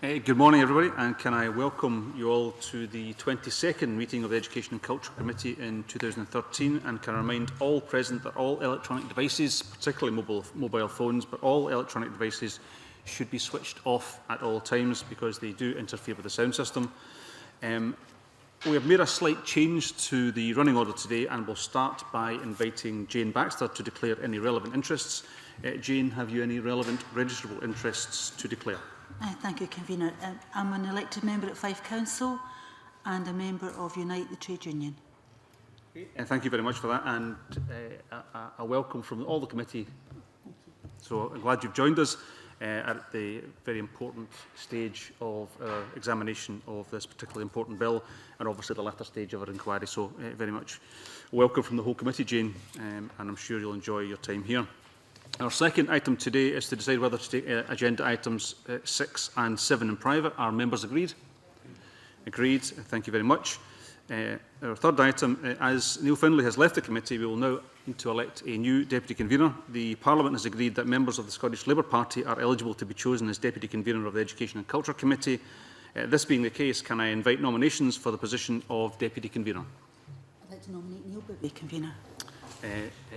Good morning, everybody, and can I welcome you all to the 22nd meeting of the Education and Culture Committee in 2013, and can I remind all present that all electronic devices, particularly mobile phones, but all electronic devices should be switched off at all times because they do interfere with the sound system. We have made a slight change to the running order today, and we'll start by inviting Jane Baxter to declare any relevant interests. Jane, have you any relevant registrable interests to declare? Thank you, Convener. I'm an elected member at Fife Council and a member of Unite the Trade Union. Thank you very much for that, and a welcome from all the committee. So I'm glad you've joined us at the very important stage of our examination of this particularly important bill, and obviously the latter stage of our inquiry. So very much welcome from the whole committee, Jane, and I'm sure you'll enjoy your time here. Our second item today is to decide whether to take agenda items 6 and 7 in private. Are members agreed? Agreed. Thank you very much. Our third item, as Neil Findlay has left the committee, we will now need to elect a new deputy convener. The Parliament has agreed that members of the Scottish Labour Party are eligible to be chosen as deputy convener of the Education and Culture Committee. This being the case, can I invite nominations for the position of deputy convener? I'd like to nominate Neil Bibby, convener.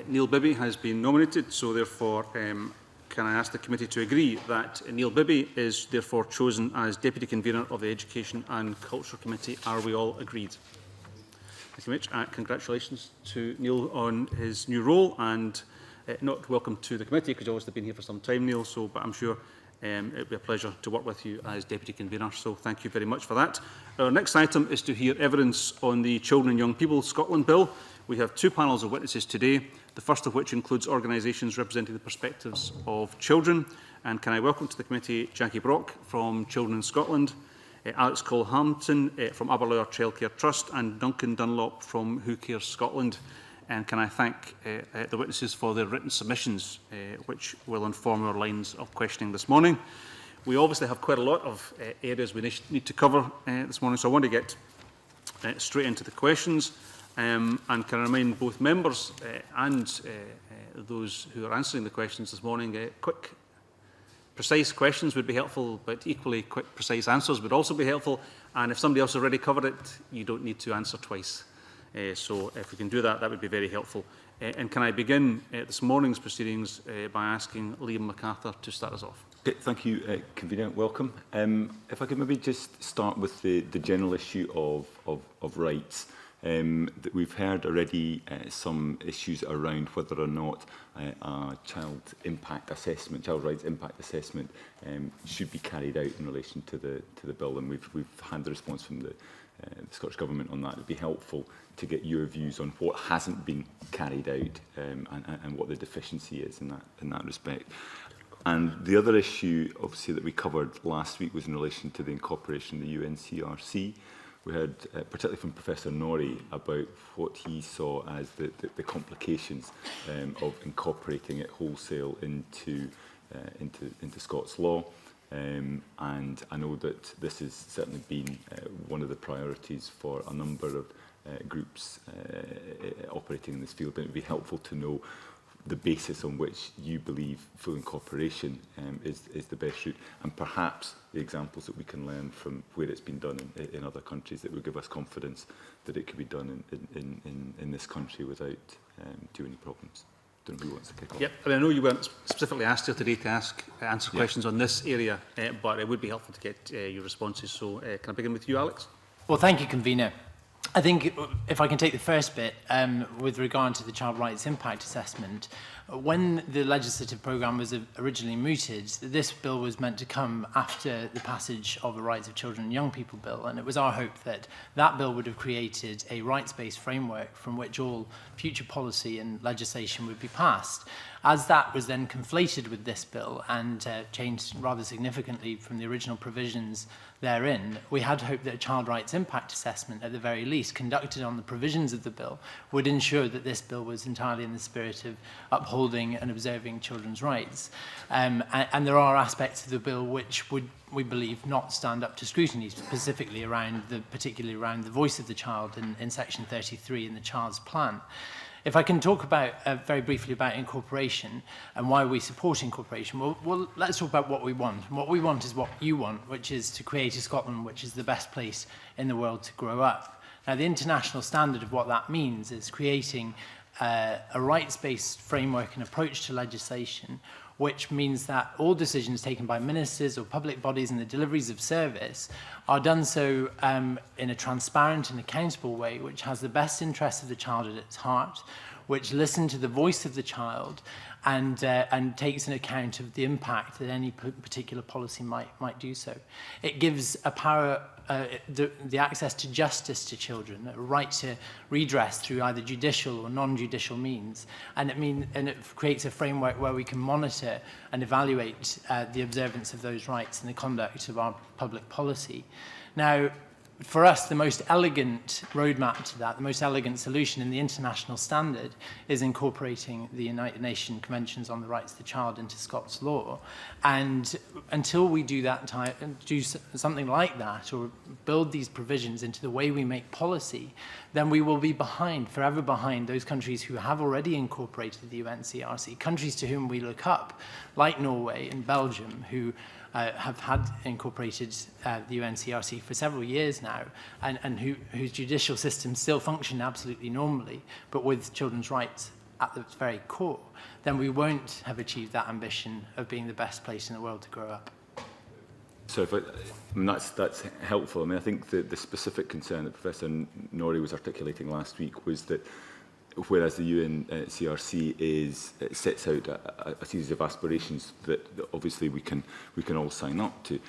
Neil Bibby has been nominated, so therefore can I ask the committee to agree that Neil Bibby is therefore chosen as deputy convener of the Education and Culture Committee? Are we all agreed? Thank you very much. Congratulations to Neil on his new role, and not welcome to the committee because you've obviously been here for some time, Neil, so but I'm sure it will be a pleasure to work with you as deputy convener, so thank you very much for that. Our next item is to hear evidence on the Children and Young People Scotland Bill. We have two panels of witnesses today, the first of which includes organisations representing the perspectives of children. And can I welcome to the committee Jackie Brock from Children in Scotland, Alex Cole-Hampton from Aberlour Childcare Trust, and Duncan Dunlop from Who Cares Scotland. And can I thank the witnesses for their written submissions, which will inform our lines of questioning this morning. We obviously have quite a lot of areas we need to cover this morning, so I want to get straight into the questions. And can I remind both members and those who are answering the questions this morning, quick, precise questions would be helpful, but equally quick, precise answers would also be helpful. And if somebody else has already covered it, you don't need to answer twice. So if we can do that, that would be very helpful. And can I begin this morning's proceedings by asking Liam MacArthur to start us off? Okay, thank you, Convener. Welcome. If I could maybe just start with the general issue of rights. That we've heard already some issues around whether or not a child rights impact assessment should be carried out in relation to the bill, and we've had the response from the Scottish Government on that. It would be helpful to get your views on what hasn't been carried out and what the deficiency is in that respect. And the other issue, obviously, that we covered last week was in relation to the incorporation of the UNCRC. We heard, particularly from Professor Norrie, about what he saw as the complications of incorporating it wholesale into Scots law. And I know that this has certainly been one of the priorities for a number of groups operating in this field. And it would be helpful to know the basis on which you believe full incorporation is the best route, and perhaps the examples that we can learn from where it's been done in other countries that would give us confidence that it could be done in this country without too many problems. I don't know who wants to kick off. Yep, I know you weren't specifically asked here today to answer questions on this area, but it would be helpful to get your responses. So can I begin with you, Alex? Well, thank you, Convener. I think if I can take the first bit with regard to the child rights impact assessment, when the legislative programme was originally mooted, this bill was meant to come after the passage of the Rights of Children and Young People Bill, and it was our hope that that bill would have created a rights-based framework from which all future policy and legislation would be passed. As that was then conflated with this bill and changed rather significantly from the original provisions therein, we had hoped that a child rights impact assessment, at the very least, conducted on the provisions of the bill, would ensure that this bill was entirely in the spirit of upholding and observing children's rights. And there are aspects of the bill which would, we believe, not stand up to scrutiny, particularly around the voice of the child in section 33 in the Child's Plan. If I can talk about very briefly about incorporation and why we support incorporation, well, let's talk about what we want. And what we want is what you want, which is to create a Scotland which is the best place in the world to grow up. Now, the international standard of what that means is creating a rights-based framework and approach to legislation, which means that all decisions taken by ministers or public bodies in the deliveries of service are done so in a transparent and accountable way, which has the best interests of the child at its heart, which listens to the voice of the child and takes an account of the impact that any particular policy might do so. It gives a power, the access to justice to children, a right to redress through either judicial or non-judicial means, and it creates a framework where we can monitor and evaluate the observance of those rights and the conduct of our public policy. Now, for us, the most elegant roadmap to that, the most elegant solution in the international standard is incorporating the United Nations Conventions on the Rights of the Child into Scots law. And until we do that, do something like that, or build these provisions into the way we make policy, then we will be behind, forever behind, those countries who have already incorporated the UNCRC, countries to whom we look up, like Norway and Belgium, who have had incorporated the UNCRC for several years now, and whose judicial systems still function absolutely normally, but with children's rights at its very core, then we won't have achieved that ambition of being the best place in the world to grow up. So if I mean, that's helpful. I mean, I think the specific concern that Professor Norrie was articulating last week was that whereas the UNCRC sets out a series of aspirations that obviously we can all sign up to,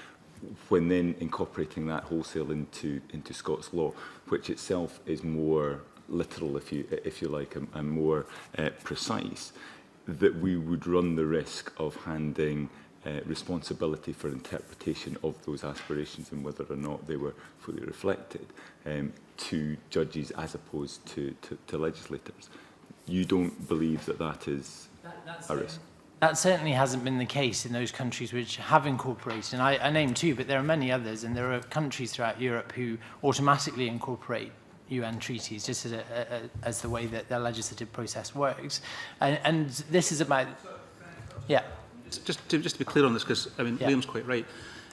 when then incorporating that wholesale into Scots law, which itself is more literal, if you like, and more precise, that we would run the risk of handing responsibility for interpretation of those aspirations and whether or not they were fully reflected to judges as opposed to legislators. You don't believe that is a risk? That certainly hasn't been the case in those countries which have incorporated, and I name two, but there are many others, and there are countries throughout Europe who automatically incorporate UN treaties just as the way that their legislative process works. And this is about... Yeah. Just to be clear on this, because I mean, Liam's quite right.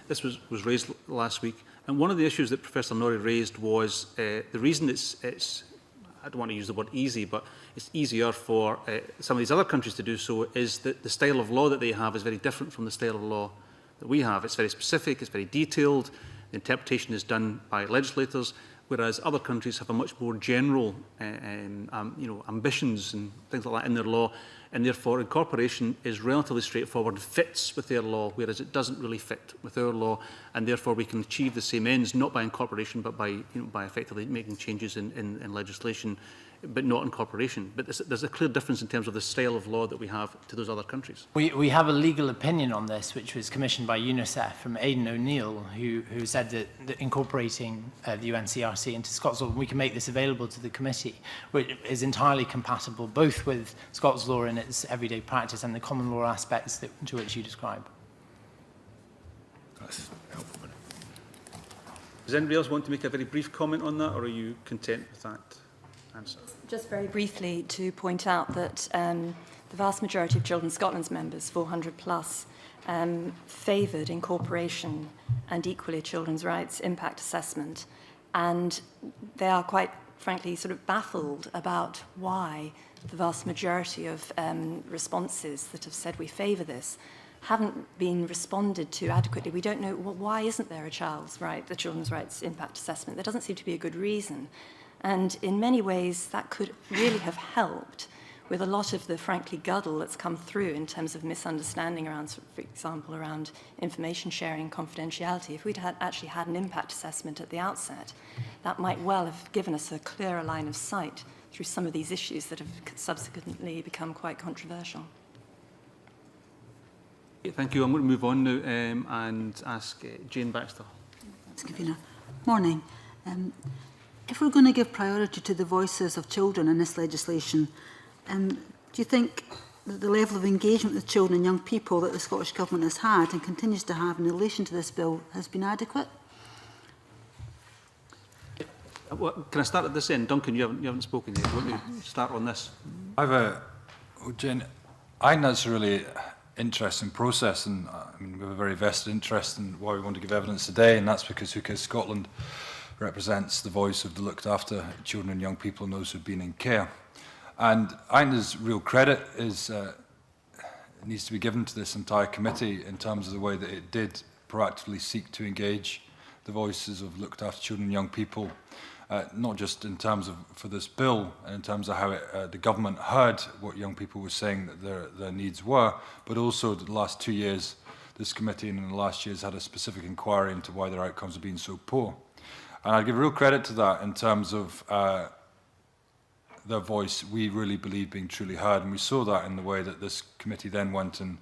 This was raised last week, and one of the issues that Professor Norrie raised was the reason it's I don't want to use the word easy, but it's easier for some of these other countries to do so is that the style of law that they have is very different from the style of law that we have. It's very specific, it's very detailed, the interpretation is done by legislators, whereas other countries have a much more general ambitions and things like that in their law, and therefore incorporation is relatively straightforward, fits with their law, whereas it doesn't really fit with our law, and therefore we can achieve the same ends, not by incorporation, but by effectively making changes in legislation, but not incorporation. But there's a clear difference in terms of the style of law that we have to those other countries. We have a legal opinion on this, which was commissioned by UNICEF from Aidan O'Neill, who said that incorporating the UNCRC into Scots law, we can make this available to the committee, which is entirely compatible both with Scots law in its everyday practice and the common law aspects to which you describe. That's helpful. Does anybody else want to make a very brief comment on that, or are you content with that answer? Just very briefly to point out that the vast majority of Children's Scotland's members, 400 plus, favoured incorporation and equally children's rights impact assessment. And they are quite frankly sort of baffled about why the vast majority of responses that have said we favour this haven't been responded to adequately. We don't know, well, why isn't there a the children's rights impact assessment? There doesn't seem to be a good reason. And in many ways, that could really have helped with a lot of the, frankly, guddle that's come through in terms of misunderstanding around, for example, around information sharing and confidentiality. If we'd actually had an impact assessment at the outset, that might well have given us a clearer line of sight through some of these issues that have subsequently become quite controversial. Thank you. I'm going to move on now and ask Jane Baxter. Thanks, Convener. Morning. If we're going to give priority to the voices of children in this legislation, do you think that the level of engagement with children and young people that the Scottish Government has had and continues to have in relation to this bill has been adequate? Can I start at this end? Duncan, you haven't spoken yet. You want to start on this? Jane, I think that's a really interesting process, and I mean, we have a very vested interest in why we want to give evidence today, and that's because Hookah Scotland represents the voice of the looked after children and young people and those who've been in care. And I think there's real credit needs to be given to this entire committee in terms of the way that it did proactively seek to engage the voices of looked after children and young people, not just in terms of for this bill and in terms of how the government heard what young people were saying that their needs were, but also the last 2 years this committee and in the last years had a specific inquiry into why their outcomes have been so poor. And I give real credit to that in terms of their voice, we really believe being truly heard. And we saw that in the way that this committee then went and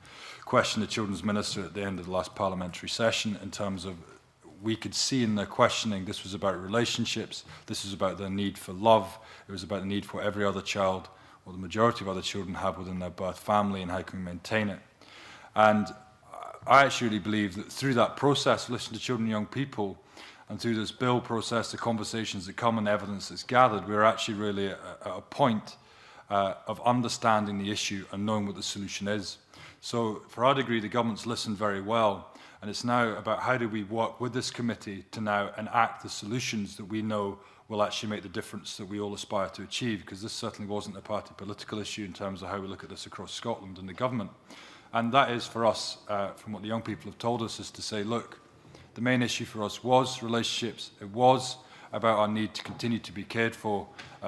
questioned the Children's Minister at the end of the last parliamentary session in terms of, we could see in their questioning, this was about relationships, this was about their need for love, it was about the need for every other child, or the majority of other children have within their birth family, and how can we maintain it. And I actually really believe that through that process, listening to children and young people, and through this bill process, the conversations that come and evidence that's gathered, we're actually really at a point of understanding the issue and knowing what the solution is. So for our degree, the government's listened very well, and it's now about how do we work with this committee to now enact the solutions that we know will actually make the difference that we all aspire to achieve, because this certainly wasn't a party political issue in terms of how we look at this across Scotland and the government. And that is for us, from what the young people have told us, is to say, look, the main issue for us was relationships. It was about our need to continue to be cared for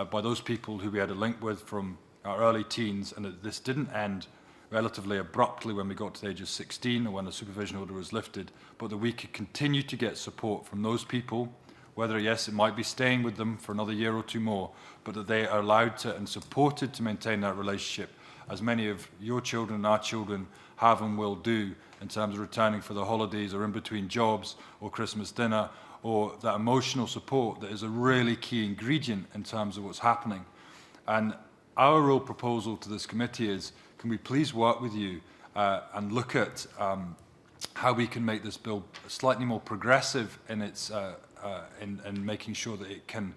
by those people who we had a link with from our early teens, and that this didn't end relatively abruptly when we got to the age of 16 or when the supervision order was lifted, but that we could continue to get support from those people, whether, yes, it might be staying with them for another year or two more, but that they are allowed to and supported to maintain that relationship, as many of your children and our children have and will do, in terms of returning for the holidays or in between jobs or Christmas dinner, or that emotional support that is a really key ingredient in terms of what's happening. And our real proposal to this committee is, can we please work with you and look at how we can make this bill slightly more progressive in its in making sure that it can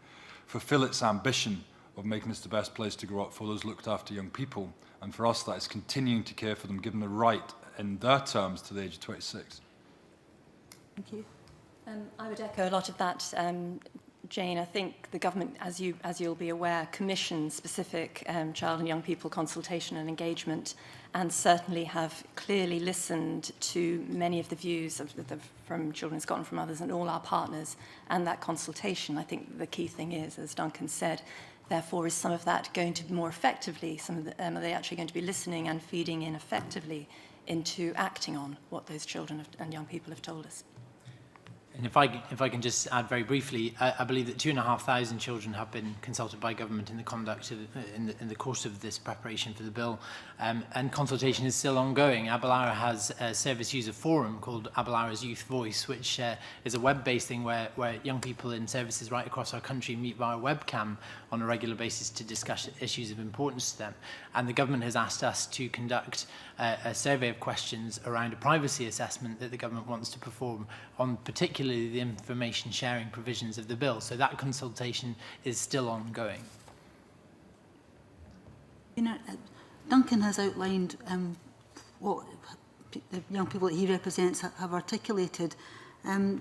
fulfill its ambition of making this the best place to grow up for those looked after young people. And for us, that is continuing to care for them, given the right in their terms to the age of 26. Thank you. I would echo a lot of that, Jane. I think the government, as you'll be aware, commissioned specific child and young people consultation and engagement, and certainly have clearly listened to many of the views from Children in Scotland, from others, and all our partners, and that consultation. I think the key thing is, as Duncan said, therefore, is some of that going to be more effectively, are they actually going to be listening and feeding in effectively into acting on what those children and young people have told us? And if I can just add very briefly, I believe that 2,500 children have been consulted by government in the conduct of, in the course of this preparation for the bill, and consultation is still ongoing. Aberlour has a service user forum called Aberlour's Youth Voice, which is a web-based thing where young people in services right across our country meet via webcam on a regular basis to discuss issues of importance to them. And the government has asked us to conduct a survey of questions around a privacy assessment that the government wants to perform on particularly the information sharing provisions of the bill. So that consultation is still ongoing. You know, Duncan has outlined what the young people that he represents have articulated. Do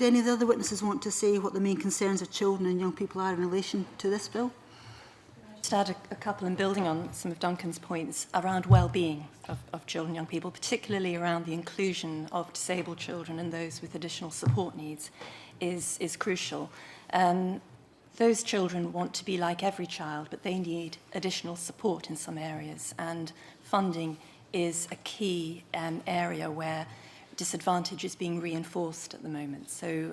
any of the other witnesses want to say what the main concerns of children and young people are in relation to this bill? Just add a couple, and building on some of Duncan's points around well-being of children and young people, particularly around the inclusion of disabled children and those with additional support needs, is crucial. Those children want to be like every child, but they need additional support in some areas, and funding is a key area where disadvantage is being reinforced at the moment. So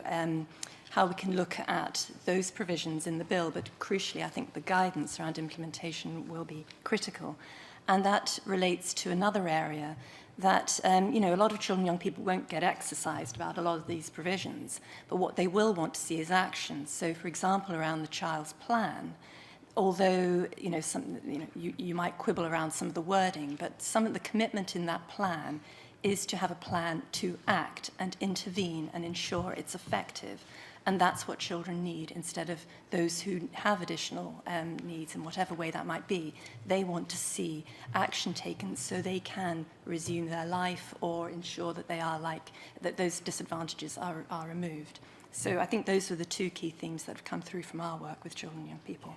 how we can look at those provisions in the bill, but crucially, I think the guidance around implementation will be critical. And that relates to another area that, you know, a lot of children and young people won't get exercised about a lot of these provisions, but what they will want to see is action. So, for example, around the child's plan, although, you know, you might quibble around some of the wording, but some of the commitment in that plan is to have a plan to act and intervene and ensure it's effective. And that's what children need, instead of those who have additional needs in whatever way that might be. They want to see action taken so they can resume their life or ensure that that those disadvantages are removed. So I think those are the two key themes that have come through from our work with children and young people.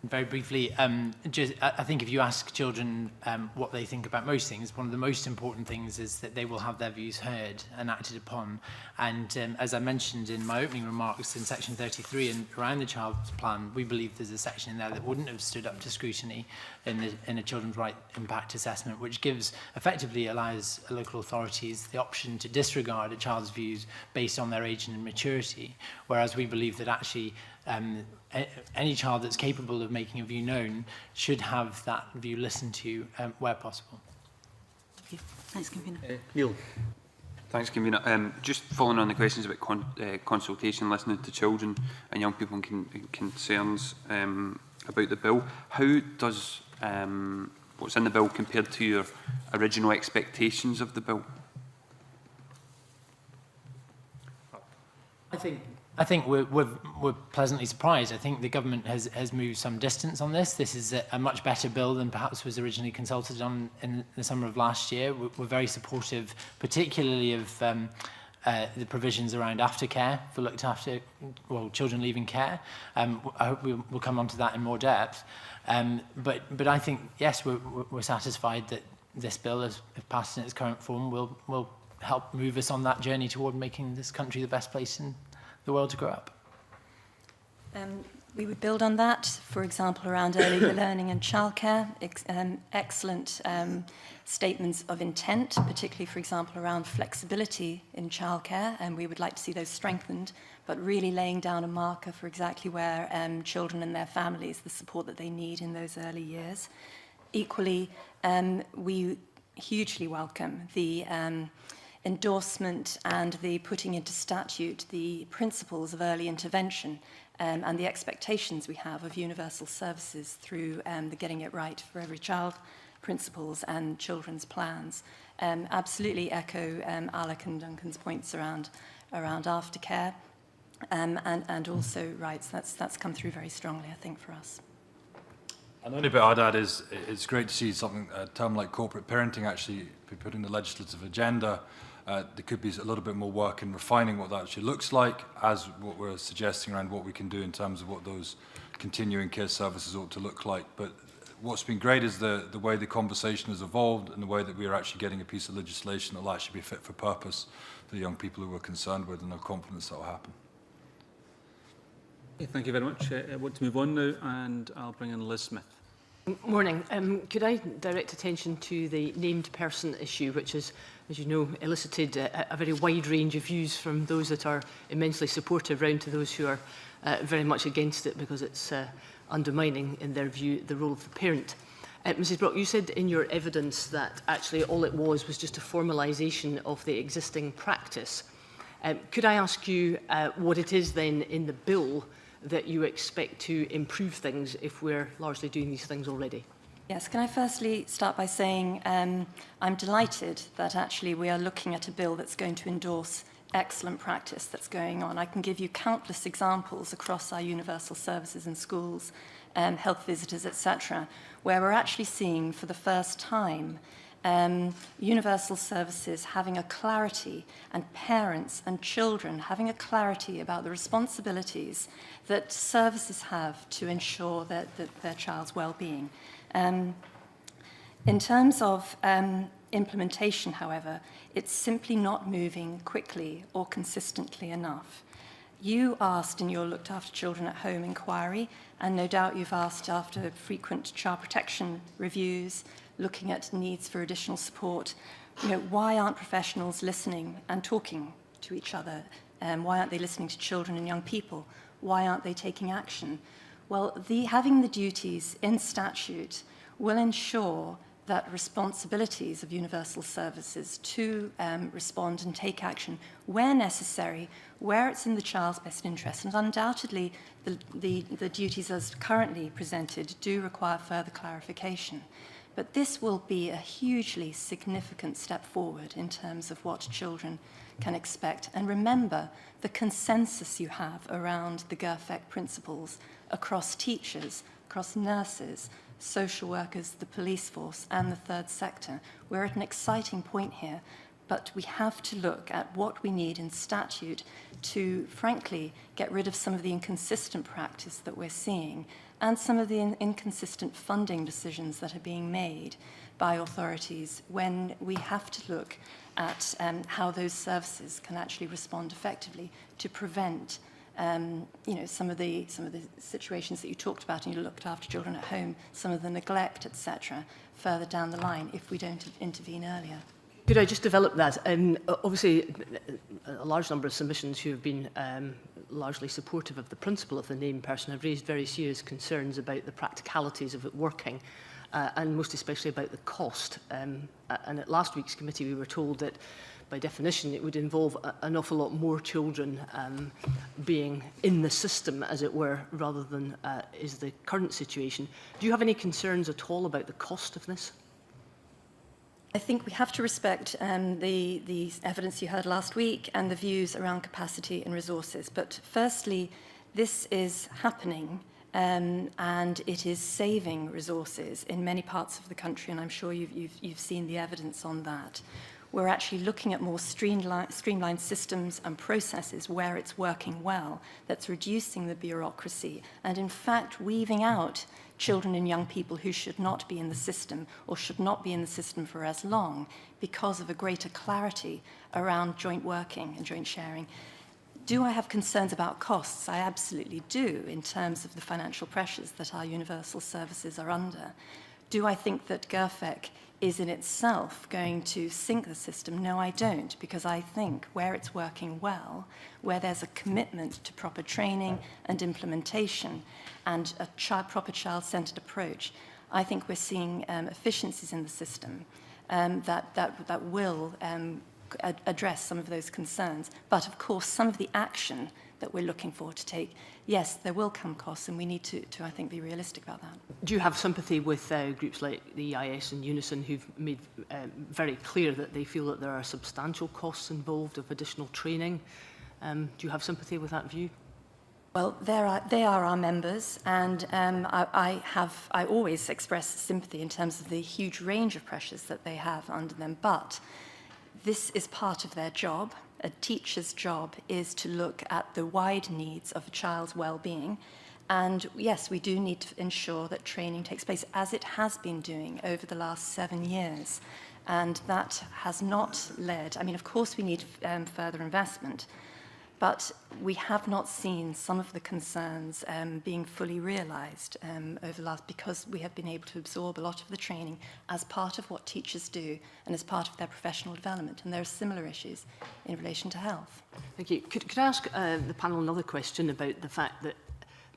Very briefly, I think if you ask children what they think about most things, one of the most important things is that they will have their views heard and acted upon. And as I mentioned in my opening remarks in section 33 and around the child's plan, we believe there's a section in there that wouldn't have stood up to scrutiny in a children's right impact assessment, which effectively allows local authorities the option to disregard a child's views based on their age and maturity, whereas we believe that actually any child that's capable of making a view known should have that view listened to where possible. Thank you. Thanks, Convener. Neil. Thanks, Convener. Just following on the questions about consultation, listening to children and young people and concerns about the bill, how does what's in the bill compared to your original expectations of the bill? I think we're pleasantly surprised. I think the government has moved some distance on this. This is a much better bill than perhaps was originally consulted on in the summer of last year. We're very supportive, particularly of the provisions around aftercare for looked after, children leaving care. I hope we'll come on to that in more depth. But I think, yes, we're satisfied that this bill, if passed in its current form, will help move us on that journey toward making this country the best place in the world to grow up. We would build on that, for example, around early learning and childcare, excellent statements of intent, particularly, for example, around flexibility in childcare, and we would like to see those strengthened, but really laying down a marker for exactly where children and their families, the support that they need in those early years. Equally, we hugely welcome the endorsement and the putting into statute the principles of early intervention and the expectations we have of universal services through the Getting It Right for Every Child principles and children's plans. Absolutely echo Alec and Duncan's points around aftercare and also rights. That's come through very strongly, I think, for us. And the only bit I'd add is it's great to see a term like corporate parenting actually be put in the legislative agenda. There could be a little bit more work in refining what that actually looks like, as what we're suggesting around what we can do in terms of what those continuing care services ought to look like. But what's been great is the way the conversation has evolved and the way that we are actually getting a piece of legislation that will actually be fit for purpose for the young people who we're concerned with, and have confidence that will happen. Okay, thank you very much. I want to move on now, and I'll bring in Liz Smith. Morning. Could I direct attention to the named person issue, which is, as you know, elicited a very wide range of views from those that are immensely supportive round to those who are very much against it because it's undermining, in their view, the role of the parent. Mrs Brock, you said in your evidence that actually all it was just a formalisation of the existing practice. Could I ask you what it is then in the bill that you expect to improve things if we're largely doing these things already? Yes, can I firstly start by saying I'm delighted that actually we are looking at a bill that's going to endorse excellent practice that's going on. I can give you countless examples across our universal services in schools, health visitors, etc., where we're actually seeing for the first time universal services having a clarity, and parents and children having a clarity about the responsibilities that services have to ensure that their child's well-being. In terms of implementation, however, it's simply not moving quickly or consistently enough. You asked in your Looked After Children at Home inquiry, and no doubt you've asked after frequent child protection reviews, looking at needs for additional support, why aren't professionals listening and talking to each other? Why aren't they listening to children and young people? Why aren't they taking action? Well, having the duties in statute will ensure that responsibilities of universal services to respond and take action where necessary, where it's in the child's best interest. And undoubtedly, the duties as currently presented do require further clarification. But this will be a hugely significant step forward in terms of what children can expect. And remember the consensus you have around the GERFEC principles across teachers, across nurses, social workers, the police force, and the third sector. We're at an exciting point here, but we have to look at what we need in statute to, frankly, get rid of some of the inconsistent practice that we're seeing and some of the inconsistent funding decisions that are being made by authorities when we have to look at how those services can actually respond effectively to prevent some of the situations that you talked about, and you looked after children at home, some of the neglect, etc., further down the line if we don't intervene earlier. Could I just develop that? Obviously, a large number of submissions who have been largely supportive of the principle of the named person have raised very serious concerns about the practicalities of it working, and most especially about the cost. And at last week's committee, we were told that, by definition, it would involve an awful lot more children being in the system, as it were, rather than is the current situation. Do you have any concerns at all about the cost of this? I think we have to respect the evidence you heard last week and the views around capacity and resources. But firstly, this is happening and it is saving resources in many parts of the country, and I'm sure you've seen the evidence on that. We're actually looking at more streamlined systems and processes where it's working well, that's reducing the bureaucracy and, in fact, weaving out children and young people who should not be in the system or should not be in the system for as long because of a greater clarity around joint working and joint sharing. Do I have concerns about costs? I absolutely do, in terms of the financial pressures that our universal services are under. Do I think that GERFEC is in itself going to sink the system? No, I don't, because I think where it's working well, where there's a commitment to proper training and implementation and a proper child-centred approach, I think we're seeing efficiencies in the system that will address some of those concerns. But of course, some of the action that we're looking for to take, yes, there will come costs, and we need to I think, be realistic about that. Do you have sympathy with groups like the EIS and Unison who've made very clear that they feel that there are substantial costs involved of additional training? Do you have sympathy with that view? Well, they are our members, and I always express sympathy in terms of the huge range of pressures that they have under them, but this is part of their job. A teacher's job is to look at the wide needs of a child's well-being. And yes, we do need to ensure that training takes place, as it has been doing over the last 7 years. And that has not led, I mean, of course we need further investment, but we have not seen some of the concerns being fully realised over the last, because we have been able to absorb a lot of the training as part of what teachers do and as part of their professional development. And there are similar issues in relation to health. Thank you. Could I ask the panel another question about the fact that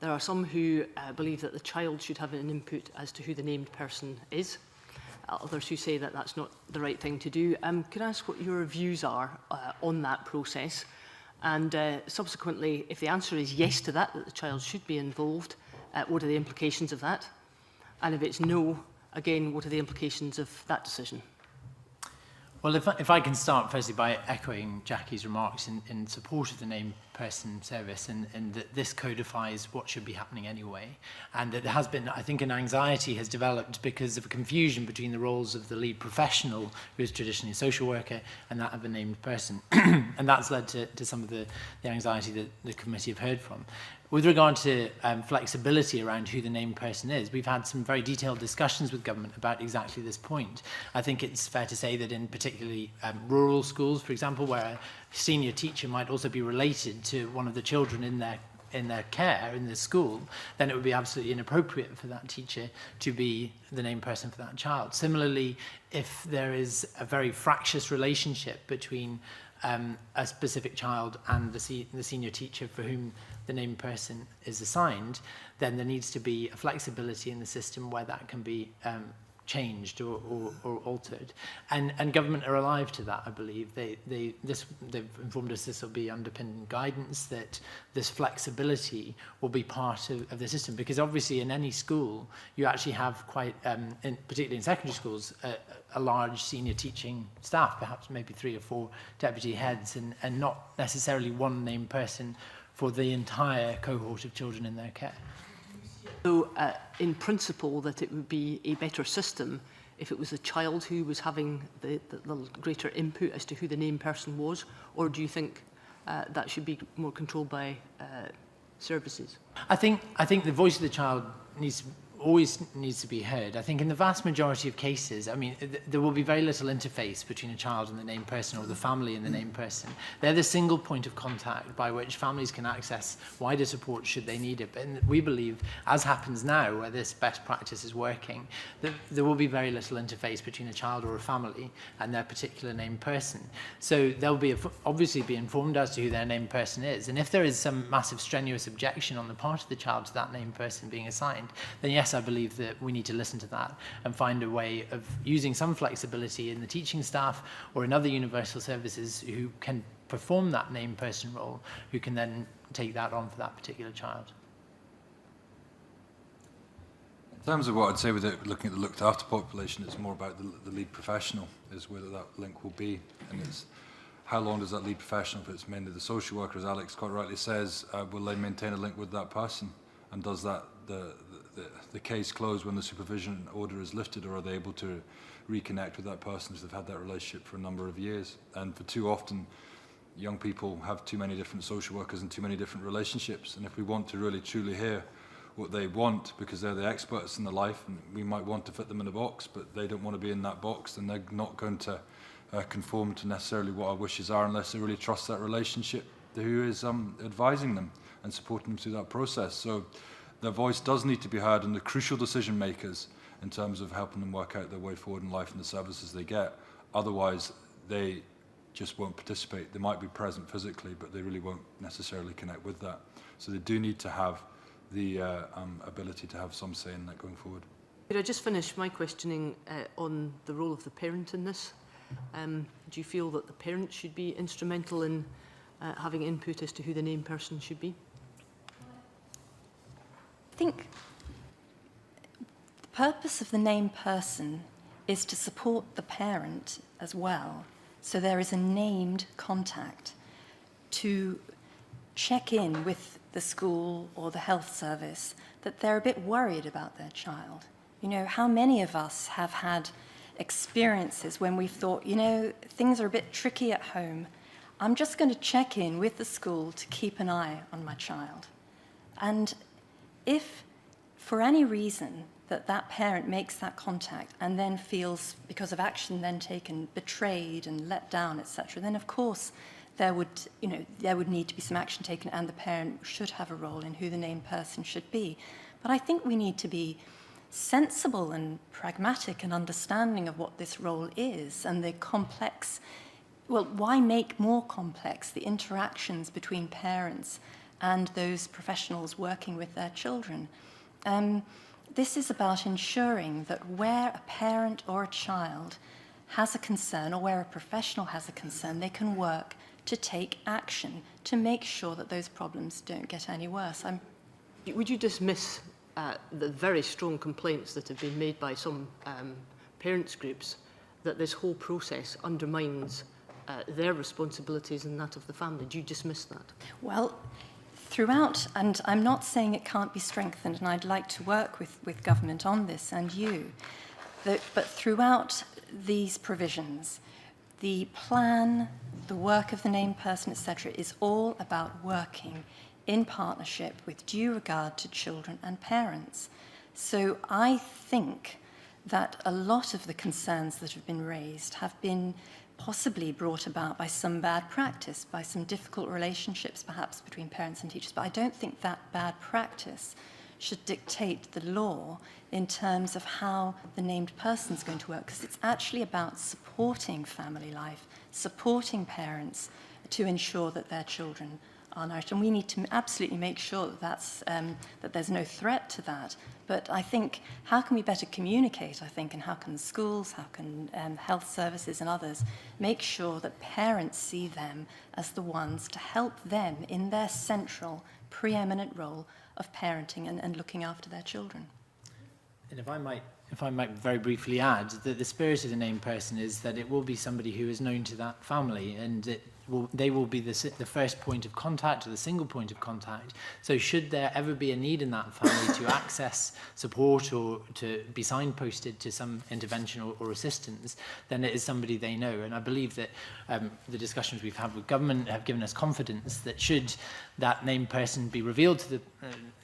there are some who believe that the child should have an input as to who the named person is? Others who say that that's not the right thing to do. Could I ask what your views are on that process? And subsequently, if the answer is yes to that the child should be involved, what are the implications of that? And if it's no, again, what are the implications of that decision? Well, if I can start firstly by echoing Jackie's remarks in support of the named person service, and that this codifies what should be happening anyway, and that there has been, I think, an anxiety has developed because of a confusion between the roles of the lead professional, who is traditionally a social worker, and that of a named person. And that's led to some of the anxiety that the committee have heard from. With regard to flexibility around who the named person is, we've had some very detailed discussions with government about exactly this point. I think it's fair to say that in particularly rural schools, for example, where a senior teacher might also be related to one of the children in their care, in the school, then it would be absolutely inappropriate for that teacher to be the named person for that child. Similarly, if there is a very fractious relationship between a specific child and the senior teacher for whom the named person is assigned, then there needs to be a flexibility in the system where that can be changed or altered. And government are alive to that, I believe. They've informed us this will be underpinned in guidance, that this flexibility will be part of the system. Because obviously in any school, you actually have quite, particularly in secondary schools, a large senior teaching staff, perhaps maybe 3 or 4 deputy heads, and not necessarily one named person for the entire cohort of children in their care. So, in principle, that it would be a better system if it was the child who was having the greater input as to who the named person was, or do you think that should be more controlled by services? I think the voice of the child always needs to be heard. I think in the vast majority of cases, I mean, there will be very little interface between a child and the named person, or the family and the named person. They're the single point of contact by which families can access wider support should they need it. And we believe, as happens now, where this best practice is working, that there will be very little interface between a child or a family and their particular named person. So they'll be obviously be informed as to who their named person is. And if there is some massive strenuous objection on the part of the child to that named person being assigned, then yes, I believe that we need to listen to that and find a way of using some flexibility in the teaching staff or in other universal services who can perform that named person role, who can then take that on for that particular child. In terms of what I'd say with it, looking at the looked after population, it's more about the lead professional, is whether that link will be, and it's how long does that lead professional, if it's mainly the social worker, as Alex quite rightly says, will they maintain a link with that person, and does that the case close when the supervision order is lifted, or are they able to reconnect with that person if they've had that relationship for a number of years? And for too often, young people have too many different social workers and too many different relationships, and if we want to really truly hear what they want, because they're the experts in their life, and we might want to fit them in a box, but they don't want to be in that box, then they're not going to conform to necessarily what our wishes are unless they really trust that relationship who is advising them and supporting them through that process. So their voice does need to be heard, and the crucial decision makers in terms of helping them work out their way forward in life and the services they get. Otherwise, they just won't participate. They might be present physically, but they really won't necessarily connect with that. So they do need to have the ability to have some say in that going forward. Could I just finish my questioning on the role of the parent in this? Do you feel that the parent should be instrumental in having input as to who the named person should be? I think the purpose of the named person is to support the parent as well. So there is a named contact to check in with the school or the health service that they're a bit worried about their child. You know, how many of us have had experiences when we've thought, you know, things are a bit tricky at home. I'm just going to check in with the school to keep an eye on my child. And if, for any reason, that parent makes that contact and then feels, because of action then taken, betrayed and let down, etc., then of course there would need to be some action taken, and the parent should have a role in who the named person should be. But I think we need to be sensible and pragmatic and understanding of what this role is and the complex. Well, why make more complex the interactions between parents and those professionals working with their children? This is about ensuring that where a parent or a child has a concern, or where a professional has a concern, they can work to take action to make sure that those problems don't get any worse. Would you dismiss the very strong complaints that have been made by some parents' groups that this whole process undermines their responsibilities and that of the family? Do you dismiss that? Well, throughout, and I'm not saying it can't be strengthened, and I'd like to work with government on this and you, but throughout these provisions, the plan, the work of the named person, etc., is all about working in partnership with due regard to children and parents. So I think that a lot of the concerns that have been raised have been possibly brought about by some bad practice, by some difficult relationships perhaps between parents and teachers, but I don't think that bad practice should dictate the law in terms of how the named person is going to work, because it's actually about supporting family life, supporting parents to ensure that their children are nourished, and we need to absolutely make sure that that there's no threat to that. But I think, how can we better communicate, I think, and how can schools, how can health services and others make sure that parents see them as the ones to help them in their central, preeminent role of parenting and looking after their children? And if I might very briefly add that the spirit of the named person is that it will be somebody who is known to that family, and they will be the first point of contact, or the single point of contact. So should there ever be a need in that family to access support or to be signposted to some intervention or assistance, then it is somebody they know. And I believe that the discussions we've had with government have given us confidence that should that named person be revealed to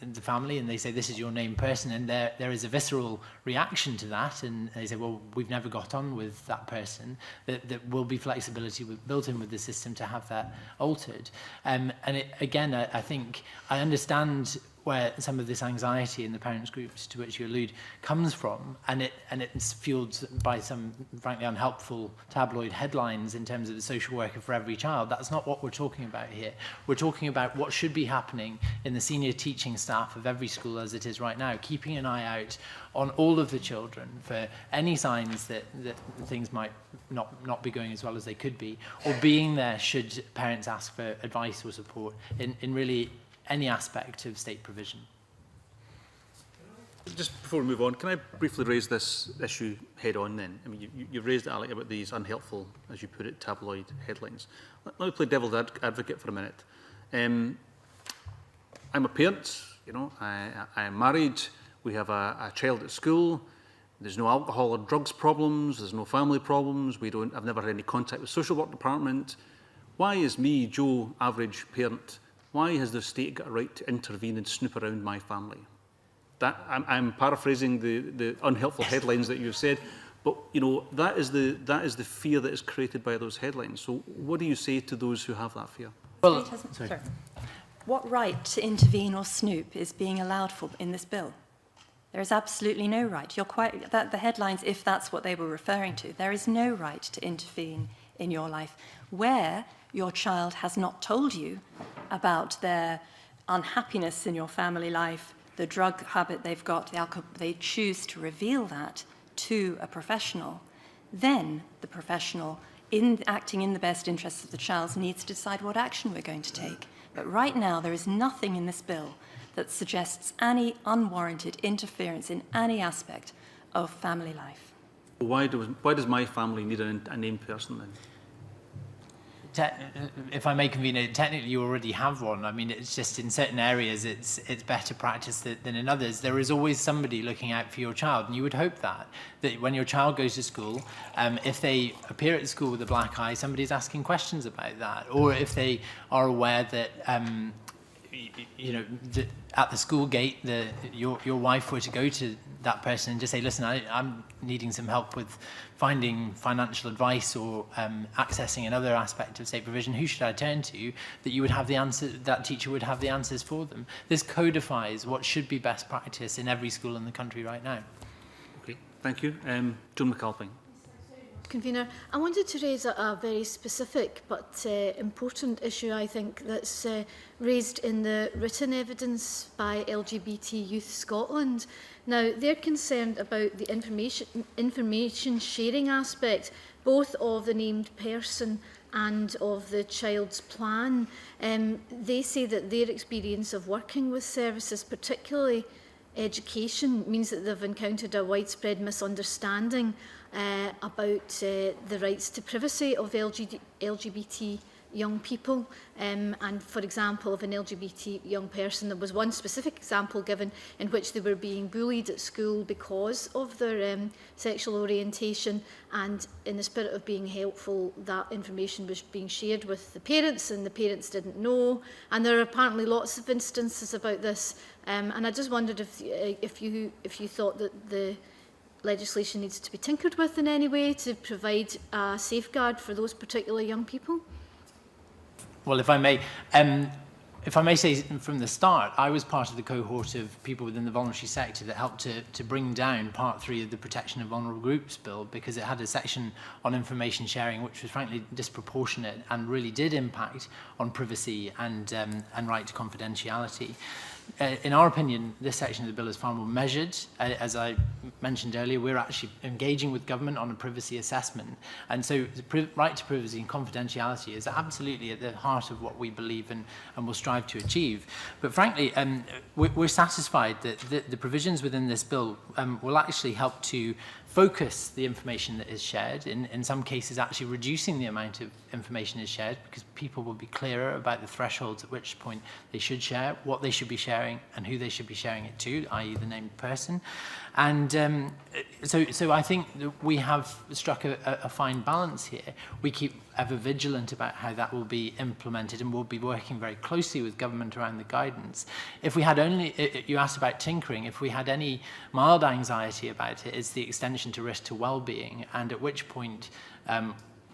the family, and they say, this is your named person, and there is a visceral reaction to that, and they say, well, we've never got on with that person, that will be flexibility built in with the system to have that altered. And again, I think I understand where some of this anxiety in the parents' groups to which you allude comes from, and it's fueled by some frankly unhelpful tabloid headlines in terms of the social worker for every child. That's not what we're talking about here. We're talking about what should be happening in the senior teaching staff of every school as it is right now, keeping an eye out on all of the children for any signs that things might not be going as well as they could be, or being there should parents ask for advice or support in really any aspect of state provision. Just before we move on, can I briefly raise this issue head on then? I mean, you've raised it, Alec, about these unhelpful, as you put it, tabloid headlines. Let me play devil's advocate for a minute. I'm a parent, you know, I am married, we have a child at school, there's no alcohol or drugs problems, there's no family problems, I've never had any contact with the social work department. Why is me, Joe, average parent, why has the state got a right to intervene and snoop around my family? I'm paraphrasing the unhelpful headlines that you've said, but you know that is the fear that is created by those headlines. So what do you say to those who have that fear? Well, sorry. What right to intervene or snoop is being allowed for in this bill? There is absolutely no right. You're quite the headlines, if that's what they were referring to. There is no right to intervene in your life where your child has not told you about their unhappiness in your family life, the drug habit they've got, the alcohol, they choose to reveal that to a professional, then the professional, in acting in the best interests of the child, needs to decide what action we're going to take. But right now, there is nothing in this bill that suggests any unwarranted interference in any aspect of family life. Why does my family need a named person then? If I may convene it, technically you already have one. I mean, it's just in certain areas it's better practice than in others. There is always somebody looking out for your child, and you would hope that when your child goes to school, if they appear at school with a black eye, somebody's asking questions about that, or if they are aware that you know, at the school gate, your wife were to go to that person and just say, listen, I'm needing some help with finding financial advice or accessing another aspect of state provision, who should I turn to? That you would have the answer, that teacher would have the answers for them. This codifies what should be best practice in every school in the country right now. Okay, thank you. Joan McAlpine. Convener, I wanted to raise a very specific but important issue, I think, that's raised in the written evidence by LGBT Youth Scotland. Now, they're concerned about the information sharing aspect, both of the named person and of the child's plan. They say that their experience of working with services, particularly education, means that they've encountered a widespread misunderstanding about the rights to privacy of LGBT young people. And for example, of an LGBT young person, there was one specific example given in which they were being bullied at school because of their sexual orientation, and in the spirit of being helpful, that information was being shared with the parents, and the parents didn't know. And there are apparently lots of instances about this. And I just wondered if you thought that the legislation needs to be tinkered with in any way to provide a safeguard for those particular young people? Well, if I may, if I may say from the start, I was part of the cohort of people within the voluntary sector that helped to bring down Part 3 of the Protection of Vulnerable Groups Bill, because it had a section on information sharing which was frankly disproportionate and really did impact on privacy and right to confidentiality. In our opinion, this section of the bill is far more measured. As I mentioned earlier, we're actually engaging with government on a privacy assessment. And so the right to privacy and confidentiality is absolutely at the heart of what we believe and will strive to achieve. But frankly, we're satisfied that the provisions within this bill will actually help to focus the information that is shared, in some cases actually reducing the amount of information is shared, because people will be clearer about the thresholds at which point they should share, what they should be sharing, and who they should be sharing it to, i.e. the named person. And so I think that we have struck a fine balance here. We keep ever vigilant about how that will be implemented, and we'll be working very closely with government around the guidance. If we had only, you asked about tinkering, if we had any mild anxiety about it, it's the extension to risk to well-being, and at which point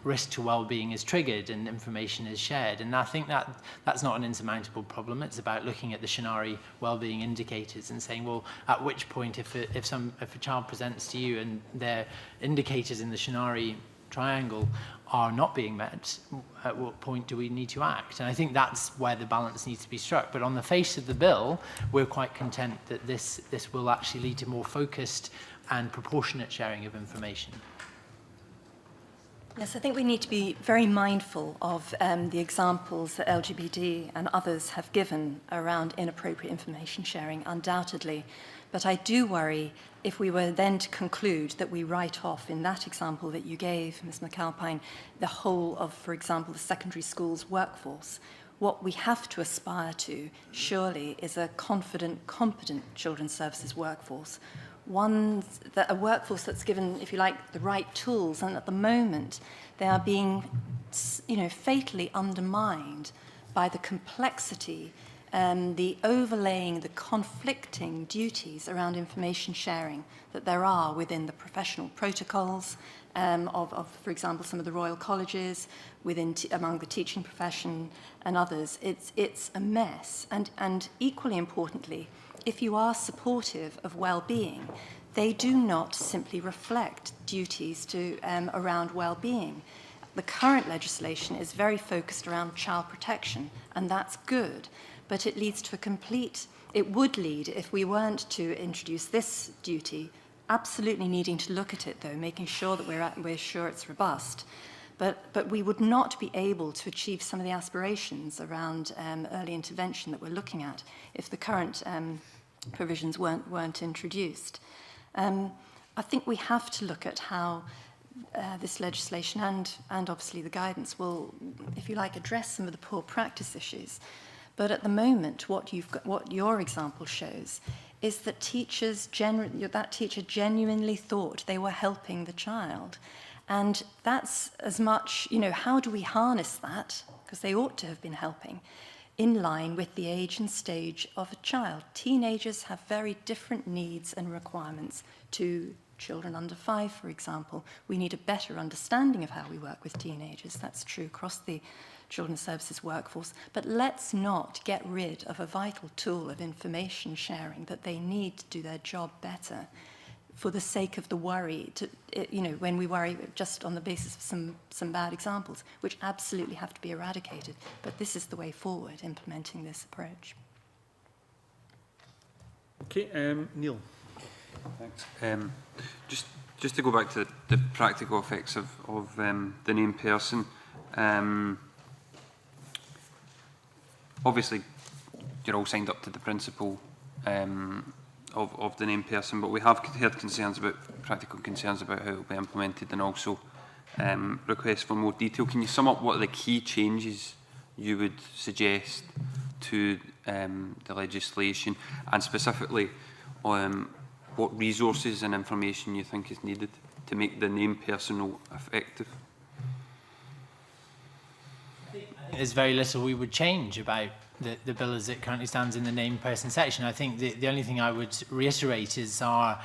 risk to well-being is triggered and information is shared. And I think that's not an insurmountable problem. It's about looking at the Shinari well-being indicators and saying, well, at which point, if a child presents to you and their indicators in the Shinari triangle are not being met, at what point do we need to act? And I think that's where the balance needs to be struck. But on the face of the bill, we're quite content that this will actually lead to more focused and proportionate sharing of information. Yes, I think we need to be very mindful of the examples that LGBT and others have given around inappropriate information sharing, undoubtedly. But I do worry if we were then to conclude that we write off, in that example that you gave, Ms. McAlpine, the whole of, for example, the secondary school's workforce. What we have to aspire to, surely, is a confident, competent children's services workforce. A workforce that's given, if you like, the right tools, and at the moment they are being, fatally undermined by the complexity, the overlaying, the conflicting duties around information sharing that there are within the professional protocols of, for example, some of the Royal Colleges, among the teaching profession and others. It's a mess, and equally importantly, if you are supportive of well-being, they do not simply reflect duties around well-being. The current legislation is very focused around child protection, and that's good, but it leads to it would lead, if we weren't to introduce this duty, absolutely needing to look at it though, making sure that we're sure it's robust. But we would not be able to achieve some of the aspirations around early intervention that we're looking at if the current provisions weren't introduced. I think we have to look at how this legislation and obviously the guidance will, if you like, address some of the poor practice issues. But at the moment, what your example shows is that that teacher genuinely thought they were helping the child. And that's as much, how do we harness that? Because they ought to have been helping in line with the age and stage of a child. Teenagers have very different needs and requirements to children under 5, for example. We need a better understanding of how we work with teenagers. That's true across the children's services workforce. But let's not get rid of a vital tool of information sharing that they need to do their job better for the sake of the worry, when we worry just on the basis of some bad examples, which absolutely have to be eradicated. But this is the way forward, implementing this approach. Okay, Neil. Thanks. Just to go back to the practical effects of the named person. Obviously, you're all signed up to the principle of the named person, but we have heard practical concerns about how it will be implemented, and also requests for more detail. Can you sum up what are the key changes you would suggest to the legislation, and specifically what resources and information you think is needed to make the named person effective? I think there's very little we would change about the bill as it currently stands in the named person section. I think the only thing I would reiterate is our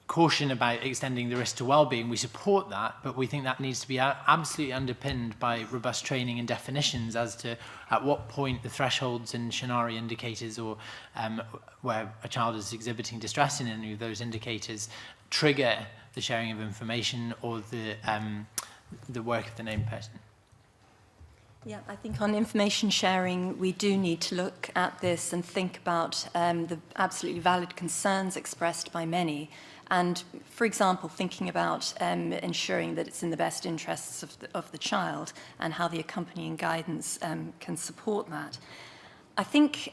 caution about extending the risk to well-being. We support that, but we think that needs to be absolutely underpinned by robust training and definitions as to at what point the thresholds and Shinari indicators, or where a child is exhibiting distress in any of those indicators, trigger the sharing of information or the work of the named person. Yeah, I think on information sharing, we do need to look at this and think about the absolutely valid concerns expressed by many. And, for example, thinking about ensuring that it's in the best interests of the child and how the accompanying guidance can support that. I think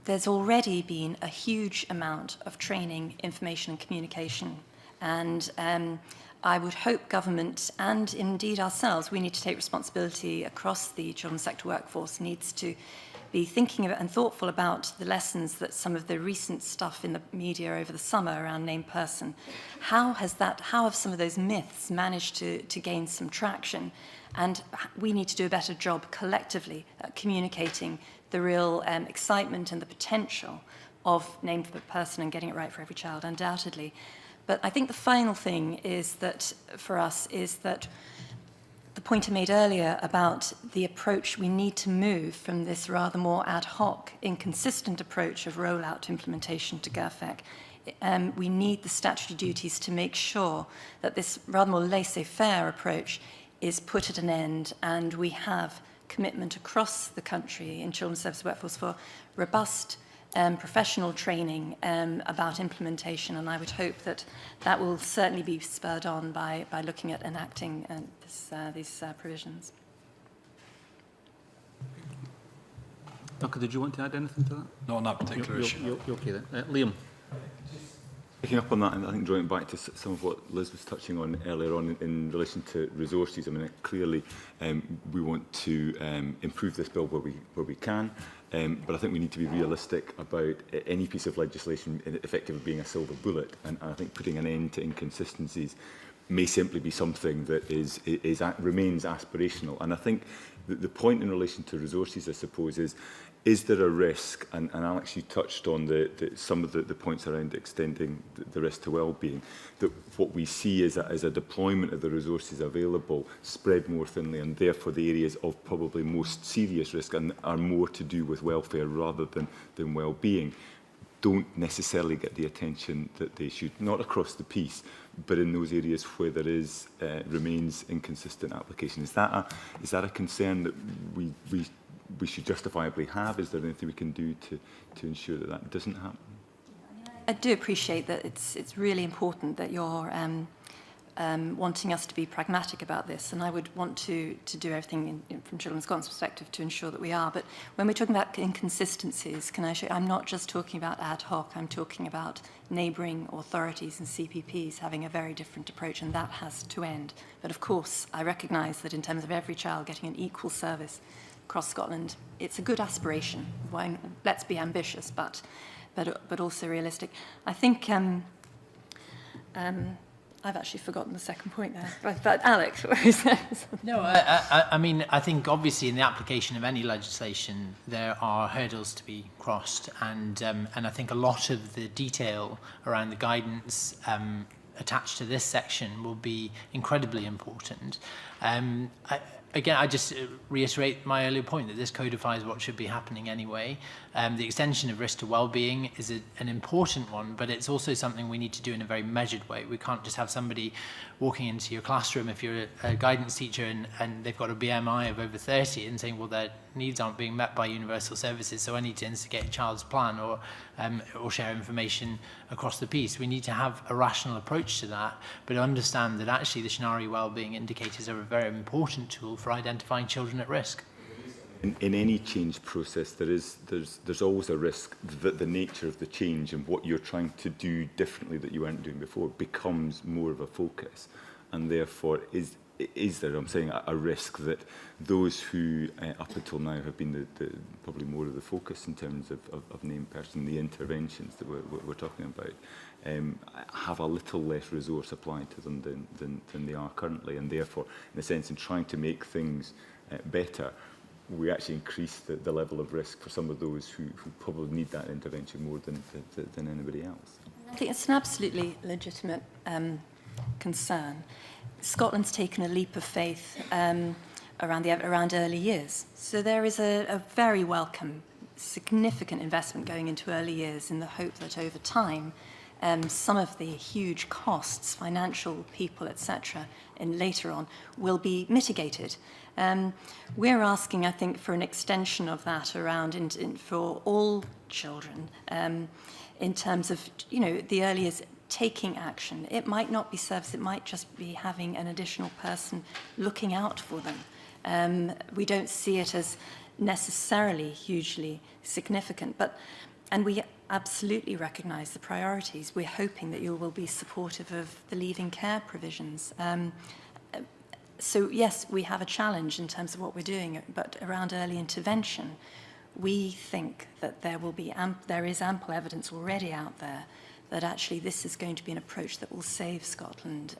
there's already been a huge amount of training, information and communication. And I would hope government and indeed ourselves, we need to take responsibility across the children's sector workforce, needs to be thinking about and thoughtful about the lessons that some of the recent stuff in the media over the summer around named person. How have some of those myths managed to gain some traction? And we need to do a better job collectively at communicating the real excitement and the potential of named person and getting it right for every child, undoubtedly. But I think the final thing is that, for us, is that the point I made earlier about the approach, we need to move from this rather more ad hoc, inconsistent approach of rollout to implementation to GERFEC. We need the statutory duties to make sure that this rather more laissez-faire approach is put at an end, and we have commitment across the country in children's service workforce for robust professional training about implementation, and I would hope that that will certainly be spurred on by looking at enacting these provisions. Duncan, did you want to add anything to that? Not on that particular issue. You're okay then. Liam. Picking up on that, and I think drawing it back to some of what Liz was touching on earlier on in relation to resources. I mean, clearly we want to improve this bill where we can, but I think we need to be realistic about any piece of legislation effectively being a silver bullet, and I think putting an end to inconsistencies may simply be something that remains aspirational. And I think the point in relation to resources, I suppose, is there a risk, and Alex, you touched on some of the points around extending the risk to well-being, that what we see is a deployment of the resources available spread more thinly, and therefore the areas of probably most serious risk and are more to do with welfare rather than well-being don't necessarily get the attention that they should, not across the piece, but in those areas where there remains inconsistent application. Is that a concern that we should justifiably have? Is there anything we can do to ensure that doesn't happen? I do appreciate that it's really important that you're wanting us to be pragmatic about this, and I would want to do everything from Children's Scotland's perspective to ensure that we are. But when we're talking about inconsistencies, can I show you, I'm not just talking about ad hoc, I'm talking about neighbouring authorities and CPPs having a very different approach, and that has to end. But of course, I recognise that in terms of every child getting an equal service across Scotland, it's a good aspiration. Let's be ambitious, but also realistic. I think I've actually forgotten the second point there. But Alex, what is that? No, I mean, I think obviously in the application of any legislation, there are hurdles to be crossed, and I think a lot of the detail around the guidance attached to this section will be incredibly important. Again, I just reiterate my earlier point that this codifies what should be happening anyway. The extension of risk to well-being is an important one, but it's also something we need to do in a very measured way. We can't just have somebody walking into your classroom if you're a guidance teacher and they've got a BMI of over 30 and saying, well, their needs aren't being met by universal services, so I need to instigate a child's plan or share information across the piece. We need to have a rational approach to that, but understand that actually the Shinari wellbeing indicators are a very important tool for identifying children at risk. In any change process, there's always a risk that the nature of the change and what you're trying to do differently that you weren't doing before becomes more of a focus, and therefore is there, I'm saying, a risk that those who up until now have been the probably more of the focus in terms of named person, the interventions that we're talking about, have a little less resource applied to them than they are currently, and therefore, in a sense, in trying to make things better, we actually increase the level of risk for some of those who probably need that intervention more than anybody else. I think it's an absolutely legitimate concern. Scotland's taken a leap of faith around early years. So there is a very welcome, significant investment going into early years in the hope that over time, some of the huge costs, financial, people, etc., and later on, will be mitigated. We're asking, I think, for an extension of that around for all children, in terms of, you know, the earliest taking action. It might not be service, it might just be having an additional person looking out for them. We don't see it as necessarily hugely significant, and we absolutely recognise the priorities. We're hoping that you will be supportive of the leaving care provisions. So yes, we have a challenge in terms of what we're doing, but around early intervention, we think that there is ample evidence already out there that actually this is going to be an approach that will save Scotland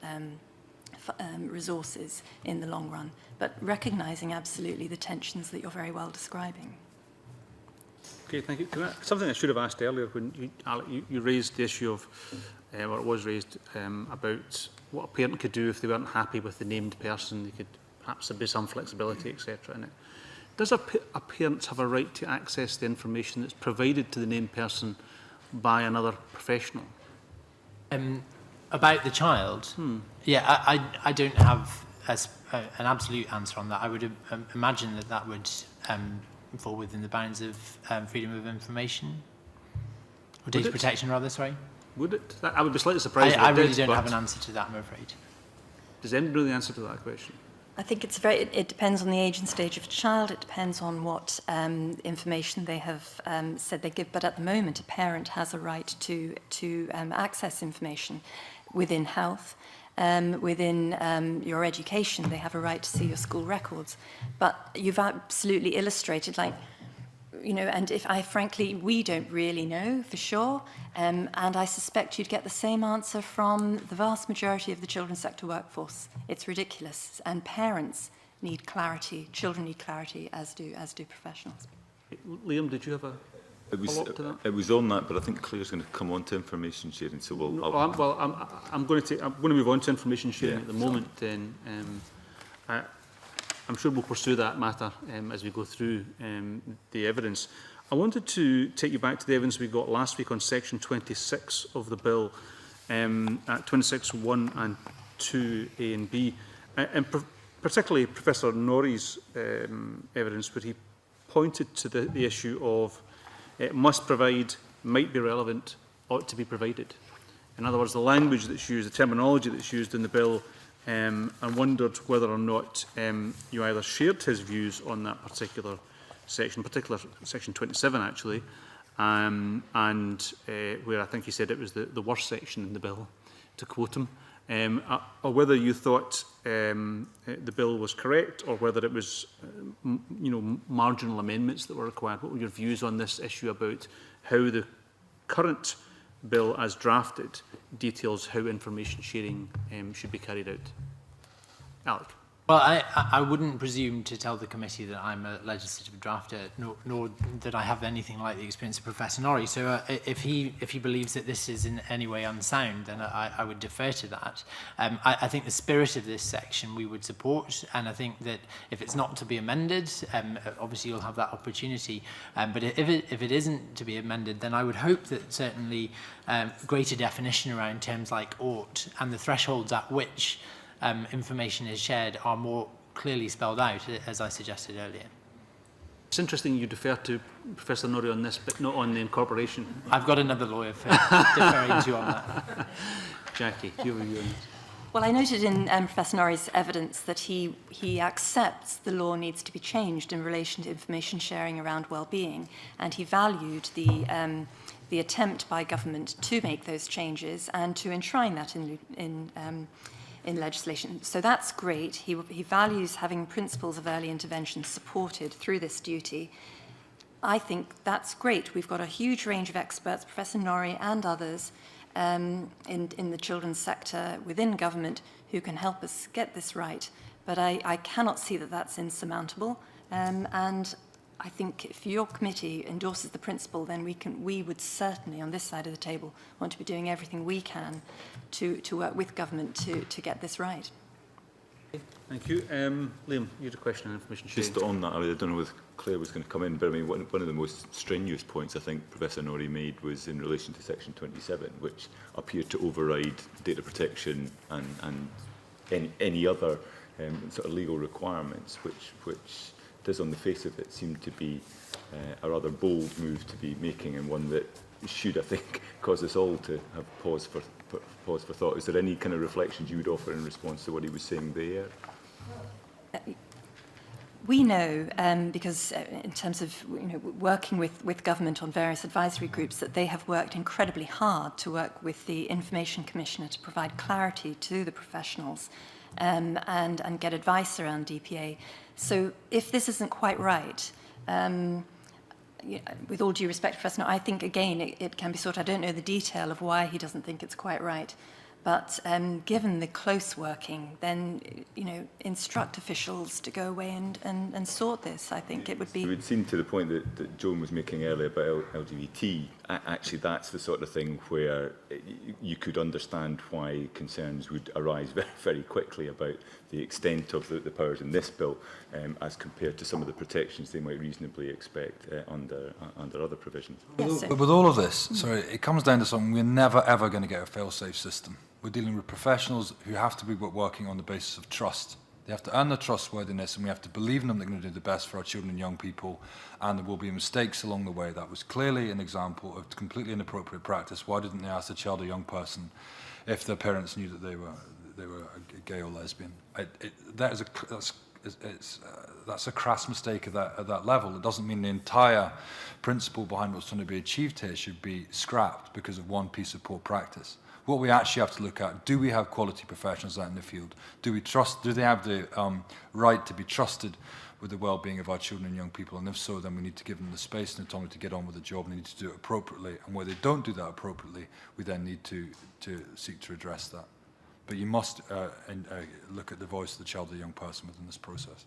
resources in the long run, but recognising absolutely the tensions that you're very well describing. Okay, thank you. Something I should have asked earlier when you, Alec, you raised the issue of, or it was raised, about what a parent could do if they weren't happy with the named person. They could, perhaps there'd be some flexibility, etc. in it. Does a parent have a right to access the information that's provided to the named person by another professional? About the child? Yeah, I don't have an absolute answer on that. I would imagine that that would fall within the bounds of freedom of information, or data protection rather, sorry. Would it? I would be slightly surprised if it I really did, don't have an answer to that, I'm afraid. Does anybody know the answer to that question? I think it depends on the age and stage of the child. It depends on what information they have said they give. But at the moment, a parent has a right to access information within health, within your education. They have a right to see your school records. But you've absolutely illustrated, like, you know, and frankly, we don't really know for sure. And I suspect you'd get the same answer from the vast majority of the children's sector workforce. It's ridiculous. And parents need clarity, children need clarity, as do professionals. Liam, did you have a follow-up to that? It was on that, but I think Claire's going to come on to information sharing, so I'm going to move on to information sharing at the moment. Then I'm sure we'll pursue that matter as we go through the evidence. I wanted to take you back to the evidence we got last week on section 26 of the bill, at 26(1) and 2A and B, and particularly Professor Norrie's evidence, where he pointed to the issue of must provide, might be relevant, ought to be provided. In other words, the language that's used, the terminology that's used in the bill, and wondered whether or not you either shared his views on that particular section, section 27 actually, and where I think he said it was the worst section in the bill, to quote him, or whether you thought the bill was correct, or whether it was marginal amendments that were required. What were your views on this issue about how the current bill as drafted details how information sharing should be carried out? Alec. Well, I wouldn't presume to tell the committee that I'm a legislative drafter, nor that I have anything like the experience of Professor Norrie. So if he believes that this is in any way unsound, then I would defer to that. I think the spirit of this section we would support, and I think that if it's not to be amended, obviously you'll have that opportunity. But if it isn't to be amended, then I would hope that certainly greater definition around terms like ought and the thresholds at which information is shared are more clearly spelled out, as I suggested earlier. It's interesting you defer to Professor Norrie on this, but not on the incorporation. I've got another lawyer for deferring to on that. Jackie, you were yours. Well, I noted in Professor Norrie's evidence that he accepts the law needs to be changed in relation to information sharing around well-being, and he valued the attempt by government to make those changes and to enshrine that in legislation. So that's great. He values having principles of early intervention supported through this duty. I think that's great. We've got a huge range of experts, Professor Norrie and others, in the children's sector within government who can help us get this right. But I cannot see that that's insurmountable. And I think if your committee endorses the principle, then we would certainly, on this side of the table, want to be doing everything we can to work with government to get this right. Thank you. Liam, you had a question on information sharing. Just on that, I don't know if Claire was going to come in, but I mean, one of the most strenuous points I think Professor Norrie made was in relation to Section 27, which appeared to override data protection and any other sort of legal requirements, which does on the face of it seem to be a rather bold move to be making, and one that should, I think, cause us all to have pause for thought. Is there any kind of reflections you would offer in response to what he was saying there? We know, because in terms of working with government on various advisory groups, that they have worked incredibly hard to work with the Information Commissioner to provide clarity to the professionals and get advice around DPA. So if this isn't quite right, with all due respect, Professor, I think, again, it can be sorted. I don't know the detail of why he doesn't think it's quite right. But given the close working, then, instruct officials to go away and sort this. I think it would be... It would seem to the point that Joan was making earlier about LGBT, actually that's the sort of thing where you could understand why concerns would arise very, very quickly about the extent of the powers in this bill as compared to some of the protections they might reasonably expect under other provisions. Yes, But with all of this, sorry, it comes down to something we're never ever going to get a fail-safe system. We're dealing with professionals who have to be working on the basis of trust. They have to earn their trustworthiness, and we have to believe in them they're going to do the best for our children and young people, and there will be mistakes along the way. That was clearly an example of completely inappropriate practice. Why didn't they ask the child or young person if their parents knew that they were gay or lesbian? That's a crass mistake at that level. It doesn't mean the entire principle behind what's trying to be achieved here should be scrapped because of one piece of poor practice. What we actually have to look at, do we have quality professionals out in the field? Do they have the right to be trusted with the well-being of our children and young people? And if so, then we need to give them the space and autonomy to get on with the job, and they need to do it appropriately. And where they don't do that appropriately, we then need to seek to address that. But you must look at the voice of the child or the young person within this process.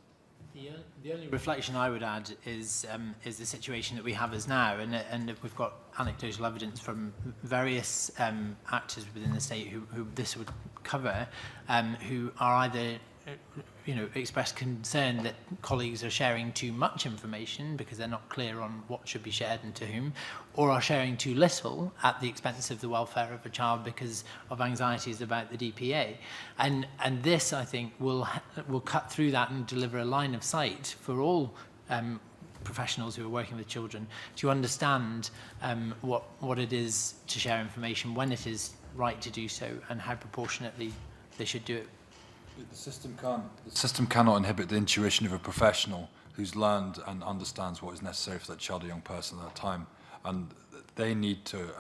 The only reflection I would add is the situation that we have as now, and we've got anecdotal evidence from various actors within the state who this would cover, who are either express concern that colleagues are sharing too much information because they're not clear on what should be shared and to whom, or are sharing too little at the expense of the welfare of a child because of anxieties about the DPA. And this, I think, will cut through that and deliver a line of sight for all professionals who are working with children to understand what it is to share information, when it is right to do so, and how proportionately they should do it. The system cannot inhibit the intuition of a professional who's learned and understands what is necessary for that child or young person at that time. And they need to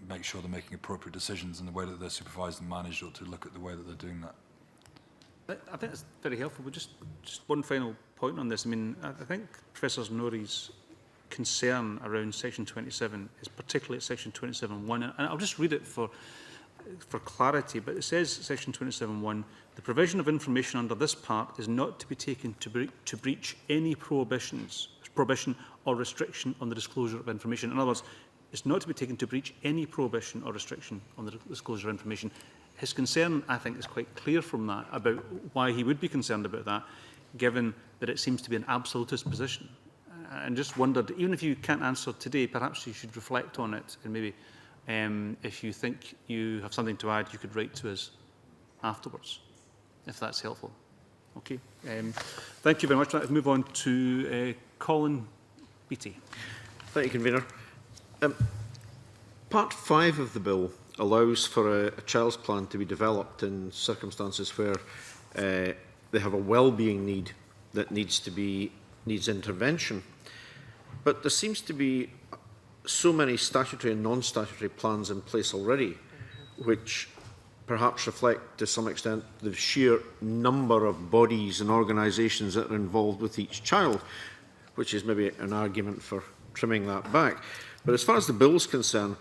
make sure they're making appropriate decisions in the way that they're supervised and managed, or to look at the way that they're doing that. I think that's very helpful. But just one final point on this. I mean, I think Professor Norrie's concern around Section 27 is particularly at Section 27.1. And I'll just read it for clarity, but it says, Section 27.1, the provision of information under this part is not to be taken to breach any prohibition or restriction on the disclosure of information. In other words, it's not to be taken to breach any prohibition or restriction on the disclosure of information. His concern, I think, is quite clear from that about why he would be concerned about that, given that it seems to be an absolutist position. And just wondered, even if you can't answer today, perhaps you should reflect on it, and maybe if you think you have something to add, you could write to us afterwards, if that's helpful. Okay. Thank you very much. Let's move on to Colin Beattie. Thank you, Convener. Part 5 of the bill allows for a child's plan to be developed in circumstances where they have a well-being need that needs intervention. But there seems to be so many statutory and non-statutory plans in place already, which perhaps reflect to some extent the sheer number of bodies and organisations that are involved with each child, which is maybe an argument for trimming that back. But as far as the bill is concerned,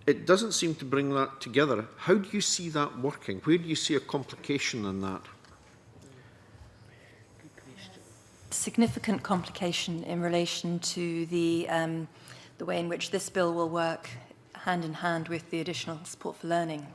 it doesn't seem to bring that together. How do you see that working? Where do you see a complication in that? significant complication in relation to the way in which this bill will work hand in hand with the Additional Support for Learning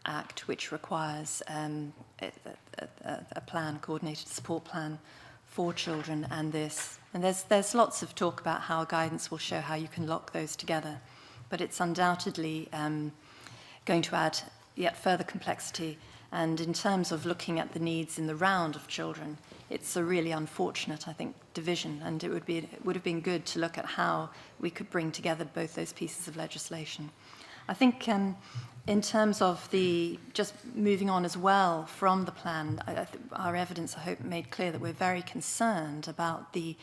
Act, which requires a plan, coordinated support plan for children and this. And there's lots of talk about how guidance will show how you can lock those together, but it's undoubtedly going to add yet further complexity. And in terms of looking at the needs in the round of children, it's a really unfortunate, I think, division, and it would have been good to look at how we could bring together both those pieces of legislation. I think in terms of just moving on as well from the plan, our evidence, I hope, made clear that we're very concerned about the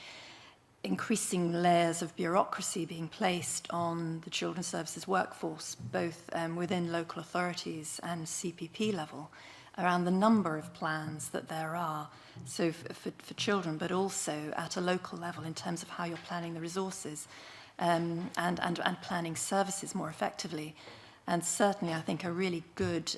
increasing layers of bureaucracy being placed on the children's services workforce, both within local authorities and CPP level, around the number of plans that there are, so for children, but also at a local level in terms of how you're planning the resources and planning services more effectively. And certainly, I think, a really good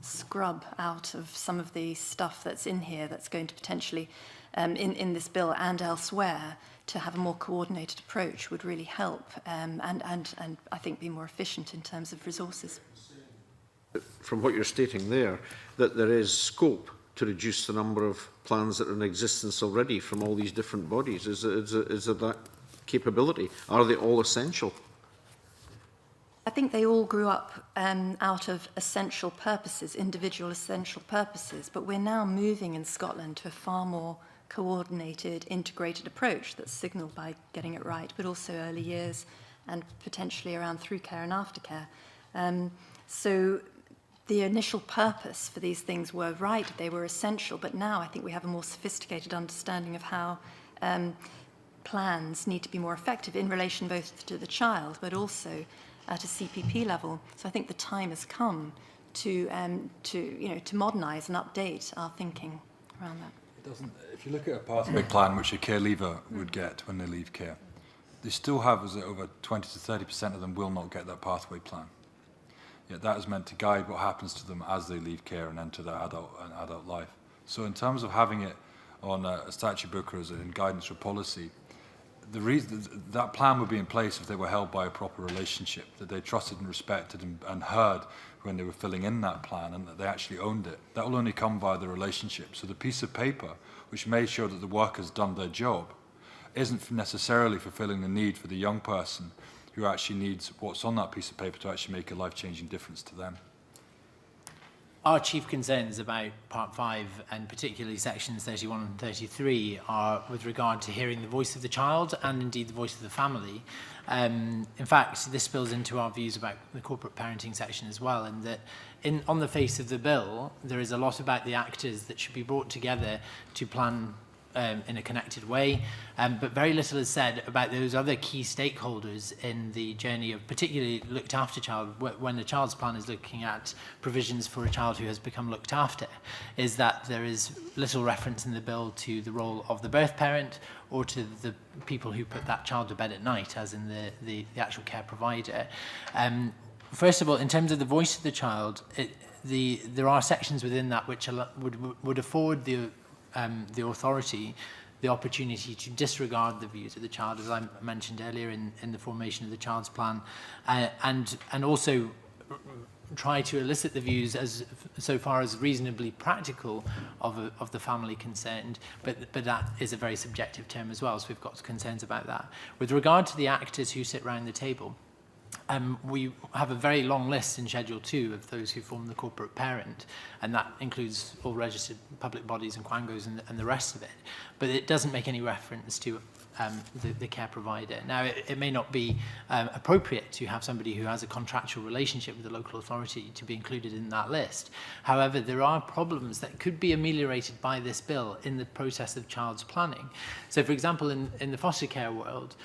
scrub out of some of the stuff that's in here that's going to potentially, in this bill and elsewhere, to have a more coordinated approach would really help and I think be more efficient in terms of resources. From what you're stating there, that there is scope to reduce the number of plans that are in existence already from all these different bodies. Is there that capability? Are they all essential? I think they all grew up out of essential purposes, individual essential purposes, but we're now moving in Scotland to a far more coordinated, integrated approach that's signalled by getting it right, but also early years and potentially around through care and aftercare. So the initial purpose for these things were right, they were essential, but now I think we have a more sophisticated understanding of how plans need to be more effective in relation both to the child, but also at a CPP level. So I think the time has come to modernise and update our thinking around that. It doesn't. If you look at a pathway plan, which a care leaver would get when they leave care, they still have, is it over 20 to 30% of them will not get that pathway plan. Yet that is meant to guide what happens to them as they leave care and enter their adult life. So in terms of having it on a statute book or as in guidance for policy, the reason that plan would be in place if they were held by a proper relationship, that they trusted and respected and heard when they were filling in that plan and that they actually owned it. That will only come via the relationship. So the piece of paper, which may show that the worker's done their job, isn't necessarily fulfilling the need for the young person who actually needs what's on that piece of paper to actually make a life-changing difference to them. Our chief concerns about Part 5 and particularly sections 31 and 33 are with regard to hearing the voice of the child and indeed the voice of the family. In fact, this spills into our views about the corporate parenting section as well, and that on the face of the bill, there is a lot about the actors that should be brought together to plan in a connected way, but very little is said about those other key stakeholders in the journey of particularly looked after child. When the child's plan is looking at provisions for a child who has become looked after, is that there is little reference in the bill to the role of the birth parent or to the people who put that child to bed at night, as in the actual care provider. First of all, in terms of the voice of the child, there are sections within that which would afford the authority the opportunity to disregard the views of the child, as I mentioned earlier in the formation of the child's plan, and also try to elicit the views so far as reasonably practical of the family concerned, but that is a very subjective term as well, so we've got concerns about that. With regard to the actors who sit around the table, we have a very long list in Schedule 2 of those who form the corporate parent, and that includes all registered public bodies and quangos and the rest of it. But it doesn't make any reference to the care provider. Now, it may not be appropriate to have somebody who has a contractual relationship with the local authority to be included in that list. However, there are problems that could be ameliorated by this bill in the process of child's planning. So, for example, in the foster care world,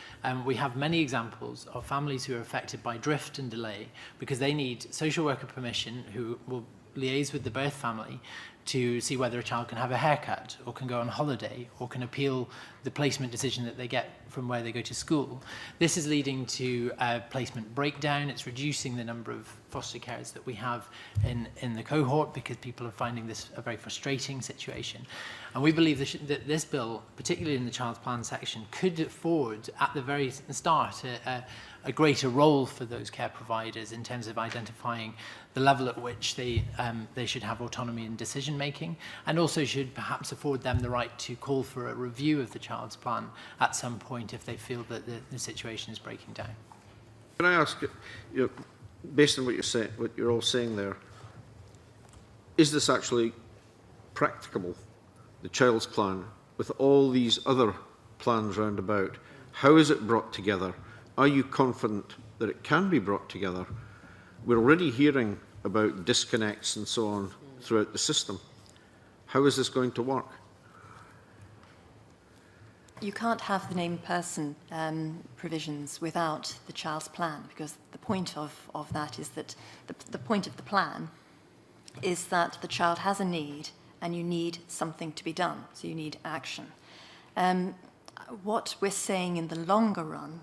we have many examples of families who are affected by drift and delay because they need social worker permission who will liaise with the birth family to see whether a child can have a haircut or can go on holiday or can appeal the placement decision that they get from where they go to school. This is leading to placement breakdown. It's reducing the number of foster carers that we have in the cohort because people are finding this a very frustrating situation. And we believe that this bill, particularly in the child's plan section, could afford at the very start a greater role for those care providers in terms of identifying the level at which they should have autonomy in decision making, and also should perhaps afford them the right to call for a review of the child's plan at some point if they feel that the situation is breaking down. Can I ask, based on what you're all saying there, is this actually practicable, the child's plan, with all these other plans round about? How is it brought together? Are you confident that it can be brought together? We're already hearing about disconnects and so on throughout the system. How is this going to work? You can't have the named person provisions without the child's plan, because the point of that is that the point of the plan is that the child has a need and you need something to be done, so you need action. What we're saying in the longer run,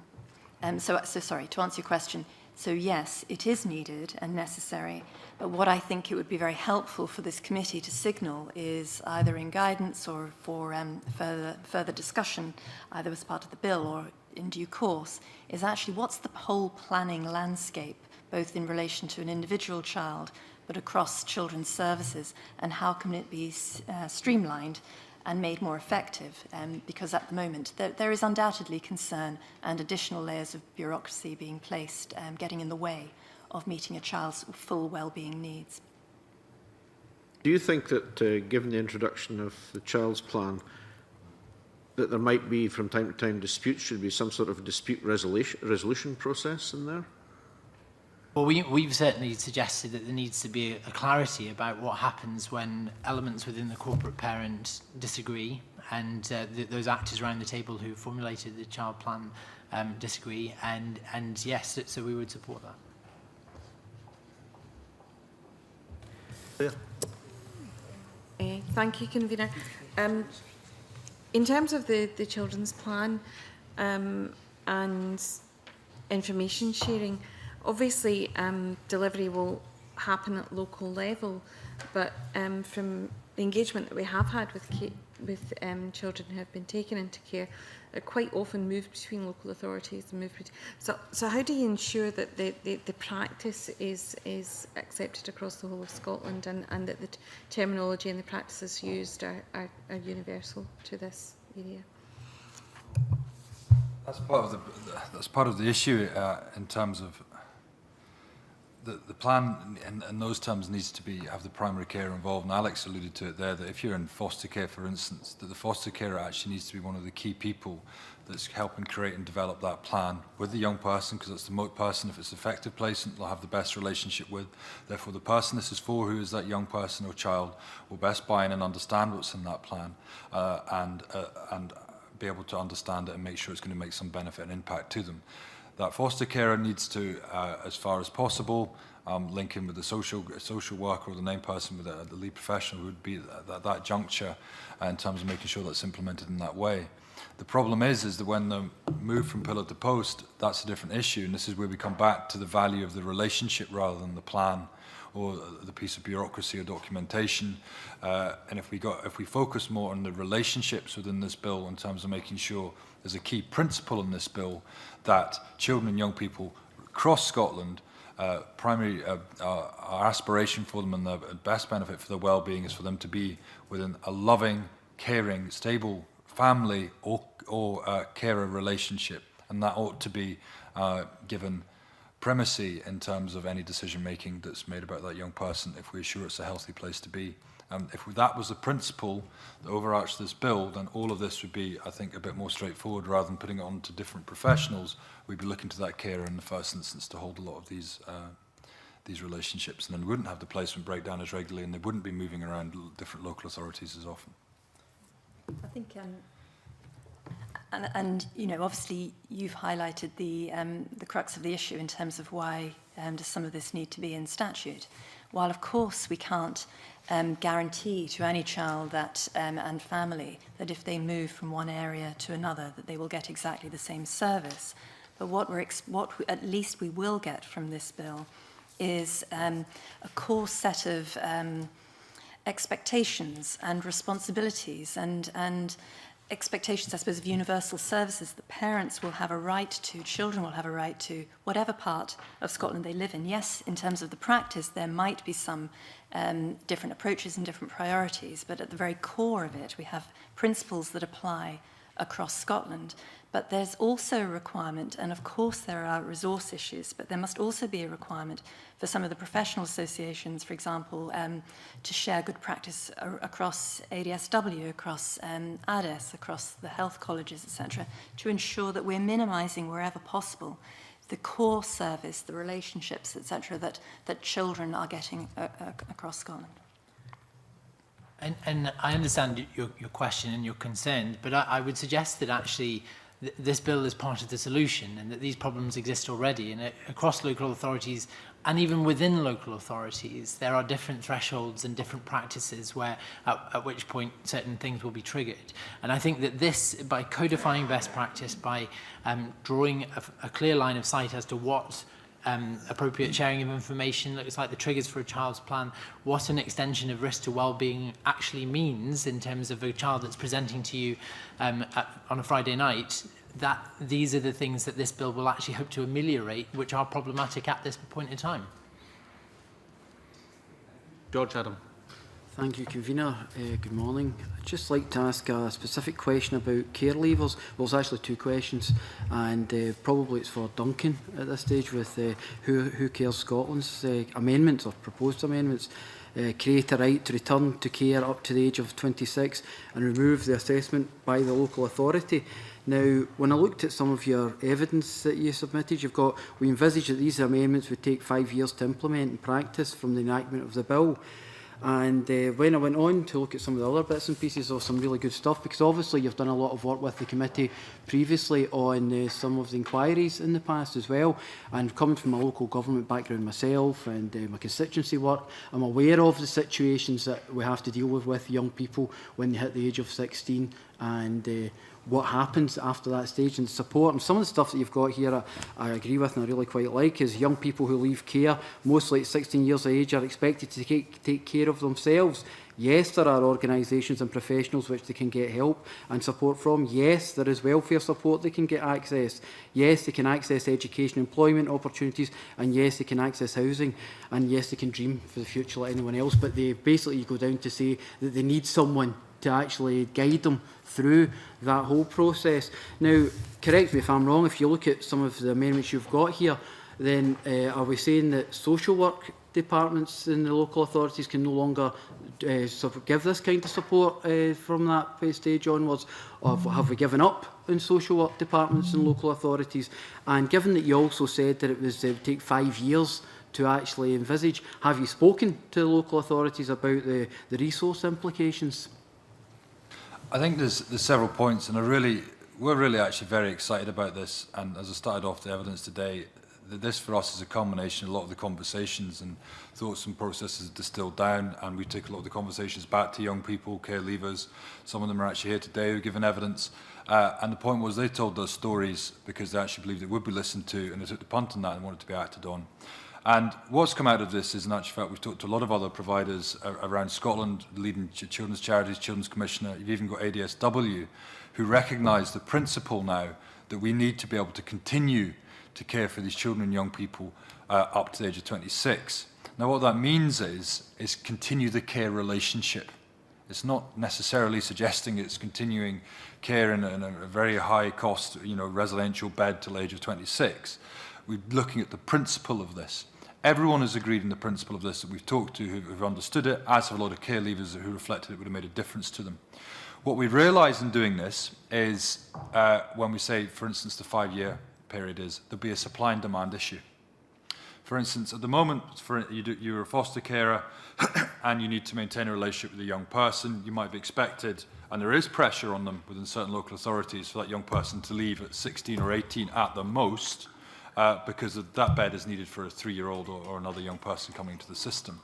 so sorry, to answer your question, so yes, it is needed and necessary, but what I think it would be very helpful for this committee to signal is either in guidance or for further discussion, either as part of the bill or in due course, is actually what's the whole planning landscape, both in relation to an individual child, but across children's services, and how can it be streamlined and made more effective, because at the moment there is undoubtedly concern and additional layers of bureaucracy being placed, getting in the way of meeting a child's full well-being needs. Do you think that, given the introduction of the child's plan, that there might be, from time to time, disputes? Should be some sort of dispute resolution process in there? Well, we've certainly suggested that there needs to be a clarity about what happens when elements within the corporate parent disagree, and those actors around the table who formulated the child plan disagree, and yes, so we would support that. Thank you, Convener. In terms of the children's plan and information sharing, obviously, delivery will happen at local level, but from the engagement that we have had with children who have been taken into care, they're quite often moved between local authorities and moved between. So how do you ensure that the practice is accepted across the whole of Scotland, and that the terminology and the practices used are universal to this area? That's part of the issue in terms of the plan in those terms needs to have the primary care involved, and Alex alluded to it there, that if you're in foster care, for instance, that the foster carer actually needs to be one of the key people that's helping create and develop that plan with the young person, because it's the person, if it's effective placement, they'll have the best relationship with. Therefore, the person this is for, who is that young person or child, will best buy in and understand what's in that plan, and be able to understand it and make sure it's going to make some benefit and impact to them. That foster carer needs to, as far as possible, link in with the social worker or the named person with the lead professional, who would be at that juncture in terms of making sure that's implemented in that way. The problem is that when they move from pillar to post, that's a different issue, and this is where we come back to the value of the relationship rather than the plan or the piece of bureaucracy or documentation. And if we focus more on the relationships within this bill in terms of making sure there's a key principle in this bill that children and young people across Scotland, our aspiration for them and the best benefit for their well-being is for them to be within a loving, caring, stable family or carer relationship, and that ought to be given primacy in terms of any decision making that's made about that young person, if we assure it's a healthy place to be. If that was the principle that overarched this bill, then all of this would be, I think, a bit more straightforward. Rather than putting it on to different professionals, we'd be looking to that carer in the first instance to hold a lot of these relationships, and then we wouldn't have the placement breakdown as regularly, and they wouldn't be moving around different local authorities as often. I think, and you know, obviously you've highlighted the crux of the issue in terms of why does some of this need to be in statute. While of course we can't guarantee to any child that and family that if they move from one area to another, that they will get exactly the same service. But at least we will get from this bill is a core set of expectations and responsibilities and expectations, I suppose, of universal services that parents will have a right to, children will have a right to, whatever part of Scotland they live in. Yes, in terms of the practice, there might be some different approaches and different priorities, but at the very core of it, we have principles that apply across Scotland. But there's also a requirement, and of course there are resource issues, but there must also be a requirement for some of the professional associations, for example, to share good practice across ADSW, across ADES, across the health colleges, etc., to ensure that we're minimising wherever possible the core service, the relationships, etc., that children are getting across Scotland. And I understand your question and your concern, but I would suggest that actually this bill is part of the solution and that these problems exist already. And across local authorities and even within local authorities, there are different thresholds and different practices where at which point certain things will be triggered. And I think that this, by codifying best practice, by drawing a clear line of sight as to what appropriate sharing of information looks like, the triggers for a child's plan, what an extension of risk to well-being actually means in terms of a child that's presenting to you on a Friday night, that these are the things that this bill will actually hope to ameliorate, which are problematic at this point in time. George Adam. Thank you, Convener. Good morning. I'd just like to ask a specific question about care leavers. Well, it's actually two questions, and probably it's for Duncan at this stage with Who Cares Scotland's amendments or proposed amendments. Create a right to return to care up to the age of 26 and remove the assessment by the local authority. Now, when I looked at some of your evidence that you submitted, we envisaged that these amendments would take 5 years to implement in practice from the enactment of the bill. And when I went on to look at some of the other bits and pieces of some really good stuff, because obviously you've done a lot of work with the committee previously on some of the inquiries in the past as well, and coming from a local government background myself and my constituency work, I'm aware of the situations that we have to deal with young people when they hit the age of 16 and what happens after that stage and support. And some of the stuff that you've got here I agree with and I really quite like is young people who leave care, mostly at 16 years of age, are expected to take care of themselves. Yes, there are organisations and professionals which they can get help and support from. Yes, there is welfare support they can get access. Yes, they can access education, employment opportunities, and yes, they can access housing. And yes, they can dream for the future like anyone else, but they basically go down to say that they need someone to actually guide them through that whole process. Now, correct me if I'm wrong, if you look at some of the amendments you've got here, then are we saying that social work departments in the local authorities can no longer give this kind of support from that stage onwards? Or have we given up in social work departments and local authorities? And given that you also said that it would take 5 years to actually envisage, have you spoken to the local authorities about the resource implications? I think there's several points, and we're really actually very excited about this. And as I started off the evidence today, this for us is a combination of a lot of the conversations and thoughts and processes distilled down, and we take a lot of the conversations back to young people, care leavers. Some of them are actually here today who've given evidence. And the point was they told their stories because they actually believed it would be listened to, and they took the punt on that and wanted to be acted on. And what's come out of this is, in actual fact, we've talked to a lot of other providers around Scotland, leading children's charities, Children's Commissioner. You've even got ADSW, who recognise the principle now that we need to be able to continue to care for these children and young people up to the age of 26. Now, what that means is continue the care relationship. It's not necessarily suggesting it's continuing care in a very high cost, residential bed till the age of 26. We're looking at the principle of this. Everyone has agreed in the principle of this that we've talked to who've understood it, as have a lot of care leavers who reflected it would have made a difference to them. What we realise in doing this is when we say, for instance, the 5-year period is, there'll be a supply and demand issue. For instance, at the moment, you're a foster carer and you need to maintain a relationship with a young person, you might be expected, and there is pressure on them within certain local authorities for that young person to leave at 16 or 18 at the most, because that bed is needed for a 3-year-old or another young person coming into the system.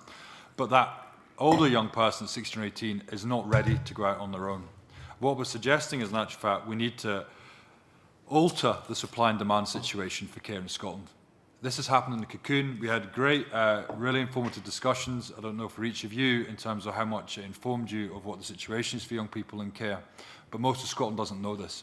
But that older young person at 16 or 18 is not ready to go out on their own. What we're suggesting is, in actual fact, we need to alter the supply and demand situation for care in Scotland. This has happened in the Cocoon. We had great, really informative discussions, I don't know for each of you, in terms of how much it informed you of what the situation is for young people in care. But most of Scotland doesn't know this.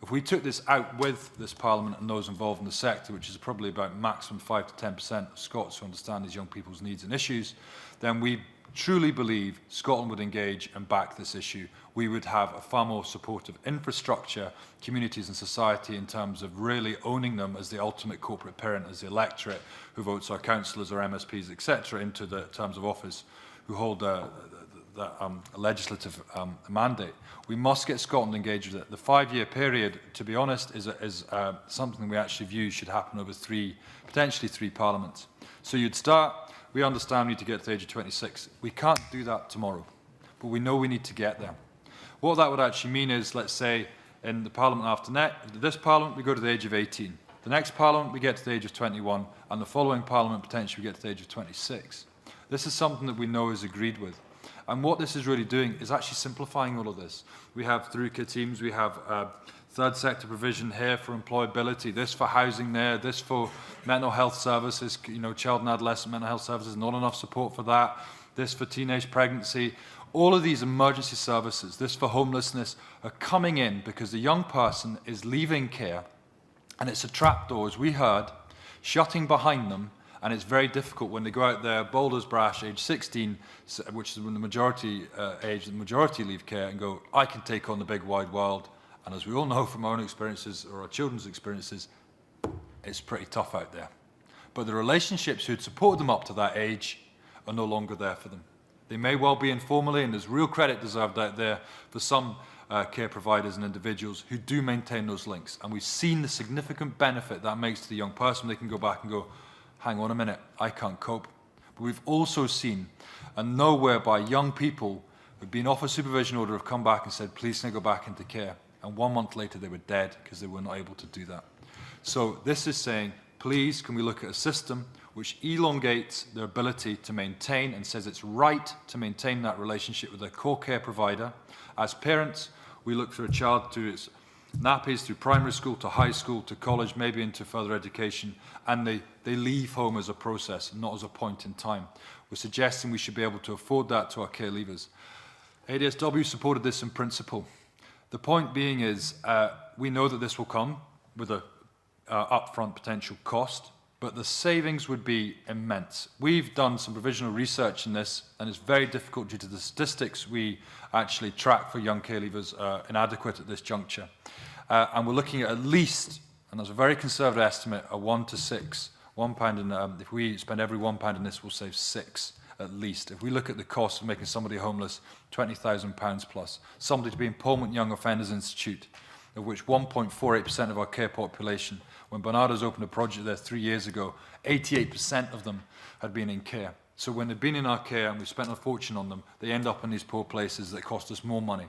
If we took this out with this Parliament and those involved in the sector, which is probably about maximum 5 to 10% of Scots who understand these young people's needs and issues, then we truly believe Scotland would engage and back this issue. We would have a far more supportive infrastructure, communities and society in terms of really owning them as the ultimate corporate parent, as the electorate who votes our councillors or MSPs, etc., into the terms of office, who hold a legislative mandate. We must get Scotland engaged with it. The 5-year period, to be honest, is something we actually view should happen over potentially three parliaments. So you'd start, we understand we need to get to the age of 26. We can't do that tomorrow, but we know we need to get there. What that would actually mean is, let's say, in the Parliament after this Parliament, we go to the age of 18. The next Parliament, we get to the age of 21, and the following Parliament, potentially, we get to the age of 26. This is something that we know is agreed with. And what this is really doing is actually simplifying all of this. We have through care teams, we have third sector provision here for employability, this for housing there, this for mental health services, child and adolescent mental health services, not enough support for that, this for teenage pregnancy. All of these emergency services, this for homelessness, are coming in because the young person is leaving care and it's a trapdoor, as we heard, shutting behind them. And it's very difficult when they go out there, bold as brash, age 16, which is when the majority age, the majority leave care and go, I can take on the big wide world. And as we all know from our own experiences or our children's experiences, it's pretty tough out there. But the relationships who'd supported them up to that age are no longer there for them. They may well be informally, and there's real credit deserved out there for some care providers and individuals who do maintain those links. And we've seen the significant benefit that makes to the young person. They can go back and go, hang on a minute, I can't cope. But we've also seen and know whereby young people who've been off a supervision order have come back and said, please can I go back into care? And 1 month later they were dead because they were not able to do that. So this is saying, please can we look at a system which elongates their ability to maintain and says it's right to maintain that relationship with their core care provider. As parents, we look for a child through its nappies, through primary school to high school to college, maybe into further education, and they leave home as a process, not as a point in time. We're suggesting we should be able to afford that to our care leavers. ADSW supported this in principle. The point being is, we know that this will come with a upfront potential cost, but the savings would be immense. We've done some provisional research in this, and it's very difficult due to the statistics we actually track for young care leavers inadequate at this juncture. And we're looking at least, and that's a very conservative estimate, a 1 to 6. £1 in, if we spend every £1 in this, we'll save 6 at least. If we look at the cost of making somebody homeless, £20,000 plus. Somebody to be in Pullman Young Offenders Institute, of which 1.48% of our care population. When Bernardo's opened a project there 3 years ago, 88% of them had been in care. So when they've been in our care and we've spent a fortune on them, they end up in these poor places that cost us more money.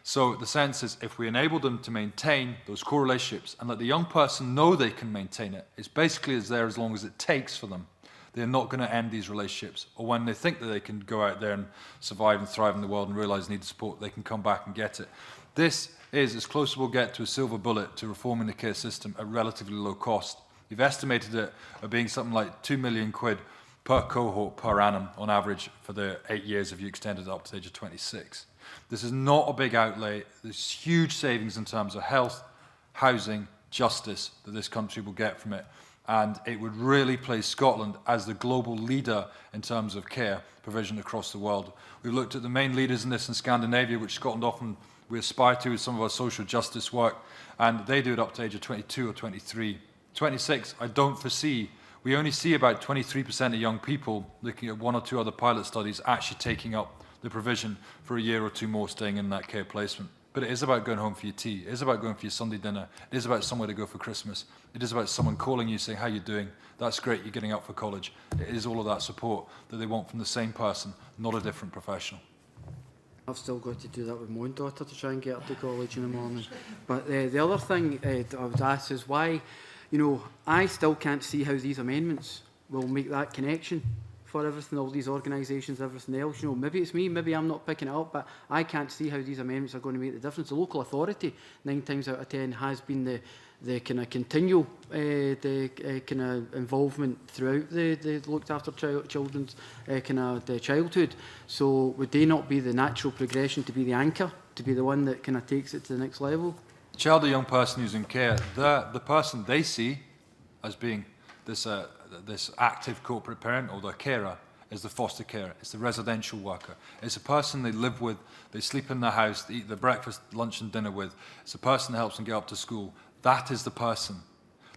So the sense is, if we enable them to maintain those core relationships and let the young person know they can maintain it, it's basically there as long as it takes for them. They're not going to end these relationships. Or when they think that they can go out there and survive and thrive in the world and realise they need support, they can come back and get it. This is as close as we'll get to a silver bullet to reforming the care system at relatively low cost. We've estimated it at being something like £2 million per cohort per annum on average for the 8 years if you extended it up to the age of 26. This is not a big outlay. There's huge savings in terms of health, housing, justice that this country will get from it. And it would really place Scotland as the global leader in terms of care provision across the world. We've looked at the main leaders in this in Scandinavia, which Scotland often we aspire to with some of our social justice work, and they do it up to the age of 22 or 23. 26, I don't foresee. We only see about 23% of young people, looking at 1 or 2 other pilot studies, actually taking up the provision for a year or 2 more staying in that care placement. But it is about going home for your tea. It is about going for your Sunday dinner. It is about somewhere to go for Christmas. It is about someone calling you saying, how you doing? That's great, you're getting up for college. It is all of that support that they want from the same person, not a different professional. I've still got to do that with my own daughter to try and get her to college in the morning. But the other thing that I would ask is why, I still can't see how these amendments will make that connection for everything, all these organisations, everything else. You know, maybe it's me, maybe I'm not picking it up, but I can't see how these amendments are going to make the difference. The local authority, 9 times out of 10, has been the kind of continual kind of involvement throughout the looked after children's kind of the childhood. So would they not be the natural progression to be the anchor, to be the one that kind of takes it to the next level? The child or young person who's in care, the person they see as being this active corporate parent or their carer is the foster carer. It's the residential worker. It's a person they live with, they sleep in their house, they eat their breakfast, lunch and dinner with. It's a person that helps them get up to school. That is the person.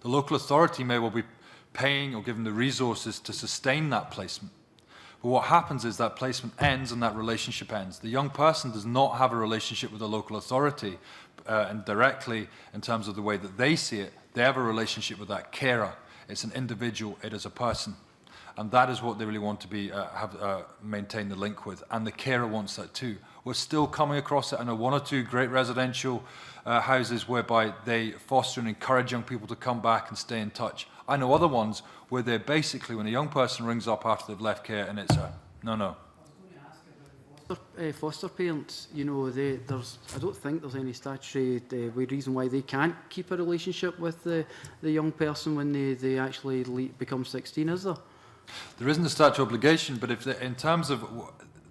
The local authority may well be paying or giving the resources to sustain that placement. But what happens is that placement ends and that relationship ends. The young person does not have a relationship with the local authority and directly in terms of the way that they see it. They have a relationship with that carer. It's an individual, it is a person. And that is what they really want to be maintain the link with. And the carer wants that too. We're still coming across it. I know 1 or 2 great residential houses whereby they foster and encourage young people to come back and stay in touch. I know other ones where they're basically, when a young person rings up after they've left care and it's a no. Foster parents, you know, I don't think there's any statutory reason why they can't keep a relationship with the young person when they actually become 16, is there? There isn't a statutory obligation, but if in terms of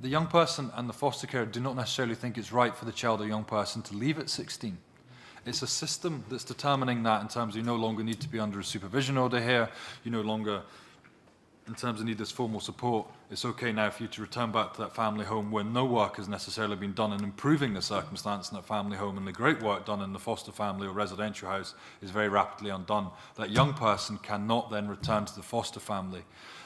the young person and the foster carer do not necessarily think it's right for the child or young person to leave at 16. It's a system that's determining that in terms of you no longer need to be under a supervision order here, you no longer, in terms of need this formal support, it's okay now for you to return back to that family home where no work has necessarily been done in improving the circumstance in that family home, and the great work done in the foster family or residential house is very rapidly undone. That young person cannot then return to the foster family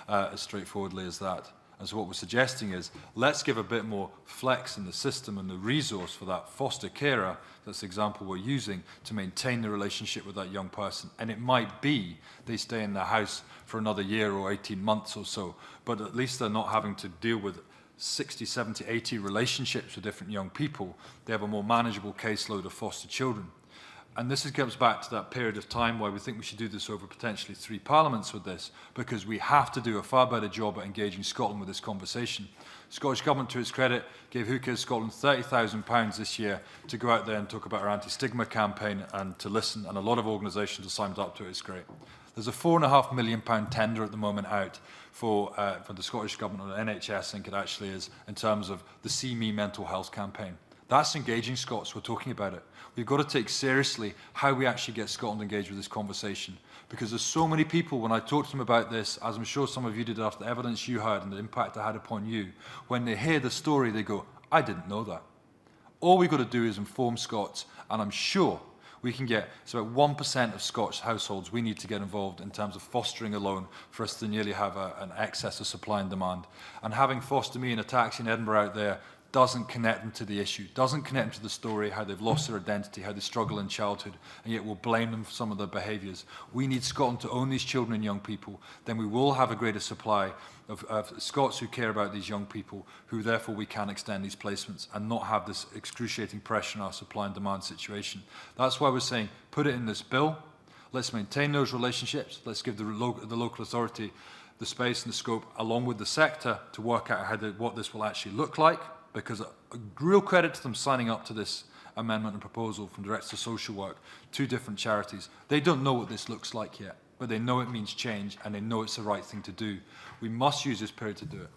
as straightforwardly as that. And so what we're suggesting is, let's give a bit more flex in the system and the resource for that foster carer, that's the example we're using, to maintain the relationship with that young person. And it might be they stay in their house for another year or 18 months or so, but at least they're not having to deal with 60, 70, 80 relationships with different young people. They have a more manageable caseload of foster children. And this comes back to that period of time why we think we should do this over potentially 3 parliaments with this, because we have to do a far better job at engaging Scotland with this conversation. Scottish Government, to its credit, gave Who Cares Scotland £30,000 this year to go out there and talk about our anti-stigma campaign and to listen, and a lot of organisations have signed up to it. It's great. There's a £4.5 million tender at the moment out for the Scottish Government, or NHS, I think it actually is, in terms of the See Me mental health campaign. That's engaging Scots. We're talking about it. We've got to take seriously how we actually get Scotland engaged with this conversation, because there's so many people, when I talk to them about this, as I'm sure some of you did after the evidence you heard and the impact it had upon you, when they hear the story, they go, I didn't know that. All we've got to do is inform Scots, and I'm sure we can get, it's about 1% of Scotch households we need to get involved in terms of fostering alone for us to nearly have an excess of supply and demand. And having Foster Me in a taxi in Edinburgh out there doesn't connect them to the issue, doesn't connect them to the story, how they've lost their identity, how they struggle in childhood, and yet we'll blame them for some of their behaviours. We need Scotland to own these children and young people. Then we will have a greater supply of Scots who care about these young people, who therefore we can extend these placements and not have this excruciating pressure in our supply and demand situation. That's why we're saying, put it in this bill, let's maintain those relationships, let's give the local authority the space and the scope, along with the sector, to work out what this will actually look like. Because a real credit to them signing up to this amendment and proposal from Directors of Social Work, 2 different charities. They don't know what this looks like yet, but they know it means change and they know it's the right thing to do. We must use this period to do it.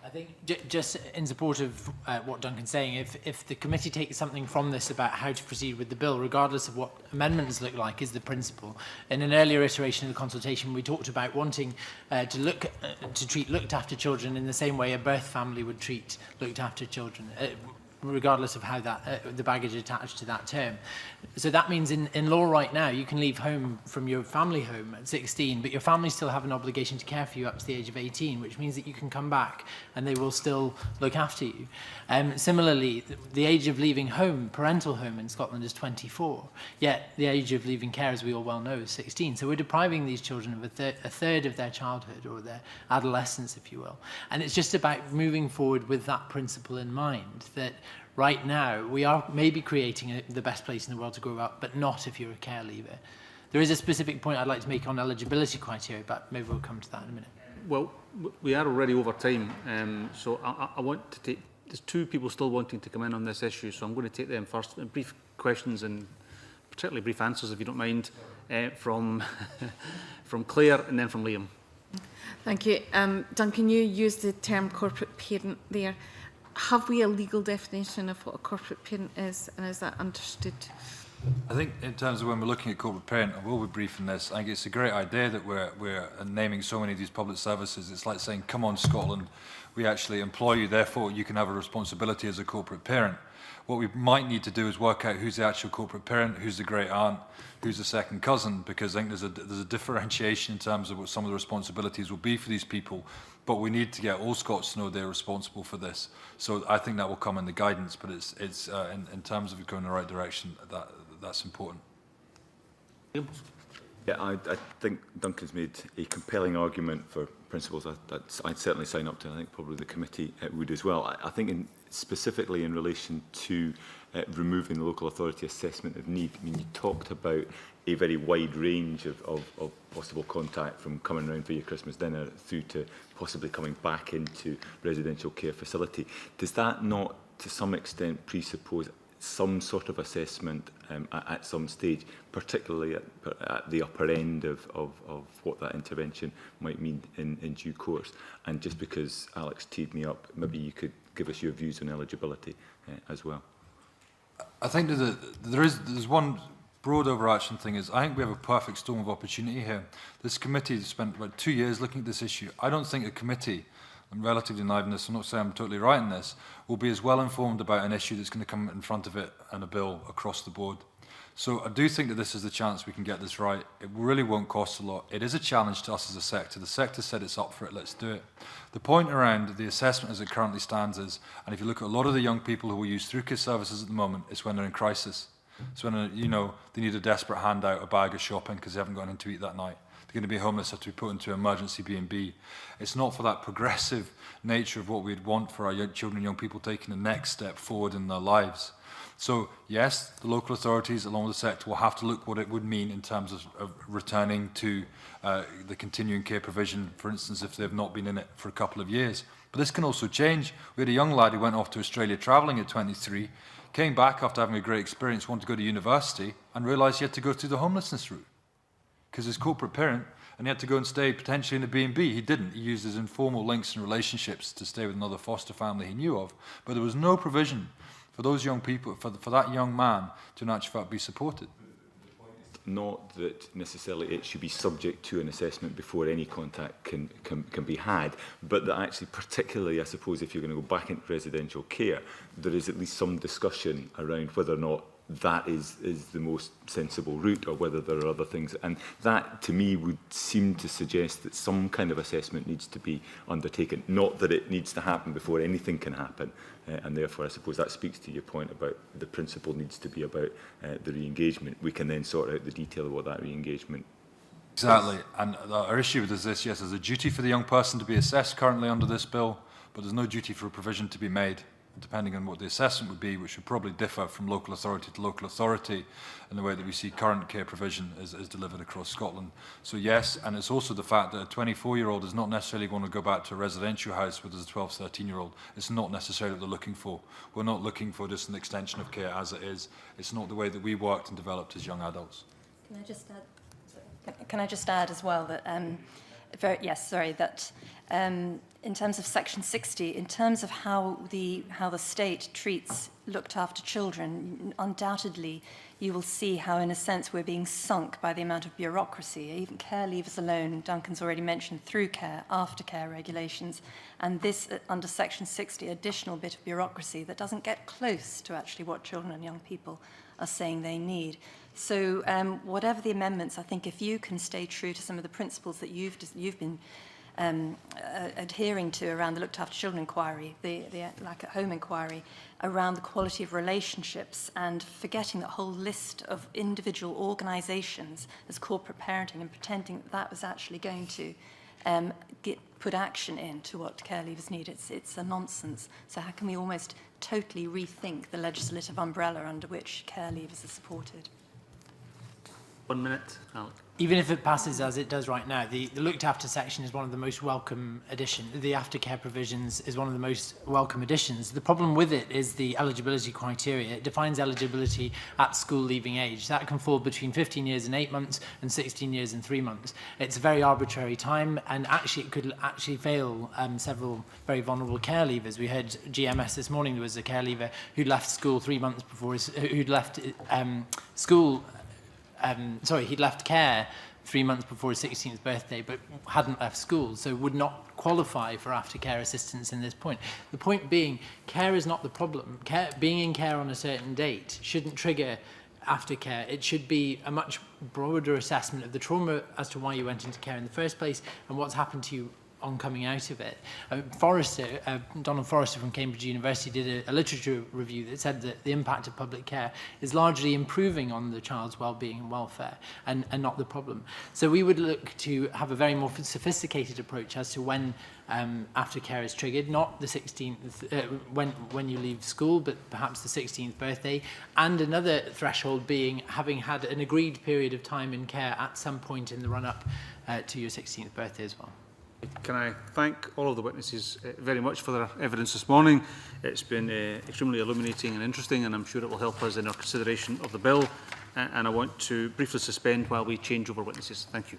I think just in support of what Duncan's saying, if the committee takes something from this about how to proceed with the bill, regardless of what amendments look like, is the principle. In an earlier iteration of the consultation, we talked about wanting to treat looked after children in the same way a birth family would treat looked after children, regardless of how the baggage attached to that term. So that means in law right now, you can leave home from your family home at 16, but your family still have an obligation to care for you up to the age of 18, which means that you can come back and they will still look after you. Similarly, the age of leaving home, parental home in Scotland, is 24, yet the age of leaving care, as we all well know, is 16. So we're depriving these children of a third of their childhood, or their adolescence, if you will. And it's just about moving forward with that principle in mind, that right now we are maybe creating the best place in the world to grow up, but not if you're a care leaver. There is a specific point I'd like to make on eligibility criteria, but maybe we'll come to that in a minute. Well, we are already over time, so I want to take... There's two people still wanting to come in on this issue, so I'm going to take them first. Brief questions and particularly brief answers, if you don't mind, from Claire and then from Liam. Thank you. Duncan, you used the term corporate parent there. Have we a legal definition of what a corporate parent is, and is that understood? I think in terms of when we're looking at corporate parent, I will be brief in this. I think it's a great idea that we're naming so many of these public services. It's like saying, come on, Scotland, we actually employ you, therefore you can have a responsibility as a corporate parent. What we might need to do is work out who's the actual corporate parent, who's the great aunt, who's the second cousin, because I think there's a differentiation in terms of what some of the responsibilities will be for these people, but we need to get all Scots to know they're responsible for this. So I think that will come in the guidance, but it's in terms of it going in the right direction, that's important. Yeah, I think Duncan's made a compelling argument for principles I'd certainly sign up to. I think probably the committee would as well. I think specifically in relation to removing the local authority assessment of need, I mean, you talked about a very wide range of possible contact, from coming round for your Christmas dinner through to possibly coming back into residential care facility. Does that not, to some extent, presuppose some sort of assessment at some stage, particularly at the upper end of what that intervention might mean in due course? And just because Alex teed me up, maybe you could give us your views on eligibility as well. I think that there's one broad overarching thing is I think we have a perfect storm of opportunity here. This committee has spent about 2 years looking at this issue. I don't think a committee, I'm relatively naive in this, I'm not saying I'm totally right in this, will be as well informed about an issue that's going to come in front of it and a bill across the board. So I do think that this is the chance we can get this right. It really won't cost a lot. It is a challenge to us as a sector. The sector said it's up for it, let's do it. The point around the assessment as it currently stands is, and if you look at a lot of the young people who will use through care services at the moment, it's when they're in crisis. It's when, you know, they need a desperate handout, a bag of shopping because they haven't got anything to eat that night. They're going to be homeless, have to be put into emergency B&B. It's not for that progressive nature of what we'd want for our young children and young people taking the next step forward in their lives. So yes, the local authorities along with the sector will have to look what it would mean in terms of returning to the continuing care provision, for instance, if they've not been in it for a couple of years. But this can also change. We had a young lad who went off to Australia travelling at 23, came back after having a great experience, wanted to go to university, and realised he had to go through the homelessness route because his corporate parent, and he had to go and stay potentially in a B&B. He didn't. He used his informal links and relationships to stay with another foster family he knew of, but there was no provision for those young people, for that young man to in actual fact be supported. Not that necessarily it should be subject to an assessment before any contact can be had, but that actually, particularly, I suppose, if you're going to go back into residential care, there is at least some discussion around whether or not that is the most sensible route, or whether there are other things. And that, to me, would seem to suggest that some kind of assessment needs to be undertaken. Not that it needs to happen before anything can happen. And therefore, I suppose that speaks to your point about the principle needs to be about the re-engagement. We can then sort out the detail of what that re-engagement is. Exactly. And our issue is this, yes, there's a duty for the young person to be assessed currently under this bill, but there's no duty for a provision to be made, depending on what the assessment would be, which would probably differ from local authority to local authority in the way that we see current care provision is delivered across Scotland. So yes, and it's also the fact that a 24-year-old is not necessarily going to go back to a residential house where there's a 12, 13-year-old. It's not necessarily what they're looking for. We're not looking for just an extension of care as it is. It's not the way that we worked and developed as young adults. Can I just add as well that, in terms of Section 60, in terms of how the state treats looked after children, undoubtedly you will see how, in a sense, we're being sunk by the amount of bureaucracy. Even care leavers alone, Duncan's already mentioned, through care, aftercare regulations, and this, under Section 60, additional bit of bureaucracy that doesn't get close to actually what children and young people are saying they need. So whatever the amendments, I think if you can stay true to some of the principles that you've been adhering to around the looked after children inquiry, the like at home inquiry, around the quality of relationships, and forgetting that whole list of individual organisations as corporate parenting, and pretending that that was actually going to put action into what care leavers need. It's a nonsense. So how can we almost totally rethink the legislative umbrella under which care leavers are supported? 1 minute, Alex. even if it passes as it does right now, the looked after section is one of the most welcome additions. The aftercare provisions is one of the most welcome additions. The problem with it is the eligibility criteria. It defines eligibility at school leaving age. That can fall between 15 years and 8 months and 16 years and 3 months. It's a very arbitrary time, and actually it could actually fail several very vulnerable care leavers. We heard GMS this morning. There was a care leaver who left school 3 months before who'd left school. He'd left care 3 months before his 16th birthday, but hadn't left school, so would not qualify for aftercare assistance in this point. The point being, care is not the problem. Being in care on a certain date shouldn't trigger aftercare. It should be a much broader assessment of the trauma as to why you went into care in the first place and what's happened to you on coming out of it. Donald Forrester from Cambridge University did a literature review that said that the impact of public care is largely improving on the child's well-being and welfare and not the problem. So we would look to have a very more sophisticated approach as to when aftercare is triggered, not the 16th, when you leave school, but perhaps the 16th birthday, and another threshold being having had an agreed period of time in care at some point in the run-up to your 16th birthday as well. Can I thank all of the witnesses very much for their evidence this morning. It's been extremely illuminating and interesting, and I'm sure it will help us in our consideration of the bill. And I want to briefly suspend while we change over witnesses. Thank you.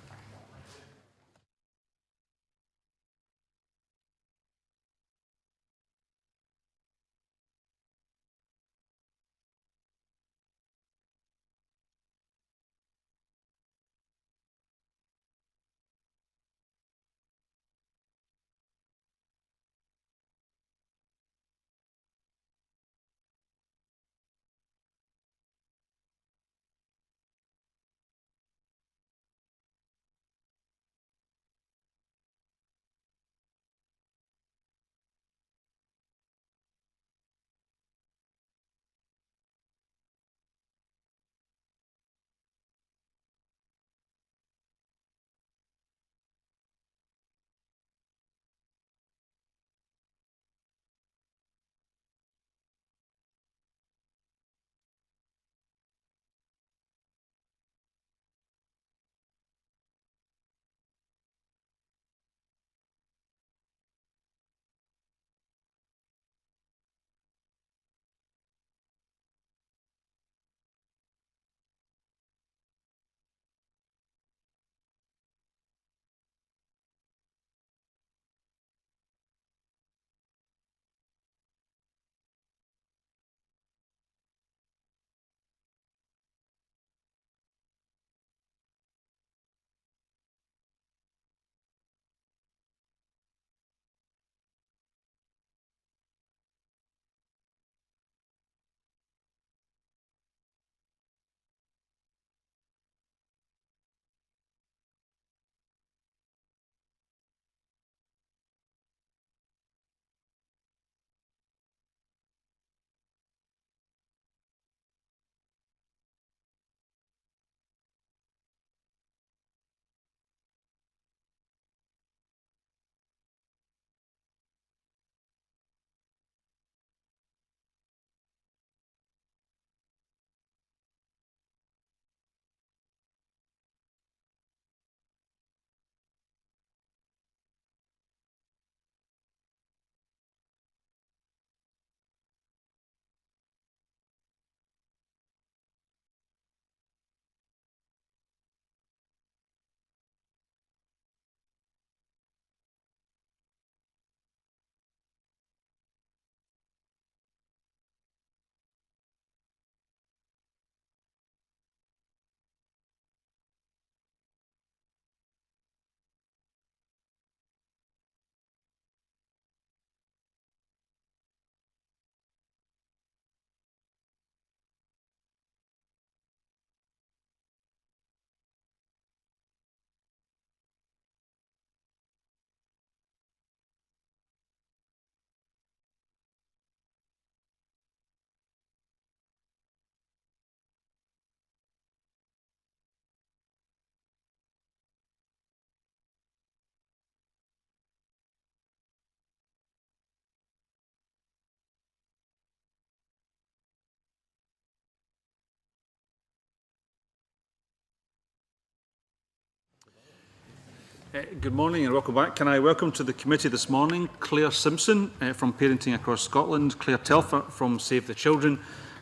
Good morning and welcome back. Can I welcome to the committee this morning Claire Simpson from Parenting Across Scotland, Claire Telfer from Save the Children,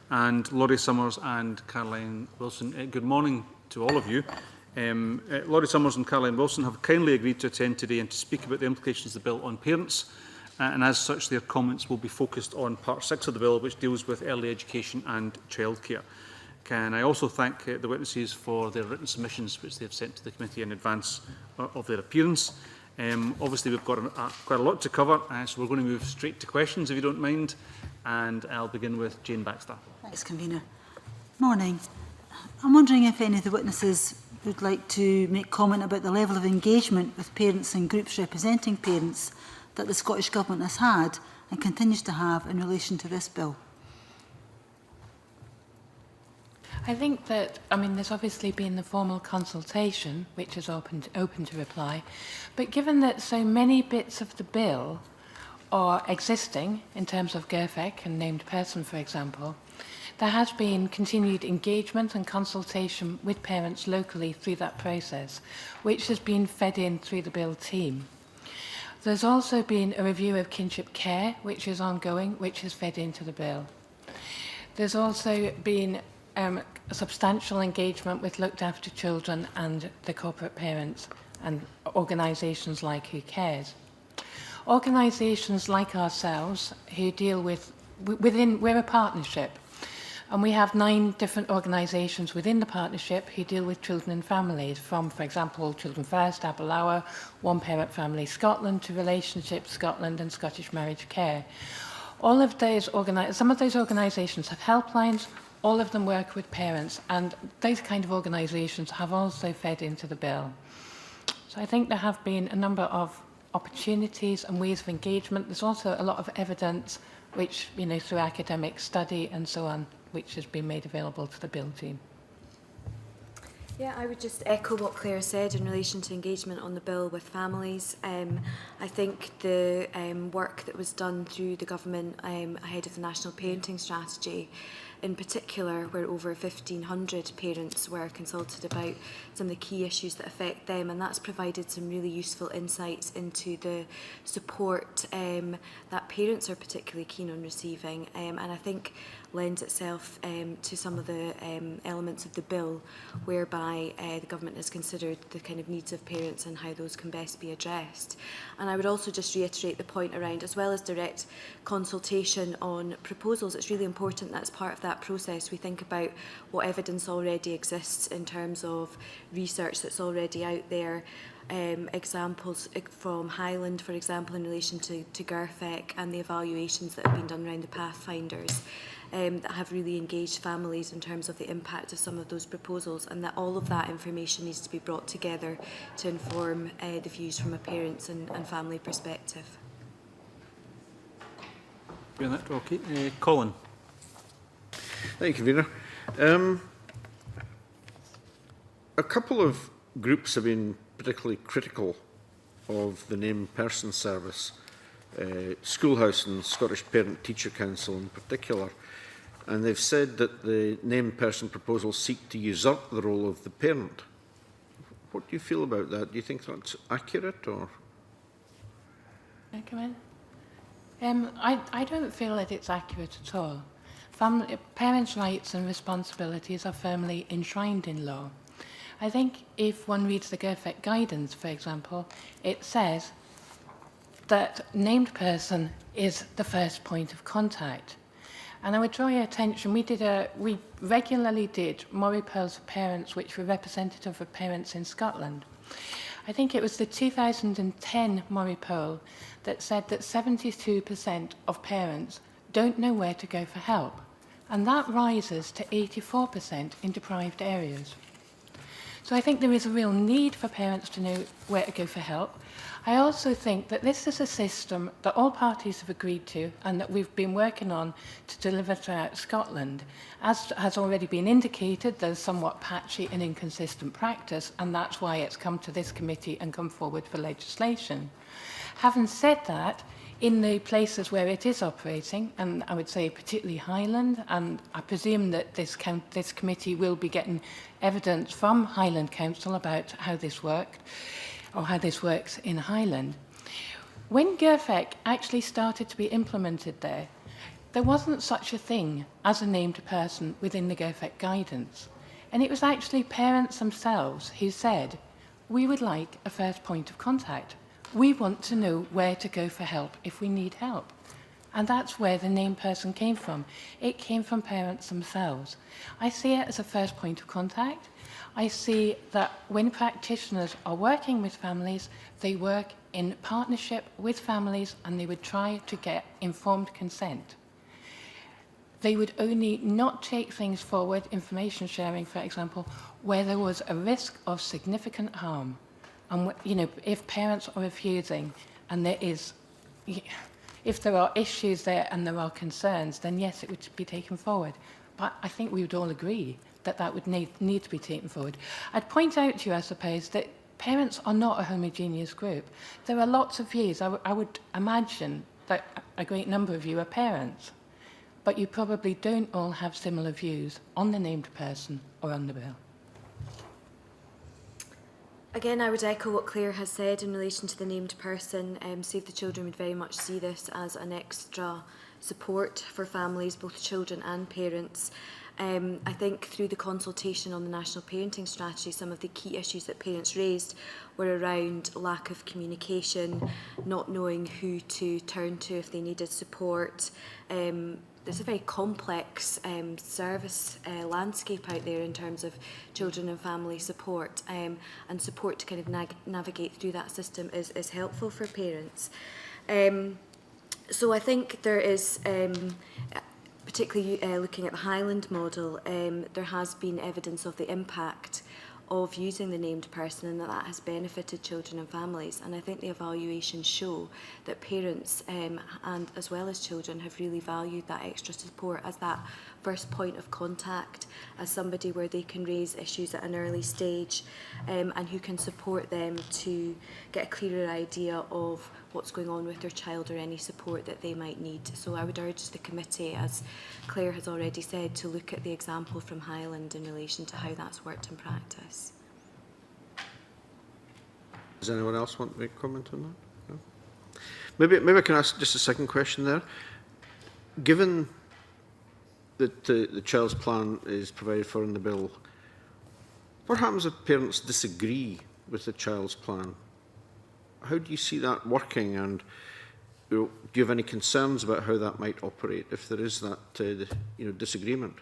and Laurie Summers and Caroline Wilson. Good morning to all of you. Laurie Summers and Caroline Wilson have kindly agreed to attend today and to speak about the implications of the bill on parents, and as such their comments will be focused on Part 6 of the bill, which deals with early education and childcare. Can I also thank the witnesses for their written submissions which they have sent to the committee in advance of their appearance. Obviously we've got quite a lot to cover, so we're going to move straight to questions if you don't mind, and I'll begin with Jane Baxter. Thanks, Convener. Morning. I'm wondering if any of the witnesses would like to make comment about the level of engagement with parents and groups representing parents that the Scottish Government has had and continues to have in relation to this bill. I think that, there's obviously been the formal consultation, which is open to reply, but given that so many bits of the bill are existing in terms of GERFEC and named person, for example, there has been continued engagement and consultation with parents locally through that process, which has been fed in through the bill team. There's also been a review of kinship care, which is ongoing, which is fed into the bill. There's also been substantial engagement with looked after children and the corporate parents and organisations like Who Cares. Organisations like ourselves who deal with, we're a partnership, and we have 9 different organisations within the partnership who deal with children and families, from, for example, Children First, Aberlour, One Parent Family Scotland, to Relationships Scotland and Scottish Marriage Care. All of those some of those organisations have helplines. All of them work with parents, and those kind of organisations have also fed into the bill. So I think there have been a number of opportunities and ways of engagement. There's also a lot of evidence, which, through academic study and so on, which has been made available to the bill team. Yeah, I would just echo what Claire said in relation to engagement on the bill with families. I think the work that was done through the government ahead of the National Parenting Strategy, in particular, where over 1,500 parents were consulted about some of the key issues that affect them, and that's provided some really useful insights into the support that parents are particularly keen on receiving, and I think lends itself to some of the elements of the bill whereby the government has considered the kind of needs of parents and how those can best be addressed. And I would also just reiterate the point around, as well as direct consultation on proposals, it's really important that as part of that process we think about what evidence already exists in terms of research that's already out there. Examples from Highland, for example, in relation to GERFEC and the evaluations that have been done around the Pathfinders, that have really engaged families in terms of the impact of some of those proposals, and that all of that information needs to be brought together to inform the views from a parents and family perspective. Okay, Colin. Thank you, Convener. A couple of groups have been particularly critical of the named person service, Schoolhouse and Scottish Parent Teacher Council in particular, and they've said that the named person proposals seek to usurp the role of the parent. What do you feel about that? Do you think that's accurate, or? Can I come in? I don't feel that it's accurate at all. Parents' rights and responsibilities are firmly enshrined in law. I think if one reads the GERFEC guidance, for example, it says that named person is the first point of contact. And I would draw your attention, we regularly did Murray Pearls for Parents, which were representative of parents in Scotland. I think it was the 2010 Murray Pearl that said that 72% of parents don't know where to go for help. And that rises to 84% in deprived areas. So I think there is a real need for parents to know where to go for help. I also think that this is a system that all parties have agreed to and that we've been working on to deliver throughout Scotland. As has already been indicated, there's somewhat patchy and inconsistent practice, and that's why it's come to this committee and come forward for legislation. Having said that, in the places where it is operating, and I would say particularly Highland, and I presume that this committee will be getting evidence from Highland Council about how this worked, or how this works in Highland. When GERFEC actually started to be implemented there wasn't such a thing as a named person within the GERFEC guidance. And it was actually parents themselves who said, we would like a first point of contact. We want to know where to go for help if we need help. And that's where the named person came from. It came from parents themselves. I see it as a first point of contact. I see that when practitioners are working with families, they work in partnership with families and they would try to get informed consent. They would only not take things forward, information sharing, for example, where there was a risk of significant harm. And, you know, if parents are refusing and there is, if there are issues there and there are concerns, then yes, it would be taken forward. But I think we would all agree that that would need to be taken forward. I'd point out to you, I suppose, that parents are not a homogeneous group. There are lots of views. I would imagine that a great number of you are parents, but you probably don't all have similar views on the named person or on the bill. Again, I would echo what Claire has said in relation to the named person. Save the Children would very much see this as an extra support for families, both children and parents. I think through the consultation on the National Parenting Strategy, some of the key issues that parents raised were around lack of communication, not knowing who to turn to if they needed support. There's a very complex service landscape out there in terms of children and family support, and support to kind of navigate through that system is helpful for parents. So I think there is, particularly looking at the Highland model, there has been evidence of the impact of using the named person and that has benefited children and families. And I think the evaluations show that parents and as well as children have really valued that extra support as that first point of contact, as somebody where they can raise issues at an early stage and who can support them to get a clearer idea of what's going on with their child or any support that they might need. So I would urge the committee, as Claire has already said, to look at the example from Highland in relation to how that's worked in practice. Does anyone else want to make a comment on that? No? Maybe I can ask just a second question there. Given that the child's plan is provided for in the bill, what happens if parents disagree with the child's plan? How do you see that working, and do you have any concerns about how that might operate if there is that disagreement?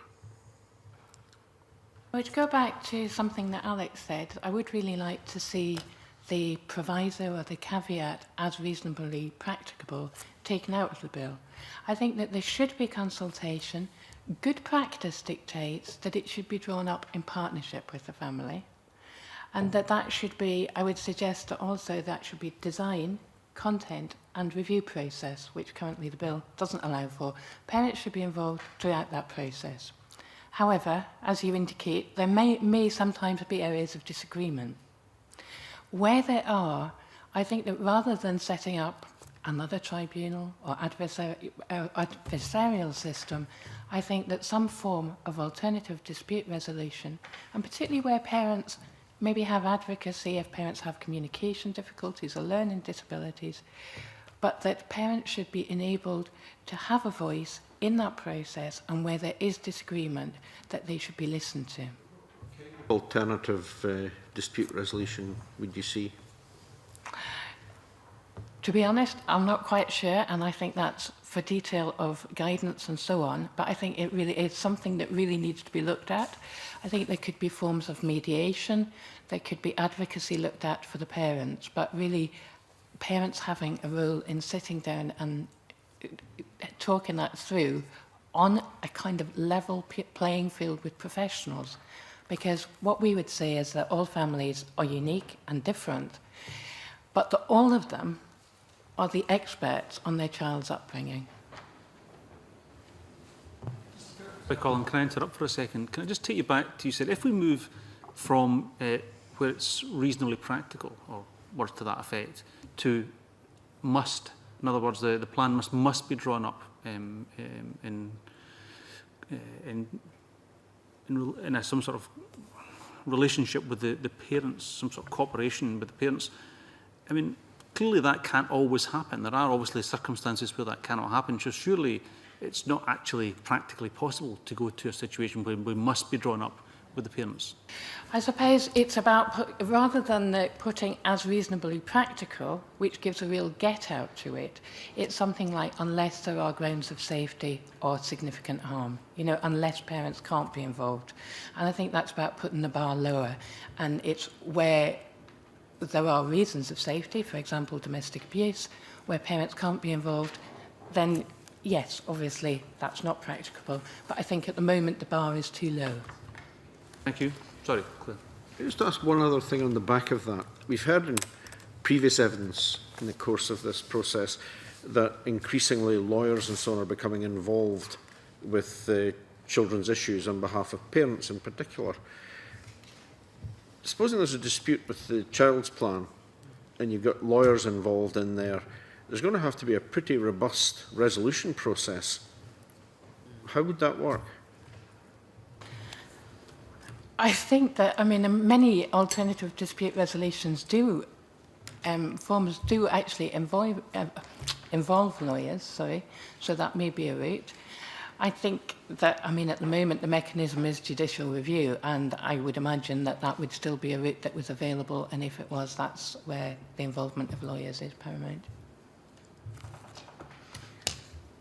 Well, to go back to something that Alex said, I would really like to see the proviso or the caveat as reasonably practicable taken out of the bill. I think that there should be consultation. Good practice dictates that it should be drawn up in partnership with the family, and that should be, I would suggest that also that should be design, content and review process, which currently the bill doesn't allow for. Parents should be involved throughout that process. However, as you indicate, there may sometimes be areas of disagreement. Where there are, I think that rather than setting up another tribunal or adversarial system, I think that some form of alternative dispute resolution, and particularly where parents maybe have advocacy, if parents have communication difficulties or learning disabilities, but that parents should be enabled to have a voice in that process, and where there is disagreement, that they should be listened to. Alternative dispute resolution would you see? To be honest, I'm not quite sure, and I think that's for detail of guidance and so on, but I think it really is something that really needs to be looked at. I think there could be forms of mediation, there could be advocacy looked at for the parents, but really parents having a role in sitting down and talking that through on a kind of level playing field with professionals. Because what we would say is that all families are unique and different, but that all of them are the experts on their child's upbringing. Colin, can I interrupt for a second? Can I just take you back to, you said, if we move from where it's reasonably practical, or words to that effect, to must, in other words, the plan must be drawn up in some sort of relationship with the parents, some sort of cooperation with the parents. I mean, clearly that can't always happen. There are obviously circumstances where that cannot happen. So surely it's not actually practically possible to go to a situation where we must be drawn up with the parents. I suppose it's about, rather than putting as reasonably practical, which gives a real get out to it, it's something like unless there are grounds of safety or significant harm, you know, unless parents can't be involved. And I think that's about putting the bar lower. And it's where there are reasons of safety, for example, domestic abuse, where parents can't be involved, then yes, obviously that's not practicable. But I think at the moment the bar is too low. Thank you. Sorry, Claire. Can I just ask one other thing on the back of that? We've heard in previous evidence in the course of this process that increasingly lawyers and so on are becoming involved with children's issues on behalf of parents in particular. Supposing there's a dispute with the child's plan and you've got lawyers involved in there, there's going to have to be a pretty robust resolution process. How would that work? I think that, I mean, many alternative dispute resolutions forms do actually involve lawyers, sorry, so that may be a route. I think that, I mean, at the moment the mechanism is judicial review, and I would imagine that that would still be a route that was available, and if it was, that's where the involvement of lawyers is paramount.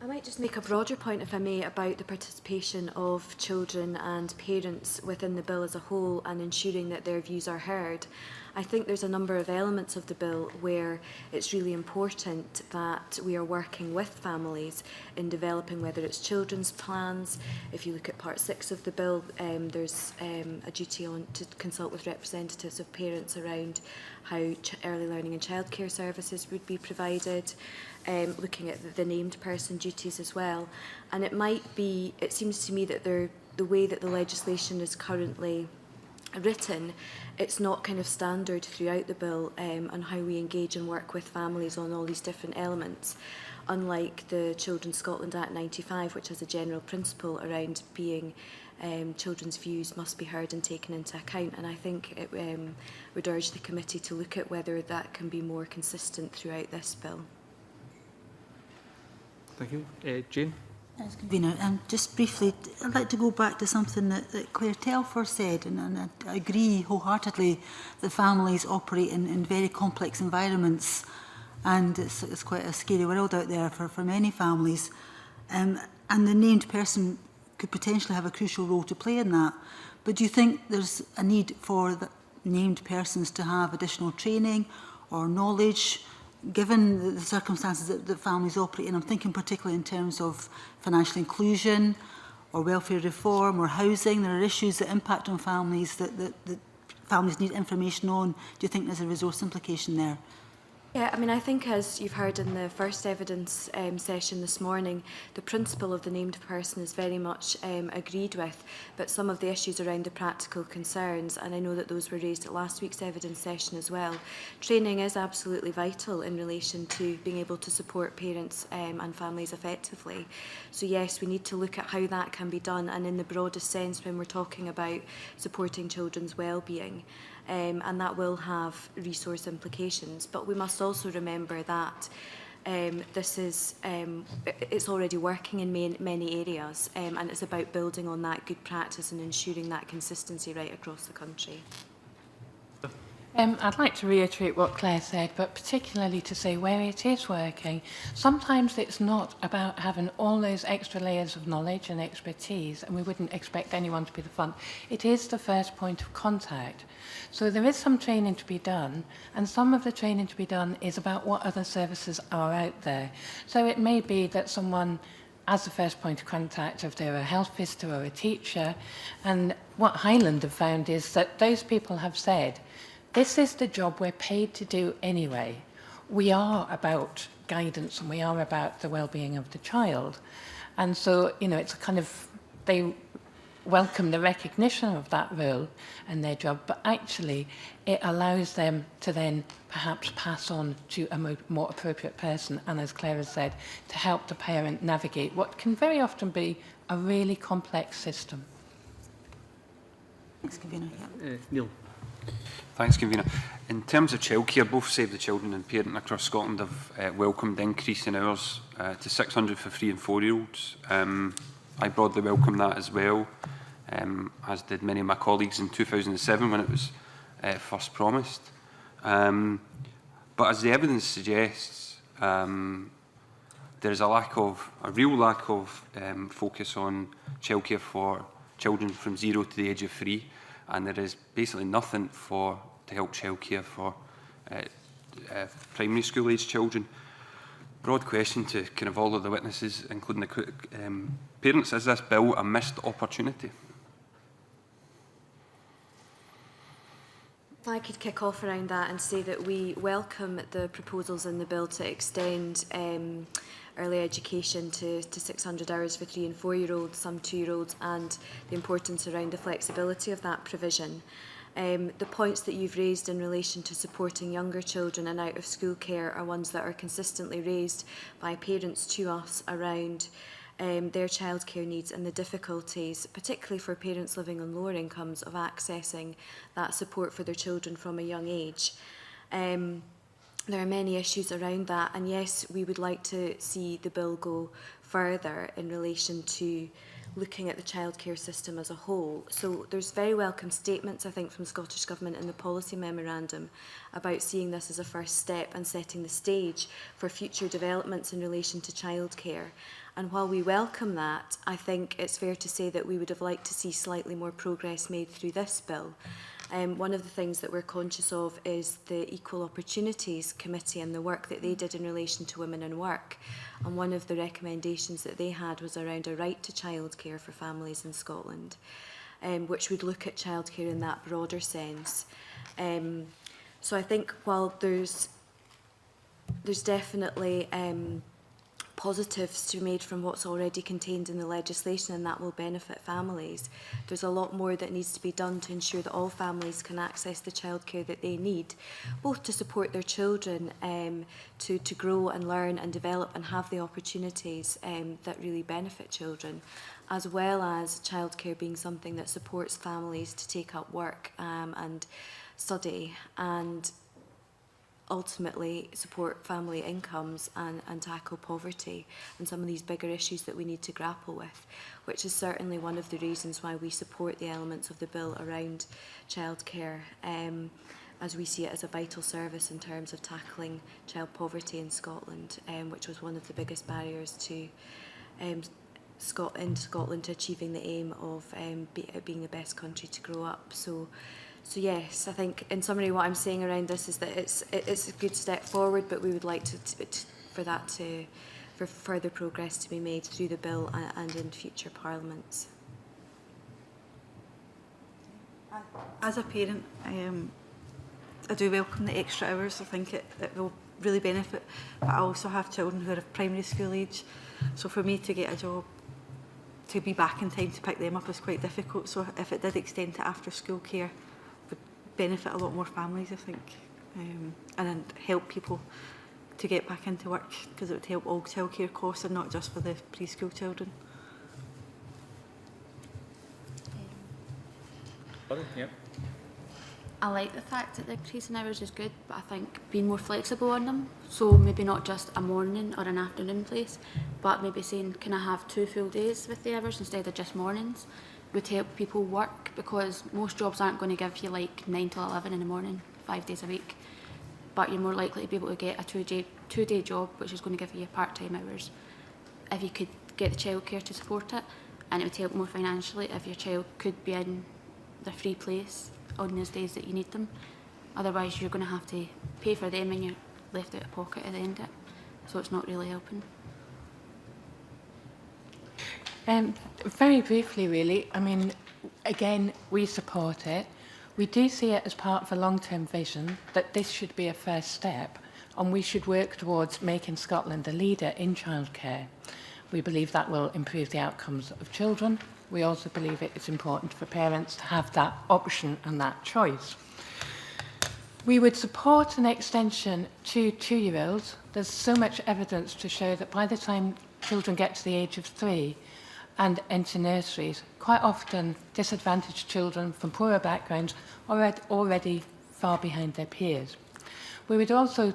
I might just make a broader point, if I may, about the participation of children and parents within the bill as a whole and ensuring that their views are heard. I think there's a number of elements of the bill where it's really important that we are working with families in developing whether it's children's plans. If you look at Part 6 of the bill, there's a duty to consult with representatives of parents around how early learning and childcare services would be provided. Looking at the named person duties as well. And it seems to me that the way that the legislation is currently written, it's not kind of standard throughout the bill on how we engage and work with families on all these different elements. Unlike the Children's Scotland Act 95, which has a general principle around being children's views must be heard and taken into account. And I think it would urge the committee to look at whether that can be more consistent throughout this bill. Thank you. Jane? As convener, just briefly, I'd like to go back to something that Claire Telfer said, and I agree wholeheartedly that families operate in very complex environments, and it's quite a scary world out there for many families, and the named person could potentially have a crucial role to play in that. But do you think there's a need for the named persons to have additional training or knowledge given the circumstances that families operate in? I'm thinking particularly in terms of financial inclusion or welfare reform or housing. There are issues that impact on families that families need information on. Do you think there's a resource implication there? Yeah, I mean, I think as you've heard in the first evidence session this morning, the principle of the named person is very much agreed with, but some of the issues around the practical concerns, and I know that those were raised at last week's evidence session as well. Training is absolutely vital in relation to being able to support parents and families effectively. So yes, we need to look at how that can be done, and in the broadest sense when we're talking about supporting children's well-being. And that will have resource implications. But we must also remember that it's already working in many areas, and it's about building on that good practice and ensuring that consistency right across the country. I'd like to reiterate what Claire said, but particularly to say where it is working. Sometimes it's not about having all those extra layers of knowledge and expertise, and we wouldn't expect anyone to be the front. It is the first point of contact. So there is some training to be done, and some of the training to be done is about what other services are out there. So it may be that someone, as the first point of contact, if they're a health visitor or a teacher, and what Highland have found is that those people have said, this is the job we're paid to do anyway. We are about guidance and we are about the well-being of the child. And so, you know, it's a kind of, they welcome the recognition of that role and their job, but actually it allows them to then perhaps pass on to a more appropriate person, and as Claire has said, to help the parent navigate what can very often be a really complex system. Thanks, Convener. Neil. Thanks, Convener. In terms of childcare, both Save the Children and Parent across Scotland have welcomed increase in hours to 600 for 3 and 4-year-olds. I broadly welcome that as well, as did many of my colleagues in 2007 when it was first promised. But as the evidence suggests, there is a real lack of focus on childcare for children from 0 to the age of 3, and there is basically nothing to help childcare for primary school age children. Broad question to kind of all of the witnesses, including the parents: is this bill a missed opportunity? I could kick off around that and say that we welcome the proposals in the bill to extend early education to 600 hours for 3 and 4-year-olds, some 2-year-olds, and the importance around the flexibility of that provision. The points that you've raised in relation to supporting younger children and out-of-school care are ones that are consistently raised by parents to us around their childcare needs and the difficulties, particularly for parents living on lower incomes, of accessing that support for their children from a young age. There are many issues around that, and yes, we would like to see the bill go further in relation to looking at the childcare system as a whole. So there's very welcome statements, I think, from the Scottish Government in the policy memorandum about seeing this as a first step and setting the stage for future developments in relation to childcare. And while we welcome that, I think it's fair to say that we would have liked to see slightly more progress made through this bill. One of the things that we're conscious of is the Equal Opportunities Committee and the work that they did in relation to women in work. And one of the recommendations that they had was around a right to childcare for families in Scotland, which would look at childcare in that broader sense. So I think while there's definitely positives to be made from what's already contained in the legislation, and that will benefit families, there's a lot more that needs to be done to ensure that all families can access the childcare that they need, both to support their children to grow and learn and develop and have the opportunities that really benefit children, as well as childcare being something that supports families to take up work and study, and ultimately support family incomes and tackle poverty and some of these bigger issues that we need to grapple with, which is certainly one of the reasons why we support the elements of the bill around childcare, as we see it as a vital service in terms of tackling child poverty in Scotland, which was one of the biggest barriers to in Scotland to achieving the aim of being the best country to grow up. So yes, I think in summary what I'm saying around this is that it's a good step forward, but we would like for further progress to be made through the bill and in future parliaments. As a parent, I do welcome the extra hours. I think it will really benefit, but I also have children who are of primary school age, so for me to get a job, to be back in time to pick them up is quite difficult. So if it did extend to after school care, benefit a lot more families, I think, and help people to get back into work, because it would help all childcare costs and not just for the preschool children. Yep. I like the fact that the increase in hours is good, but I think being more flexible on them, so maybe not just a morning or an afternoon place, but maybe saying, can I have 2 full days with the hours instead of just mornings, would help people work, because most jobs aren't going to give you like 9 till 11 in the morning, 5 days a week, but you're more likely to be able to get a two-day job, which is going to give you part-time hours, if you could get the childcare to support it, and it would help more financially if your child could be in the free place on those days that you need them. Otherwise you're going to have to pay for them and you're left out of pocket at the end of it, so it's not really helping. Very briefly, really, I mean, again, we support it. We do see it as part of a long-term vision that this should be a first step, and we should work towards making Scotland a leader in childcare. We believe that will improve the outcomes of children. We also believe it is important for parents to have that option and that choice. We would support an extension to 2-year-olds. There's so much evidence to show that by the time children get to the age of 3, and enter nurseries, quite often disadvantaged children from poorer backgrounds are already far behind their peers. We would also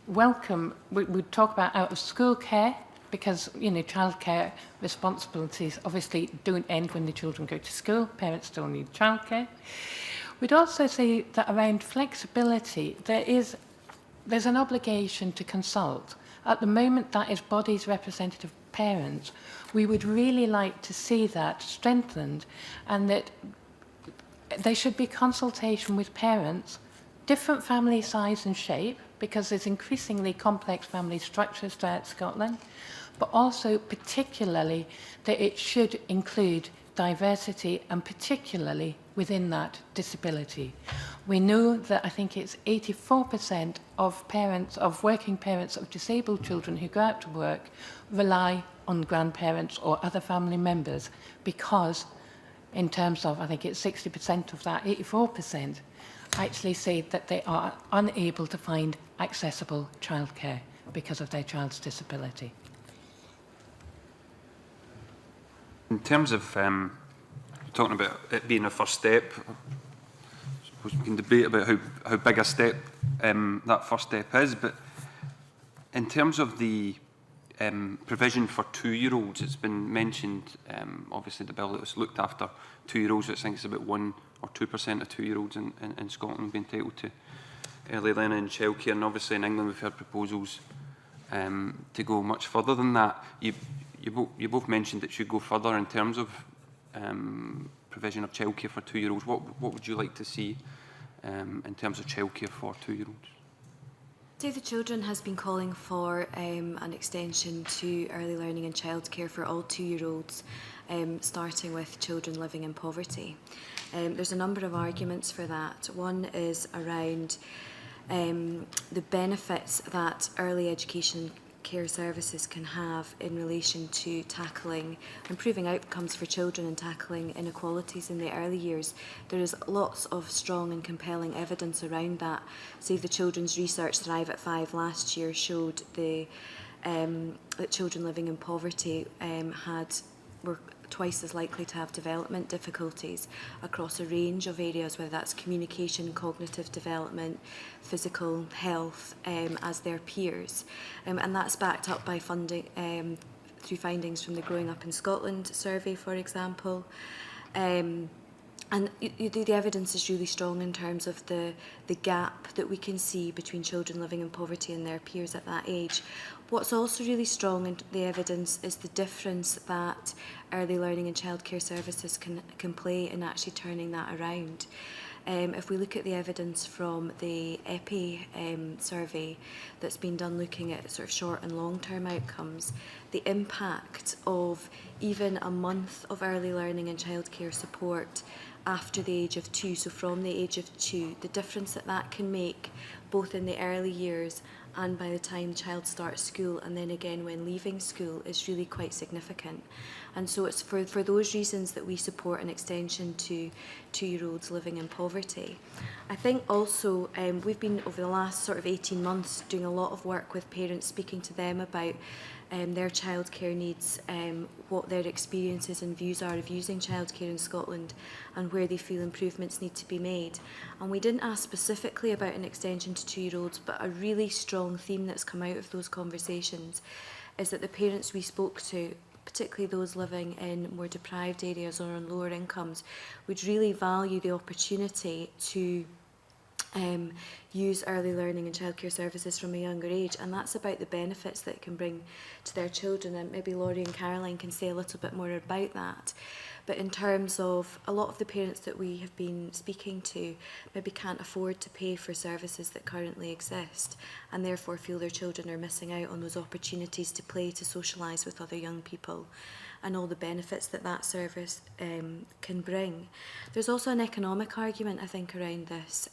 welcome, we would talk about out-of-school care, because, you know, childcare responsibilities obviously don't end when the children go to school. Parents still need childcare. We'd also say that around flexibility, there's an obligation to consult. At the moment, that is bodies representative parents. We would really like to see that strengthened, and that there should be consultation with parents, different family size and shape, because there's increasingly complex family structures throughout Scotland, but also particularly that it should include diversity, and particularly within that, disability. We know that I think it's 84% of parents, of working parents of disabled children who go out to work, rely on grandparents or other family members, because in terms of, I think it's 60% of that, 84% actually say that they are unable to find accessible childcare because of their child's disability. In terms of talking about it being a first step, I suppose we can debate about how big a step that first step is, but in terms of the provision for 2-year-olds, it's been mentioned, obviously the bill that was looked after 2-year-olds, I think it's about 1 or 2% of 2-year-olds in Scotland being entitled to early learning and childcare, and obviously in England we've heard proposals to go much further than that. You both mentioned it should go further in terms of provision of childcare for 2-year-olds. What would you like to see in terms of childcare for 2-year-olds? Save the Children has been calling for an extension to early learning and childcare for all 2-year-olds, starting with children living in poverty. There's a number of arguments for that. One is around the benefits that early education care services can have in relation to tackling, improving outcomes for children and tackling inequalities in the early years. There is lots of strong and compelling evidence around that. Save the Children's research, Thrive at 5, last year showed that children living in poverty were twice as likely to have development difficulties across a range of areas, whether that's communication, cognitive development, physical health, as their peers. And that's backed up by funding through findings from the Growing Up in Scotland survey, for example. And the evidence is really strong in terms of the gap that we can see between children living in poverty and their peers at that age. What's also really strong in the evidence is the difference that early learning and childcare services can play in actually turning that around. If we look at the evidence from the EPI survey that's been done looking at sort of short and long-term outcomes, the impact of even a month of early learning and childcare support after the age of 2, so from the age of 2, the difference that can make both in the early years and by the time the child starts school, and then again when leaving school, is really quite significant. And so it's for those reasons that we support an extension to 2-year-olds living in poverty. I think also we've been, over the last sort of 18 months, doing a lot of work with parents, speaking to them about their childcare needs, what their experiences and views are of using childcare in Scotland, and where they feel improvements need to be made. And we didn't ask specifically about an extension to 2-year-olds, but a really strong theme that's come out of those conversations is that the parents we spoke to, particularly those living in more deprived areas or on lower incomes, would really value the opportunity to use early learning and childcare services from a younger age, and that's about the benefits that it can bring to their children, and maybe Laurie and Caroline can say a little bit more about that. But in terms of a lot of the parents that we have been speaking to maybe can't afford to pay for services that currently exist, and therefore feel their children are missing out on those opportunities to play, to socialise with other young people, and all the benefits that service can bring. There's also an economic argument, I think, around this,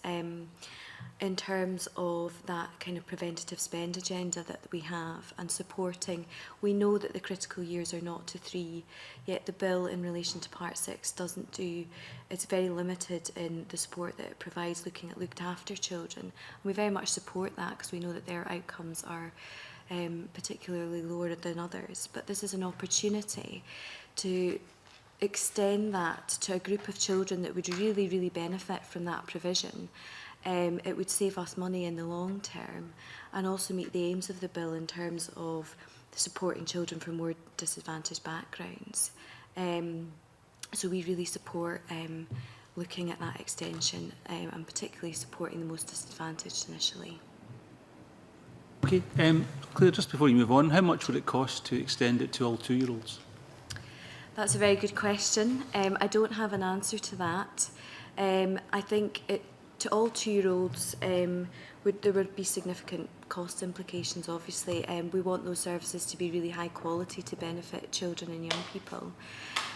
in terms of that kind of preventative spend agenda that we have, and supporting. We know that the critical years are 0 to 3, yet the bill in relation to Part 6 doesn't do, it's very limited in the support that it provides looking at looked after children. And we very much support that because we know that their outcomes are particularly lower than others. But this is an opportunity to extend that to a group of children that would really, really benefit from that provision, it would save us money in the long term and also meet the aims of the bill in terms of supporting children from more disadvantaged backgrounds. So we really support looking at that extension and particularly supporting the most disadvantaged initially. Okay, Claire, just before you move on, how much would it cost to extend it to all 2-year-olds? That's a very good question. I don't have an answer to that. I think to all 2-year-olds, there would be significant cost implications, obviously. We want those services to be really high quality to benefit children and young people.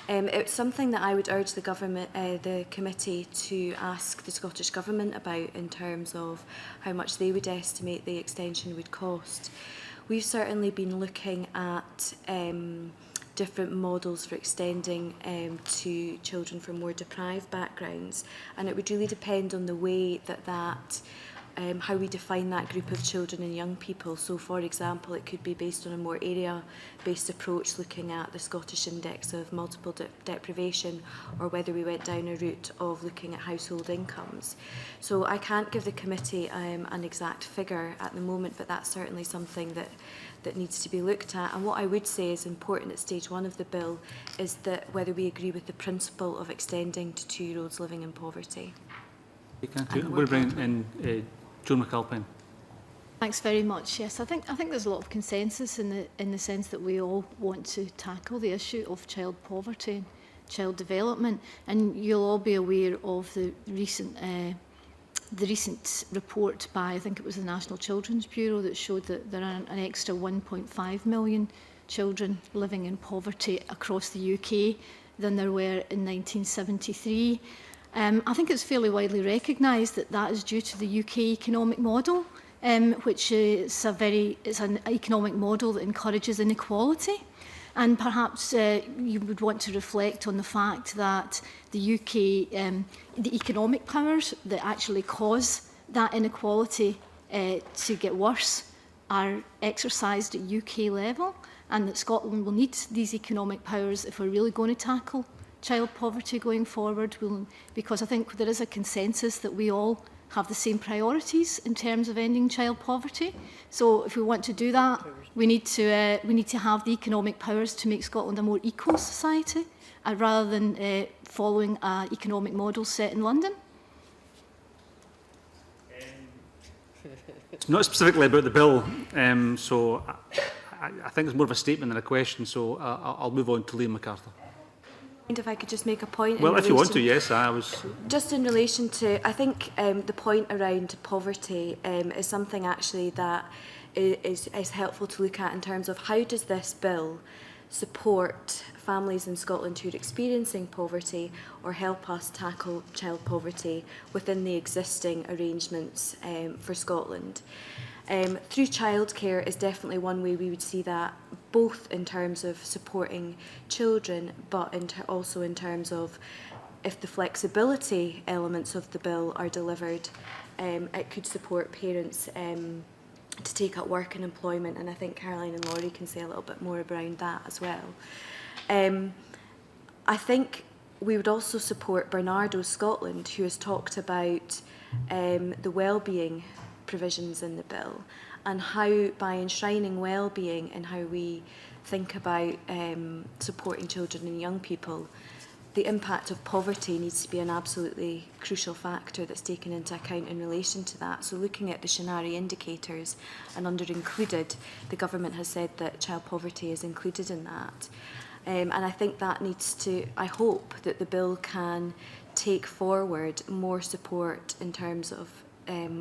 It's something that I would urge the committee to ask the Scottish Government about in terms of how much they would estimate the extension would cost. We've certainly been looking at different models for extending to children from more deprived backgrounds, and it would really depend on the way how we define that group of children and young people. So, for example, it could be based on a more area-based approach, looking at the Scottish Index of Multiple Deprivation, or whether we went down a route of looking at household incomes. So I can't give the committee an exact figure at the moment, but that's certainly something that needs to be looked at. And what I would say is important at stage 1 of the bill is that whether we agree with the principle of extending to 2-year-olds living in poverty. I'm going to bring in Joan McAlpine. Thanks very much. Yes, I think there's a lot of consensus in the sense that we all want to tackle the issue of child poverty and child development. And you'll all be aware of the recent report by, I think it was the National Children's Bureau, that showed that there are an extra 1.5 million children living in poverty across the UK than there were in 1973. I think it's fairly widely recognised that that is due to the UK economic model, which is it's an economic model that encourages inequality. And perhaps you would want to reflect on the fact that the UK, the economic powers that actually cause that inequality to get worse are exercised at UK level, and that Scotland will need these economic powers if we're really going to tackle child poverty going forward, because I think there is a consensus that we all have the same priorities in terms of ending child poverty. So if we want to do that, we need to have the economic powers to make Scotland a more equal society, rather than following an economic model set in London. It's not specifically about the bill, so I think it's more of a statement than a question, so I'll move on to Liam MacArthur. If I could just make a point. Well, if you want to, yes. I was just in relation to, I think the point around poverty is something actually that is helpful to look at in terms of how does this bill support families in Scotland who are experiencing poverty or help us tackle child poverty within the existing arrangements for Scotland. Through childcare is definitely one way we would see that, both in terms of supporting children, but also in terms of if the flexibility elements of the bill are delivered, it could support parents to take up work and employment, and I think Caroline and Laurie can say a little bit more around that as well. I think we would also support Bernardo Scotland, who has talked about the wellbeing provisions in the bill, and how by enshrining well-being and how we think about supporting children and young people, the impact of poverty needs to be an absolutely crucial factor that's taken into account in relation to that. So looking at the Shinari indicators, and under included, the government has said that child poverty is included in that. And I think that needs to, I hope that the bill can take forward more support in terms of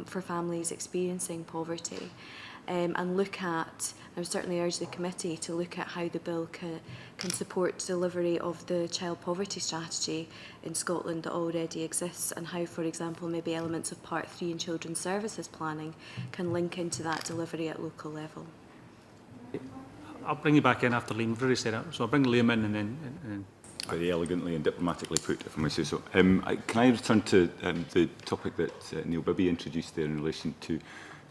for families experiencing poverty, and look at, I would certainly urge the committee to look at how the bill can support delivery of the child poverty strategy in Scotland that already exists, and how, for example, maybe elements of Part 3 in children's services planning can link into that delivery at local level. I'll bring you back in after Liam. We've already said it, so I'll bring Liam in and then... Very elegantly and diplomatically put, if I may say so. Can I return to the topic that Neil Bibby introduced there in relation to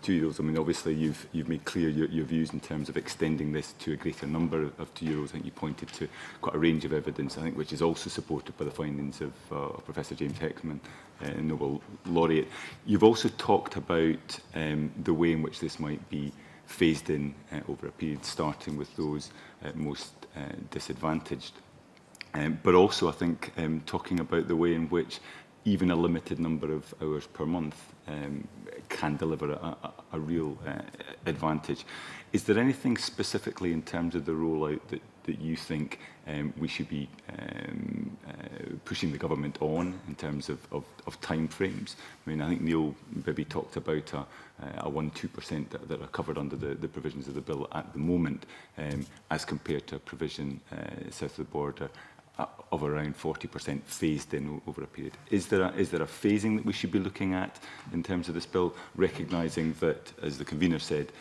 2-year-olds. I mean, obviously, you've made clear your views in terms of extending this to a greater number of 2-year-olds. I think you pointed to quite a range of evidence, I think, which is also supported by the findings of Professor James Heckman, Nobel laureate. You've also talked about the way in which this might be phased in over a period, starting with those most disadvantaged. But also, I think, talking about the way in which even a limited number of hours per month can deliver a real advantage. Is there anything specifically in terms of the rollout that you think we should be pushing the government on in terms of time frames? I mean, I think Neil Bibby talked about a 1-2% that are covered under the provisions of the bill at the moment, as compared to a provision south of the border of around 40% phased in over a period. Is there a phasing that we should be looking at in terms of this bill, recognising that, as the convener said,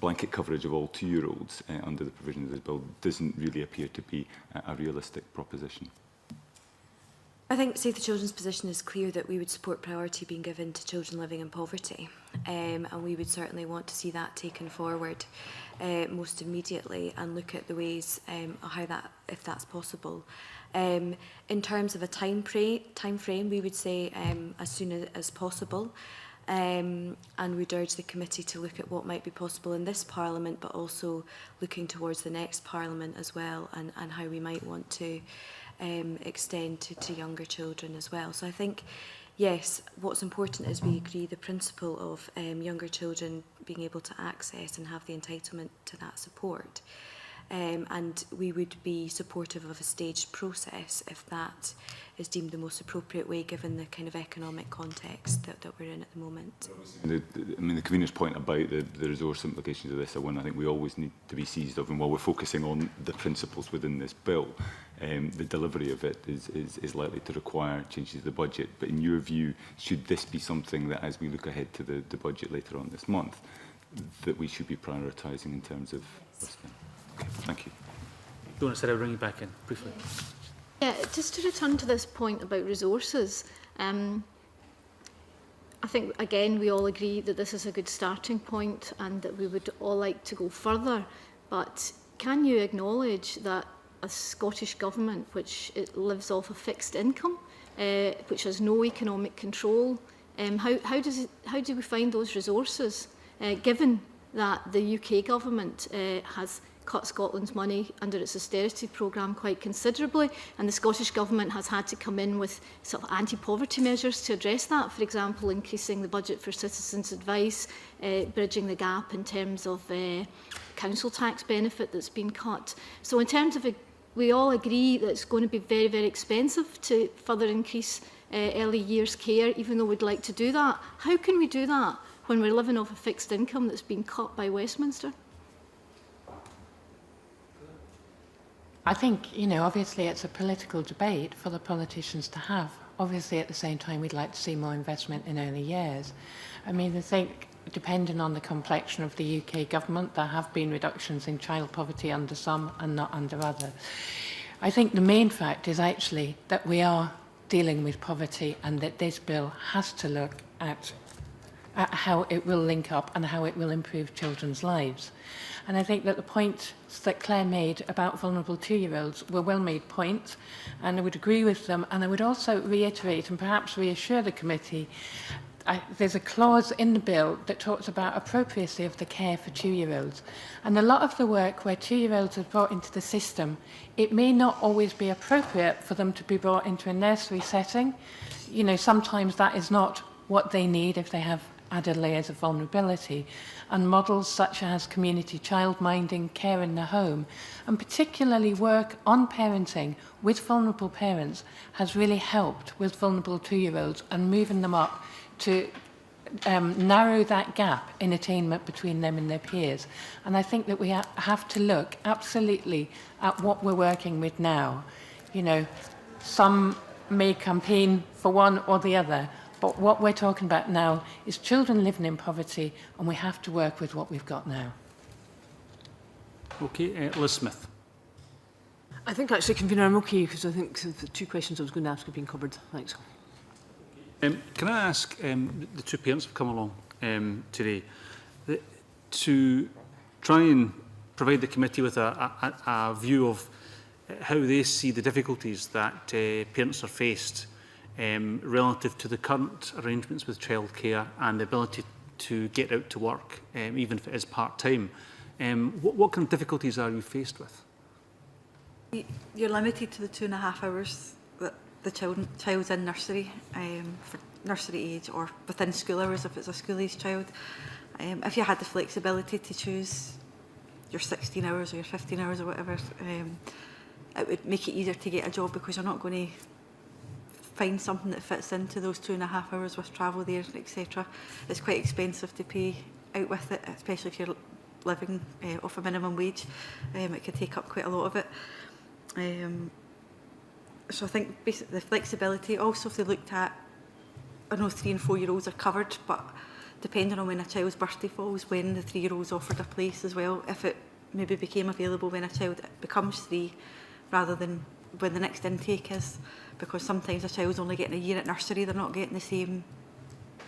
blanket coverage of all 2-year-olds under the provision of this bill doesn't really appear to be a realistic proposition? I think Save the Children's position is clear that we would support priority being given to children living in poverty, and we would certainly want to see that taken forward most immediately, and look at the ways how that, if that's possible. In terms of a time frame, we would say as soon as possible, and we'd urge the committee to look at what might be possible in this Parliament, but also looking towards the next Parliament as well, and how we might want to extend to younger children as well. So I think, yes, what's important is we agree the principle of younger children being able to access and have the entitlement to that support. And we would be supportive of a staged process if that is deemed the most appropriate way, given the kind of economic context that we're in at the moment. I mean, the convener's point about the resource implications of this are one I think we always need to be seized of, and while we're focusing on the principles within this bill, the delivery of it is likely to require changes to the budget. But in your view, should this be something that, as we look ahead to the budget later on this month, that we should be prioritising in terms of spend? Okay, thank you. Donna said I'll bring you back in briefly. Yeah, just to return to this point about resources, I think, again, we all agree that this is a good starting point and that we would all like to go further. But can you acknowledge that a Scottish Government, which it lives off a fixed income, which has no economic control, how do we find those resources, given that the UK Government has cut Scotland's money under its austerity programme quite considerably, and the Scottish Government has had to come in with sort of anti-poverty measures to address that, for example, increasing the budget for citizens' advice, bridging the gap in terms of council tax benefit that's been cut. So in terms of, we all agree that it's going to be very, very expensive to further increase early years care, even though we'd like to do that. How can we do that when we're living off a fixed income that's been cut by Westminster? I think, you know, obviously it's a political debate for the politicians to have. Obviously, at the same time, we'd like to see more investment in early years. I mean, I think, depending on the complexion of the UK government, there have been reductions in child poverty under some and not under others. I think the main fact is actually that we are dealing with poverty, and that this bill has to look at how it will link up and how it will improve children's lives. And I think that the points that Claire made about vulnerable 2-year-olds were well-made points, and I would agree with them. And I would also reiterate and perhaps reassure the committee, there's a clause in the bill that talks about appropriacy of the care for 2-year-olds. And a lot of the work where 2-year-olds are brought into the system, it may not always be appropriate for them to be brought into a nursery setting. You know, sometimes that is not what they need if they have added layers of vulnerability, and models such as community childminding, care in the home, and particularly work on parenting with vulnerable parents has really helped with vulnerable 2-year-olds and moving them up to narrow that gap in attainment between them and their peers. And I think that we have to look absolutely at what we're working with now. You know, some may campaign for one or the other, but what we're talking about now is children living in poverty, and we have to work with what we've got now. Okay, Liz Smith. I think actually, Convener, I'm okay, because I think the two questions I was going to ask have been covered. Thanks. Can I ask, the two parents have come along today. to try and provide the committee with a view of how they see the difficulties that parents are faced relative to the current arrangements with childcare and the ability to get out to work, even if it is part-time. What kind of difficulties are you faced with? You're limited to the 2.5 hours that the child's in nursery for nursery age, or within school hours if it's a school-age child. If you had the flexibility to choose your 16 hours or your 15 hours or whatever, it would make it easier to get a job, because you're not going to find something that fits into those 2.5 hours with travel there, etc. It's quite expensive to pay out with it, especially if you're living off a minimum wage. It could take up quite a lot of it. So I think basically the flexibility, also if they looked at, I know 3 and 4 year olds are covered, but depending on when a child's birthday falls, when the 3-year-old's offered a place as well, if it maybe became available when a child becomes 3 rather than when the next intake is, because sometimes a child's only getting a year at nursery, they're not getting the same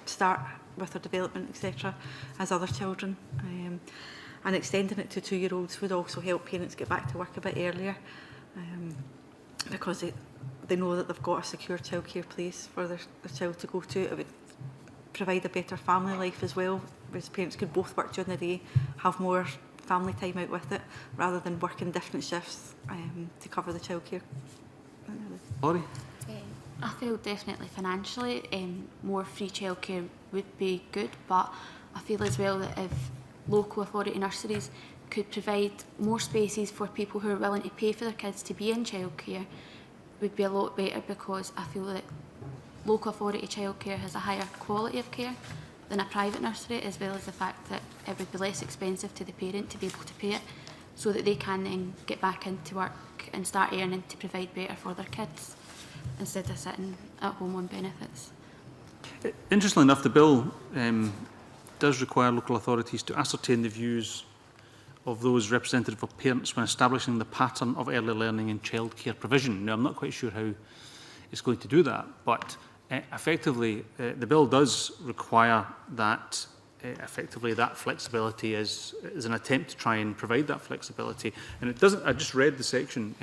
start with their development, etc., as other children. And extending it to 2-year-olds would also help parents get back to work a bit earlier, because they know that they've got a secure childcare place for their child to go to. It would provide a better family life as well, whereas parents could both work during the day, have more family time out with it, rather than working different shifts to cover the childcare. Laurie? I feel definitely financially more free childcare would be good, but I feel as well that if local authority nurseries could provide more spaces for people who are willing to pay for their kids to be in childcare, would be a lot better, because I feel that local authority childcare has a higher quality of care than a private nursery, as well as the fact that it would be less expensive to the parent to be able to pay it, so that they can then get back into work and start earning to provide better for their kids, instead of sitting at home on benefits. Interestingly enough, the bill does require local authorities to ascertain the views of those representative of parents when establishing the pattern of early learning and childcare provision. Now, I'm not quite sure how it's going to do that, but effectively, the bill does require that effectively that flexibility is an attempt to try and provide that flexibility. And it doesn't, I just read the section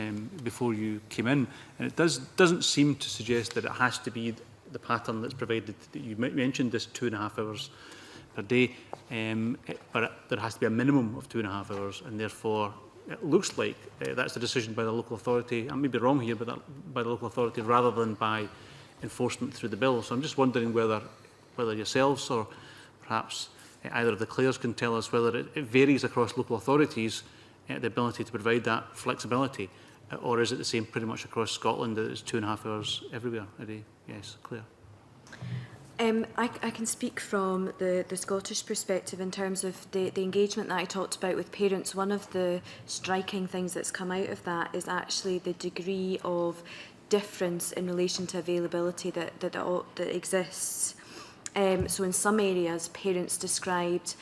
before you came in, and it doesn't seem to suggest that it has to be the pattern that's provided. You mentioned this 2.5 hours per day, but there has to be a minimum of 2.5 hours, and therefore it looks like that's the decision by the local authority. I may be wrong here, but by the local authority rather than by enforcement through the bill. So I'm just wondering whether yourselves or perhaps either of the Clares can tell us whether it varies across local authorities, the ability to provide that flexibility, or is it the same pretty much across Scotland, that it's 2.5 hours everywhere a day? Yes, Claire. I can speak from the Scottish perspective in terms of the engagement that I talked about with parents. One of the striking things that's come out of that is actually the degree of difference in relation to availability that exists. So in some areas, parents described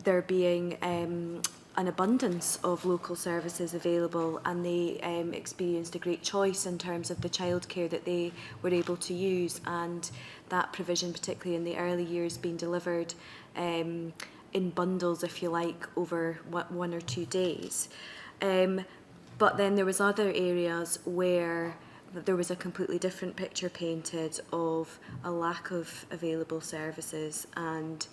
there being an abundance of local services available, and they experienced a great choice in terms of the childcare that they were able to use, and that provision, particularly in the early years, being delivered in bundles, if you like, over 1 or 2 days. But then there was other areas where there was a completely different picture painted of a lack of available services and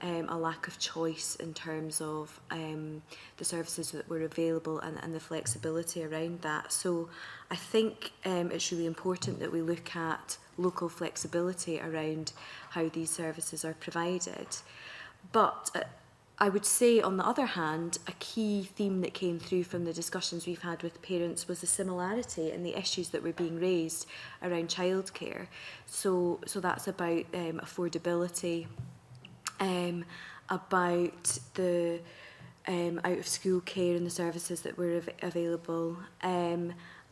a lack of choice in terms of the services that were available and the flexibility around that. So I think it's really important that we look at local flexibility around how these services are provided. But I would say, on the other hand, a key theme that came through from the discussions we've had with parents was the similarity in the issues that were being raised around childcare. So that's about affordability, about the out-of-school care and the services that were available.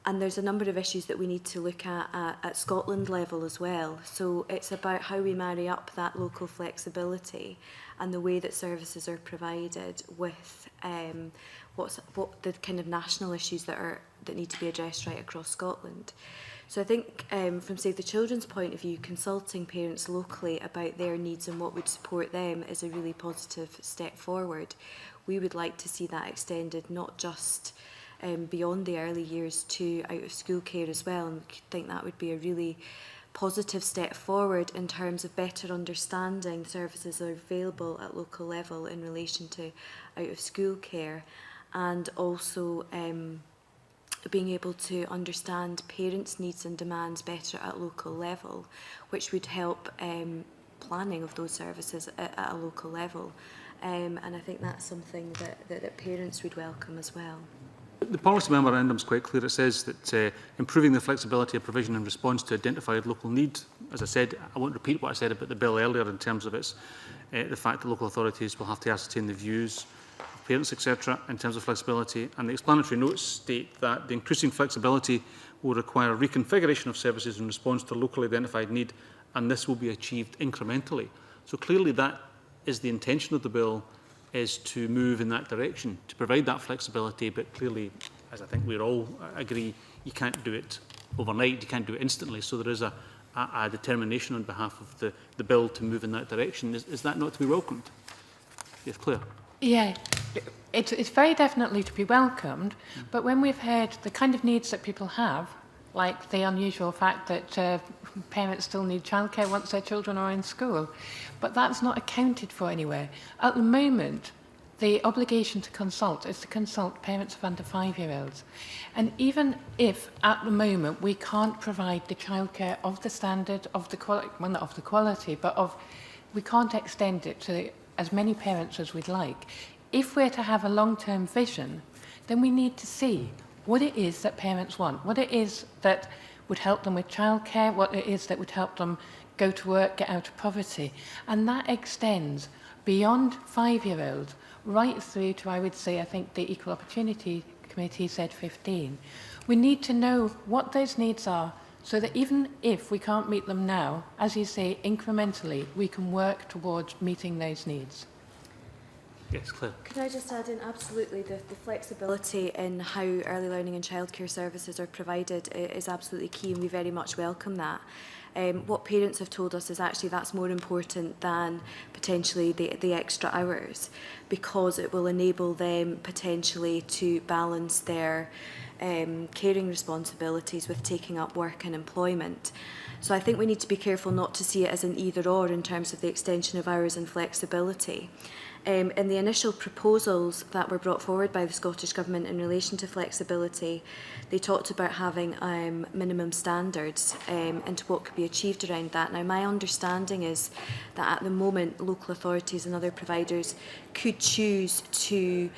And there's a number of issues that we need to look at Scotland level as well. So it's about how we marry up that local flexibility and the way that services are provided with what the kind of national issues that need to be addressed right across Scotland. So I think from Save the Children's point of view, consulting parents locally about their needs and what would support them is a really positive step forward. We would like to see that extended not just beyond the early years to out of school care as well, and we think that would be a really positive step forward in terms of better understanding services that are available at local level in relation to out of school care, and also being able to understand parents' needs and demands better at local level, which would help planning of those services at a local level. And I think that's something that parents would welcome as well. The policy memorandum is quite clear. It says that improving the flexibility of provision in response to identified local need. As I said, I won't repeat what I said about the bill earlier in terms of its the fact that local authorities will have to ascertain the views of parents, etc., in terms of flexibility. And the explanatory notes state that the increasing flexibility will require a reconfiguration of services in response to locally identified need, and this will be achieved incrementally. So clearly that is the intention of the bill, is to move in that direction, to provide that flexibility, but clearly, as I think we all agree, you can't do it overnight, you can't do it instantly, so there is a determination on behalf of the bill to move in that direction. Is that not to be welcomed? Yes, Claire? Yeah, it's very definitely to be welcomed, but when we've heard the kind of needs that people have, like the unusual fact that parents still need childcare once their children are in school, but that's not accounted for anywhere. At the moment, the obligation to consult is to consult parents of under 5-year-olds. And even if at the moment we can't provide the childcare of the standard, of the quality, well, not of the quality, but we can't extend it to as many parents as we'd like. If we're to have a long-term vision, then we need to see what it is that parents want, what it is that would help them with childcare, what it is that would help them go to work, get out of poverty. And that extends beyond 5-year-olds, right through to, I would say, I think the Equal Opportunity Committee said 15. We need to know what those needs are, so that even if we can't meet them now, as you say, incrementally, we can work towards meeting those needs. Yes, Claire. Could I just add in, absolutely, the flexibility in how early learning and childcare services are provided is absolutely key, and we very much welcome that. What parents have told us is actually that's more important than potentially the extra hours, because it will enable them potentially to balance their caring responsibilities with taking up work and employment. So I think we need to be careful not to see it as an either-or in terms of the extension of hours and flexibility. In the initial proposals that were brought forward by the Scottish Government in relation to flexibility, they talked about having minimum standards and what could be achieved around that. Now, my understanding is that at the moment, local authorities and other providers could choose to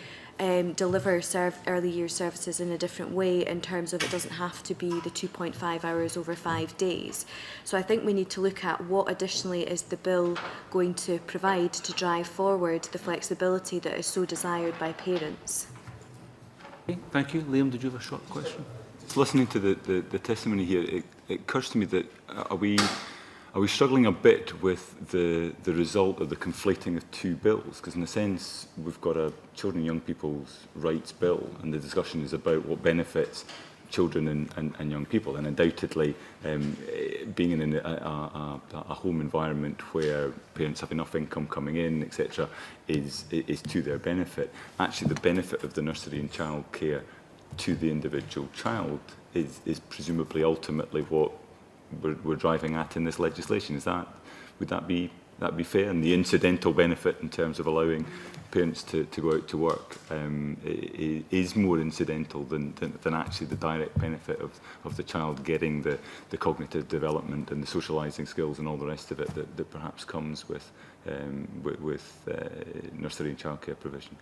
deliver early years services in a different way, in terms of it doesn't have to be the 2.5 hours over 5 days. So I think we need to look at what additionally is the bill going to provide to drive forward the flexibility that is so desired by parents. Okay, thank you. Liam, did you have a short question? Listening to the testimony here, it occurs to me that are we struggling a bit with the result of the conflating of two bills? Because in a sense, we've got a Children and Young People's Rights Bill, and the discussion is about what benefits children and young people. And undoubtedly, being in a home environment where parents have enough income coming in, etc., is to their benefit. Actually, the benefit of the nursery and childcare to the individual child is presumably ultimately what we're driving at in this legislation. Would that be fair? And the incidental benefit in terms of allowing parents to go out to work is more incidental than actually the direct benefit of the child getting the cognitive development and the socialising skills and all the rest of it that perhaps comes with nursery and childcare provision.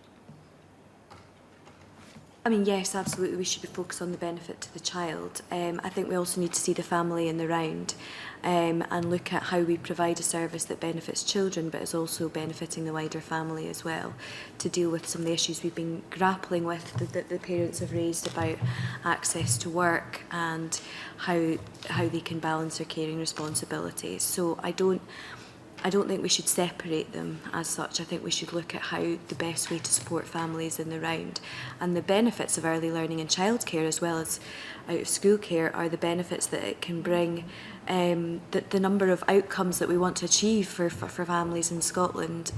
I mean, yes, absolutely, we should be focused on the benefit to the child. I think we also need to see the family in the round and look at how we provide a service that benefits children but is also benefiting the wider family as well, to deal with some of the issues we've been grappling with that the parents have raised about access to work and how they can balance their caring responsibilities. So I don't I don't think we should separate them as such. I think we should look at how the best way to support families in the round. And the benefits of early learning and childcare, as well as out of school care, are the benefits that it can bring, the number of outcomes that we want to achieve for families in Scotland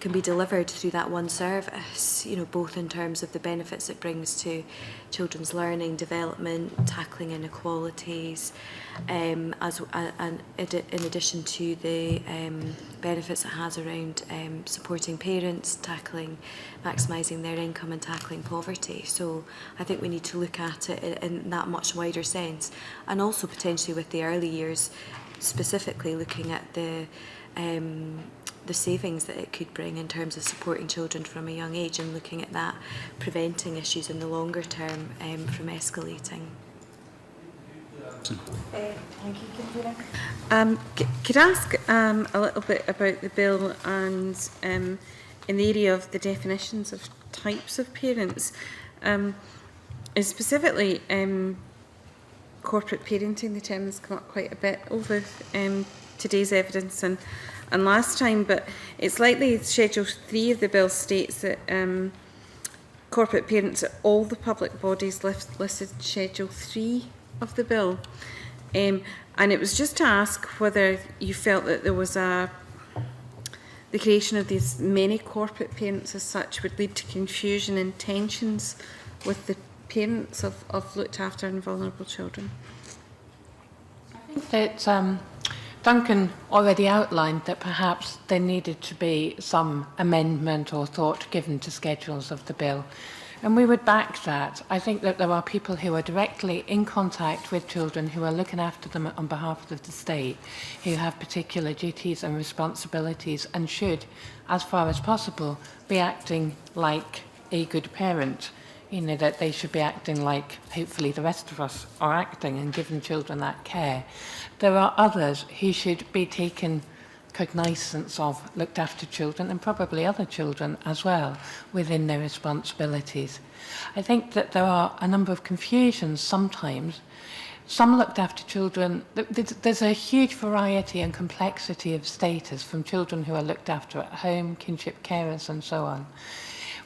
can be delivered through that one service, you know, both in terms of the benefits it brings to children's learning, development, tackling inequalities, in addition to the benefits it has around supporting parents, maximising their income and tackling poverty. So I think we need to look at it in that much wider sense, and also potentially with the early years, specifically looking at the savings that it could bring in terms of supporting children from a young age, and looking at that, preventing issues in the longer term from escalating. Thank you, Convener. Could I ask a little bit about the bill and in the area of the definitions of types of parents, and specifically corporate parenting? The term has come up quite a bit over today's evidence and last time, but it's likely Schedule 3 of the bill states that corporate parents at all the public bodies listed Schedule 3 of the bill. And it was just to ask whether you felt that there was the creation of these many corporate parents as such would lead to confusion and tensions with the parents of looked after and vulnerable children. I think that Duncan already outlined that perhaps there needed to be some amendment or thought given to schedules of the bill. And we would back that. I think that there are people who are directly in contact with children who are looking after them on behalf of the state, who have particular duties and responsibilities and should, as far as possible, be acting like a good parent. You know, that they should be acting like, hopefully, the rest of us are acting and giving children that care. There are others who should be taken cognizance of looked after children, and probably other children as well, within their responsibilities. I think that there are a number of confusions sometimes. Some looked after children, there's a huge variety and complexity of status, from children who are looked after at home, kinship carers and so on.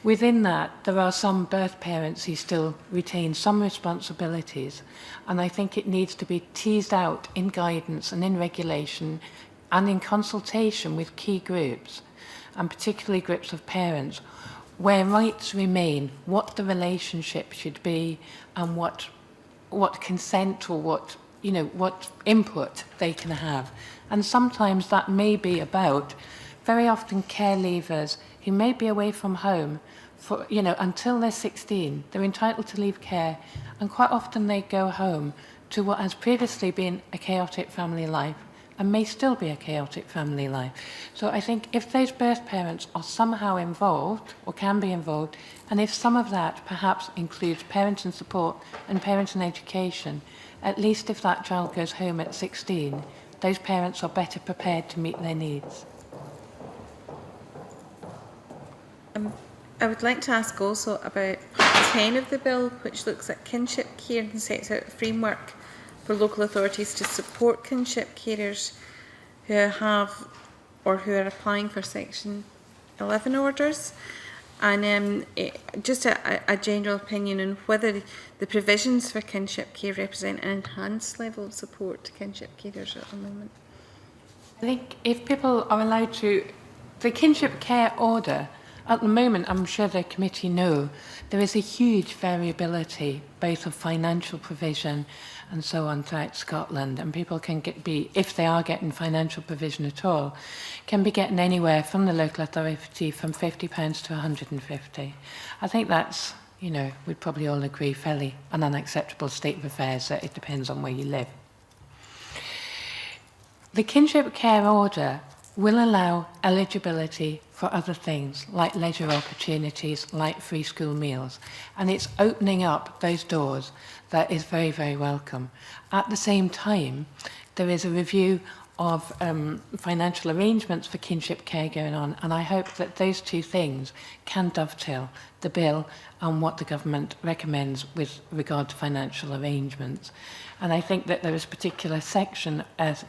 Within that, there are some birth parents who still retain some responsibilities, and I think it needs to be teased out in guidance and in regulation and in consultation with key groups, and particularly groups of parents, where rights remain, what the relationship should be, and what consent or what input they can have. And sometimes that may be about, very often, care leavers who may be away from home for, until they're 16. They're entitled to leave care, and quite often they go home to what has previously been a chaotic family life and may still be a chaotic family life. So I think if those birth parents are somehow involved, or can be involved, and if some of that perhaps includes parenting support and parenting education, at least if that child goes home at 16, those parents are better prepared to meet their needs. I would like to ask also about Part 10 of the bill, which looks at kinship care and sets out a framework for local authorities to support kinship carers who have or who are applying for Section 11 orders. And just a general opinion on whether the provisions for kinship care represent an enhanced level of support to kinship carers at the moment. I think if people are allowed to, the kinship care order, at the moment, I'm sure the committee know, there is a huge variability, both of financial provision and so on throughout Scotland, and people can be, if they are getting financial provision at all, can be getting anywhere from the local authority from £50 to 150. I think that's, we'd probably all agree, fairly an unacceptable state of affairs, that it depends on where you live. The kinship care order will allow eligibility for other things, like leisure opportunities, like free school meals. And it's opening up those doors that is very, very welcome. At the same time, there is a review of financial arrangements for kinship care going on, and I hope that those two things can dovetail the bill and what the government recommends with regard to financial arrangements. And I think that there is a particular section, as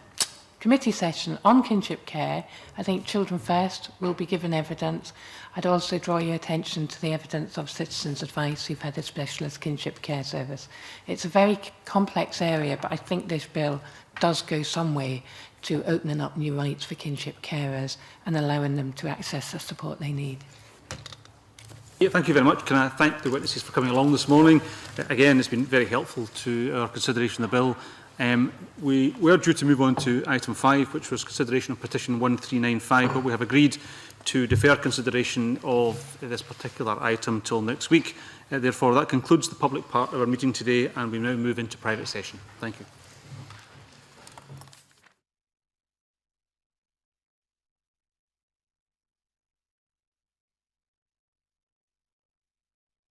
committee session on kinship care, I think Children First will be given evidence. I'd also draw your attention to the evidence of Citizens Advice, who've had a specialist kinship care service. It's a very complex area, but I think this bill does go some way to opening up new rights for kinship carers and allowing them to access the support they need. Yeah, thank you very much. Can I thank the witnesses for coming along this morning? Again, it's been very helpful to our consideration of the bill. We were due to move on to item 5, which was consideration of petition 1395, but we have agreed to defer consideration of this particular item till next week. Therefore, that concludes the public part of our meeting today, and we now move into private session. Thank you.